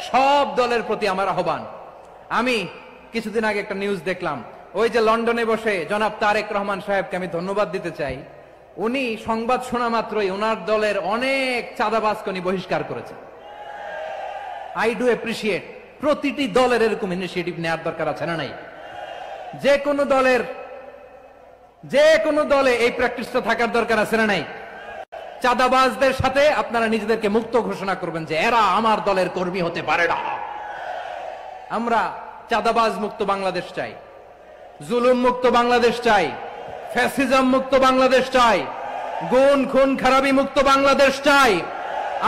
সব দলের প্রতি আমার আহ্বান। আমি কিছুদিন আগে একটা নিউজ দেখলাম, ওই যে লন্ডনে বসে জনাব তারেক রহমান সাহেবকে আমি ধন্যবাদ দিতে চাই। উনি সংবাদ শোনা মাত্রই ওনার দলের অনেক চাঁদাবাজকে উনি বহিষ্কার করেছেন। I do appreciate. প্রতিটি দলের এরকম ইনিশিয়েটিভ নেওয়ার দরকার আছে না নাই? যে কোনো দলে এই প্র্যাকটিসটা থাকার দরকার আছে না নাই? চাঁদাবাজদের সাথে আপনারা নিজেদেরকে মুক্ত ঘোষণা করবেন যে এরা আমার দলের কর্মী হতে পারে না। আমরা চাঁদাবাজ মুক্ত বাংলাদেশ চাই, জুলুম মুক্ত বাংলাদেশ চাই, ফ্যাসিজম মুক্ত বাংলাদেশ চাই, গুণ খুন খারাপি মুক্ত বাংলাদেশ চাই।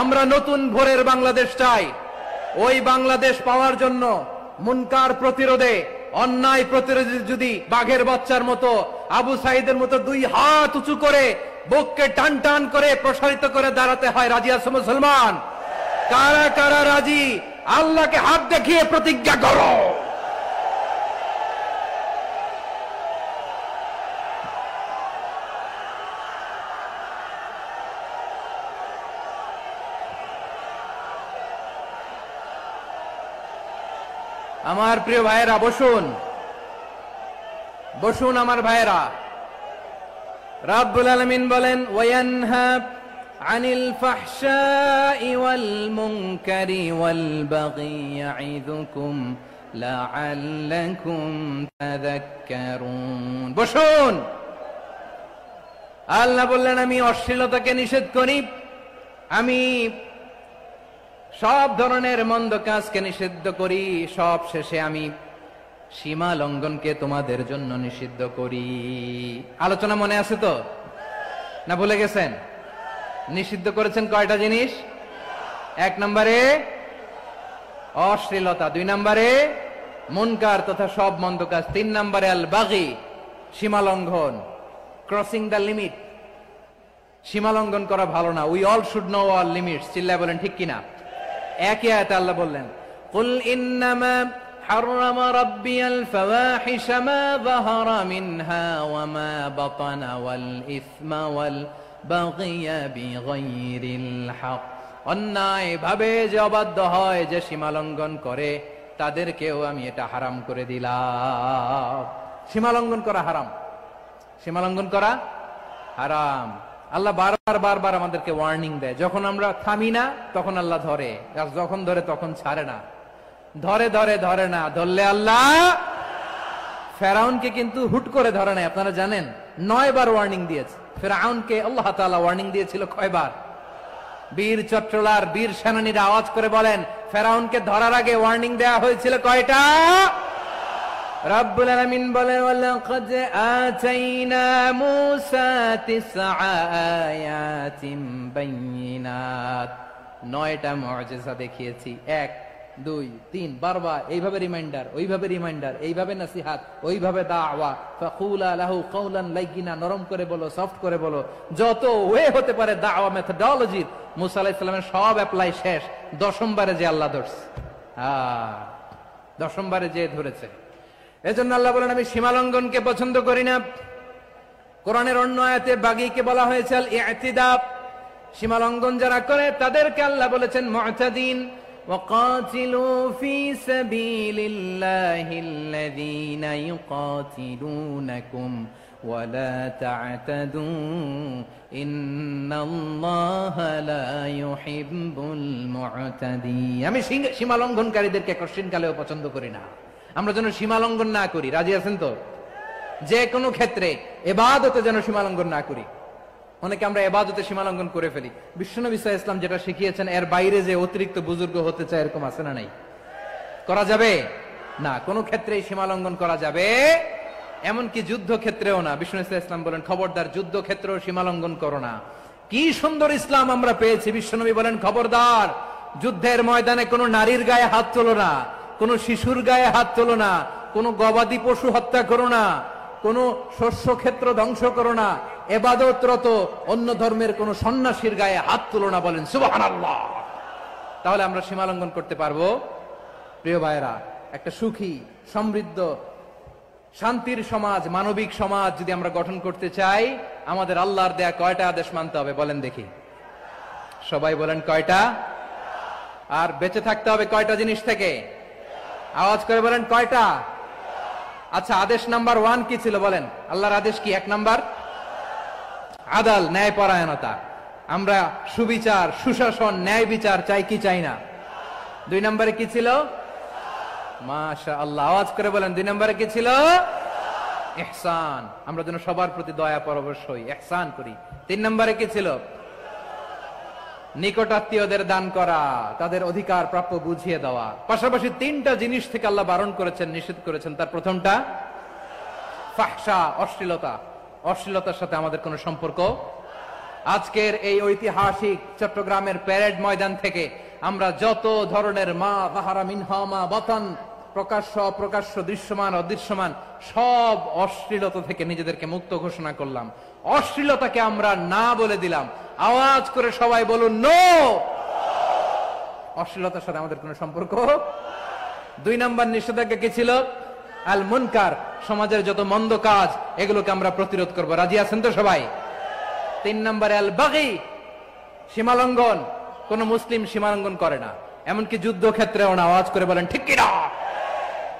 আমরা নতুন ভোরের বাংলাদেশ চাই। ওই বাংলাদেশ পাওয়ার জন্য মুনকার প্রতিরোধে, অন্যায় প্রতিরোধে যদি বাঘের বাচ্চার মতো, আবু সাইদের মতো 2 হাত উঁচু করে, বুককে টান টান করে প্রসারিত করে দাঁড়াতে হয়, রাজি আছো মুসলমান? কারা কারা রাজি? আল্লাহকে হাত দেখিয়ে প্রতিজ্ঞা করো। আমার প্রিয় ভাইয়েরা, বসুন বসুন আমার ভাইয়েরা। রাব্বুল আলামিন বলেন, ওয়ায়ানহা আনিল ফাহশাই ওয়াল মুনকারি ওয়াল বাগি ইয়াইযুকুম লাআল্লাকুম তাযাক্কারুন। বসুন। আল্লাহ বললেন, আমি অশ্লীলতাকে নিষেধ করি, আমি সব ধরনের মন্দ কাজকে নিষিদ্ধ করি, সব শেষে আমি সীমা লঙ্ঘনকে তোমাদের জন্য নিষিদ্ধ করি। আলোচনা মনে আছে তো, না ভুলে গেছেন? নিষিদ্ধ করেছেন কয়টা জিনিস? 1 নম্বরে অশ্লীলতা, 2 নম্বরে মুনকার তথা সব মন্দ কাজ, 3 নম্বরে আল বাগি, সীমা লঙ্ঘন, ক্রসিং দ্য লিমিট। সীমা লঙ্ঘন করা ভালো না। We all should know our limits. চিল্লায় বলেন ঠিক কিনা? একই আয়াতে আল্লাহ বললেন, কুল ইন্নামা হাররামা রাব্বিয়াল ফাওয়াহিশা মা যাহারা মিনহা ওয়া মা বাতানা ওয়াল ইসমা ওয়াল বাগিয়া বিগাইরিল হক। অন্যায় ভাবে যে অবাধ্য হয়, যে সীমা লঙ্ঘন করে, তাদেরকেও আমি এটা হারাম করে দিলাম। সীমা লঙ্ঘন করা হারাম, সীমা লঙ্ঘন করা হারাম। আল্লাহ বারবার আমাদেরকে ওয়ার্নিং দেয়। যখন আমরা থামি না তখন আল্লাহ ধরে, যখন ধরে তখন ছাড়ে না। ধরে না, ধরলে আল্লাহ। ফেরাউনকে কিন্তু হুট করে ধরে নাই, আপনারা জানেন 9 বার ওয়ার্নিং দিয়েছে। ফেরাউনকে আল্লাহ তাআলা ওয়ার্নিং দিয়েছিল কয়বার? বীর চট্টলার বীর সেনানীরা আওয়াজ করে বলেন, ফেরাউনকে ধরার আগে ওয়ার্নিং দেয়া হয়েছিল কয়টা? রব্বুল আলামিন বলেন, ওয়ালাকাদ আতাইনা মূসা 9 আয়াতিন বাইয়িনাত। 9টা মুআজিজা দেখিয়েছি। 1 2 3 বারবার এইভাবে রিমাইন্ডার, ওইভাবে রিমাইন্ডার, এইভাবে নসিহাত, ওইভাবে দাওয়া। ফাকুলা লাহু কাওলান লাইয়িনা, নরম করে বলো, সফট করে বলো, যত ওয়ে হতে পারে দাওয়া মেথডোলজি। মূসা আলাইহিস সালামের সব অ্যাপ্লাই শেষ। 10ম বারে যে আল্লাহ ধরছে, 10ম বারে যে ধরেছে। এজন্য আল্লাহ বলেন, আমি সীমা লঙ্ঘনকে পছন্দ করি না। কোরআনের অন্য আয়াতে বাগীকে বলা হয়েছে আল ইতিদা, সীমা লঙ্ঘন যারা করে তাদেরকে আল্লাহ বলেছেন মুতাদিন। وقاتلوا في سبيل الله الذين يقاتلونكم ولا تعتدوا إن الله لا يحب المعتدين। আমি সীমা লঙ্ঘনকারীদেরকে কোশ্চিনকালেও পছন্দ করি না। আমরা যেন সীমা লঙ্ঘন না করি, রাজি আছেন তো? যে কোনো ক্ষেত্রে ইবাদতে যেন সীমা লঙ্ঘন না করি। অনেকে আমরা ইবাদতে সীমা লঙ্ঘন করে ফেলি। বিশ্বনবী সাল্লাল্লাহু আলাইহি ওয়াসাল্লাম যেটা শিখিয়েছেন এর বাইরে যে অতিরিক্ত বুজুর্গ হতে চায় এরকম আছে না নাই? করা যাবে না, কোনো ক্ষেত্রেই সীমা লঙ্ঘন করা যাবে, এমনকি যুদ্ধ ক্ষেত্রেও না। বিশ্বনবী সাল্লাল্লাহু আলাইহি ওয়াসাল্লাম বলেন খবরদার যুদ্ধ ক্ষেত্রেও সীমা লঙ্ঘন করো না। কি সুন্দর ইসলাম আমরা পেয়েছি। বিশ্বনবী বলেন খবরদার যুদ্ধের ময়দানে কোনো নারীর গায়ে হাত তোলো না, কোনো শিশুর গায়ে হাত তোলো না, কোনো গবাদি পশু হত্যা করো না, কোনো শস্য ক্ষেত্র ধ্বংস করো না, ইবাদতরত অন্য ধর্মের কোন সন্ন্যাসীর গায়ে হাত তুলো না। বলেন সুবহানাল্লাহ। তাহলে আমরা সীমা লঙ্ঘন করতে পারবো? প্রিয় ভাইরা, একটা সুখী সমৃদ্ধ শান্তির সমাজ, মানবিক সমাজ যদি আমরা গঠন করতে চাই, আমাদের আল্লাহর দেয়া কয়টা আদেশ মানতে হবে বলেন দেখি? সবাই বলেন কয়টা? আর বেঁচে থাকতে হবে কয়টা জিনিস থেকে? আওয়াজ করে বলেন কয়টা? আচ্ছা, আদেশ নাম্বার 1 কি ছিল বলেন? আল্লাহর আদেশ কি? 1 নাম্বার আদাল, ন্যায় পরায়ণতা। আমরা সুবিচার, সুশাসন, ন্যায় বিচার চাই কি চাই না? 2 নম্বরে কি ছিল? মাশাআল্লাহ, আওয়াজ করে বলেন 2 নম্বরে কি ছিল? ইহসান। আমরা যেন সবার প্রতি দয়া পরবশ হই, ইহসান করি। 3 নম্বরে কি ছিল? নিকটাত্মীয়দের দান করা, তাদের অধিকার প্রাপ্য বুঝিয়ে দেওয়া। পাশাপাশি 3টা জিনিস থেকে আল্লাহ বারণ করেছেন, নিষেধ করেছেন। তার প্রথমটা ফাহশা, অশ্লীলতা। অশ্লীলতার সাথে আমাদের কোনো সম্পর্ক। আজকের এই ঐতিহাসিক চট্টগ্রামের প্যারেড ময়দান থেকে আমরা যত ধরনের মা যাহারা মিনহা মা বাতান, প্রকাশ্য অপ্রকাশ্য, দৃশ্যমান অদৃশ্যমান, সব অশ্লীলতা থেকে নিজেদেরকে মুক্ত ঘোষণা করলাম। অশ্লীলতাকে আমরা না বলে দিলাম। আওয়াজ করে সবাই বলুন নো। অশ্লীলতার সাথে আমাদের কোনো সম্পর্ক। 2 নম্বর নিষেধাজ্ঞা কি ছিল? আল মুনকার, সমাজের যত মন্দ কাজ এগুলোকে আমরা প্রতিরোধ করব। রাজি আছেন তো সবাই? 3 নম্বরে আল বাগি, সীমালঙ্ঘন। কোন মুসলিম সীমালঙ্ঘন করে না, এমনকি যুদ্ধ ক্ষেত্রেও না। আওয়াজ করে বলেন ঠিক কি না?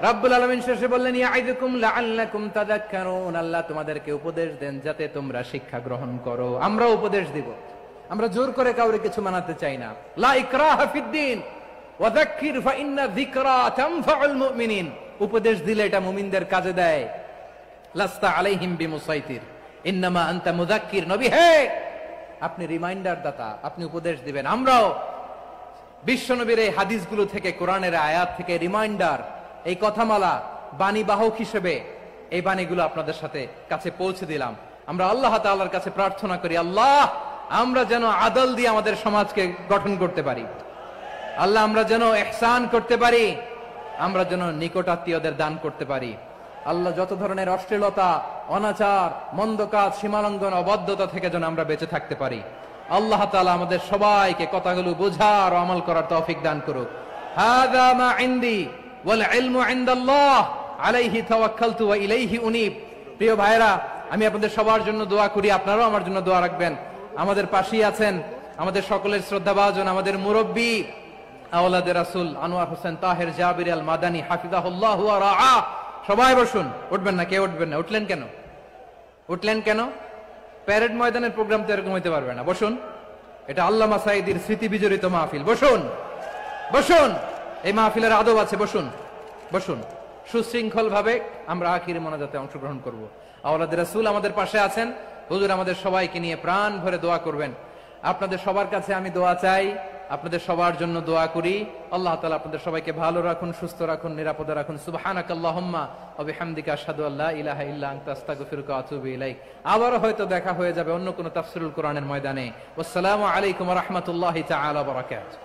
রব্বুল আলামিন শেষে বললেন ইয়াইদুকুম লাআল্লাকুম তাযাক্কারুন। আল্লাহ তোমাদেরকে উপদেশ দেন যাতে তোমরা শিক্ষা গ্রহণ করো। আমরা উপদেশ দিব, আমরা জোর করে কাউরে কিছু মানাতে চাই না। লা ইকরাহা ফিদ্দিন ওয়া যাক্কির ফাইন্না যিকরা তানফাউল মুমিনিন। উপদেশ দিলে এটা মুমিনদের কাজে দেয়। লাস্তা আলাইহিম বিমুসাইতির ইন্নামা আনতা মুযাক্কির। নবী হে, আপনি রিমাইন্ডার দাতা, আপনি উপদেশ দিবেন। আমরাও বিশ্বনবীর এই হাদিসগুলো থেকে, কোরআনের আয়াত থেকে রিমাইন্ডার, এই কথামালা, বাণী বাহক হিসেবে এই বাণীগুলো আপনাদের সাথে কাছে পৌঁছে দিলাম। আমরা আল্লাহ তাআলার কাছে প্রার্থনা করি, আল্লাহ আমরা যেন আদল দিয়ে আমাদের সমাজকে গঠন করতে পারি। আল্লাহ আমরা যেন ইহসান করতে পারি, আমরা যেন নিকটাত্মীয়দের দান করতে পারি। আল্লাহ যত ধরনের অশ্লীলতা, অনাচার, মন্দ কাজ, সীমালঙ্ঘন, অবাধ্যতা থেকে যেন আমরা বেঁচে থাকতে পারি। আল্লাহ তাআলা আমাদের সবাইকে কথাগুলো বোঝার ও আমল করার তৌফিক দান করুক। হাযা মা ইনদি ওয়াল ইলমু ইনদাল্লাহ আলাইহি তাওয়াক্কালতু ওয়া ইলাইহি উনীব। প্রিয় ভাইরা, আমি আপনাদের সবার জন্য দোয়া করি, আপনারাও আমার জন্য দোয়া রাখবেন। আমাদের পাশেই আছেন আমাদের সকলের শ্রদ্ধাভাজন, আমাদের মুরব্বী আওলাদে রাসূল আনোয়ার হোসেন তাহের জাবির আল মাদানী হাফিজাহুল্লাহু ওয়া রাআ। সবাই বসুন। উঠবেন না, কেউ উঠবেন না। উঠলেন কেন? উঠলেন কেন? প্যারেড ময়দানের প্রোগ্রাম তো এরকম হইতে পারবে না। বসুন, এটা আল্লামা সাঈদীর স্মৃতি বিজড়িত মাহফিল। বসুন, বসুন, এই মাহফিলের আদব আছে। বসুন, বসুন। সুশৃঙ্খল ভাবে আমরা আখির মোনাজাতে অংশগ্রহণ করব। আওলাদে রাসূল আমাদের পাশে আছেন। হুজুর আমাদের সবাইকে নিয়ে প্রাণ ভরে দোয়া করবেন। আপনাদের সবার কাছে আমি দোয়া চাই, আপনাদের সবার জন্য দোয়া করি। আল্লাহ তাআলা আপনাদের সবাইকে ভালো রাখুন, সুস্থ রাখুন, নিরাপদে রাখুন। সুবহানাকাল্লাহুম্মা ওয়া বিহামদিকা আশহাদু আল্লা ইলাহা ইল্লা আনতা আস্তাগফিরুকা ওয়া আতুবু ইলাইক। আবারো হয়তো দেখা হয়ে যাবে অন্য কোনো তাফসীরুল কোরআনের ময়দানে। আসসালামু আলাইকুম ওয়া রাহমাতুল্লাহি তাআলা ওয়া বারাকাতুহু।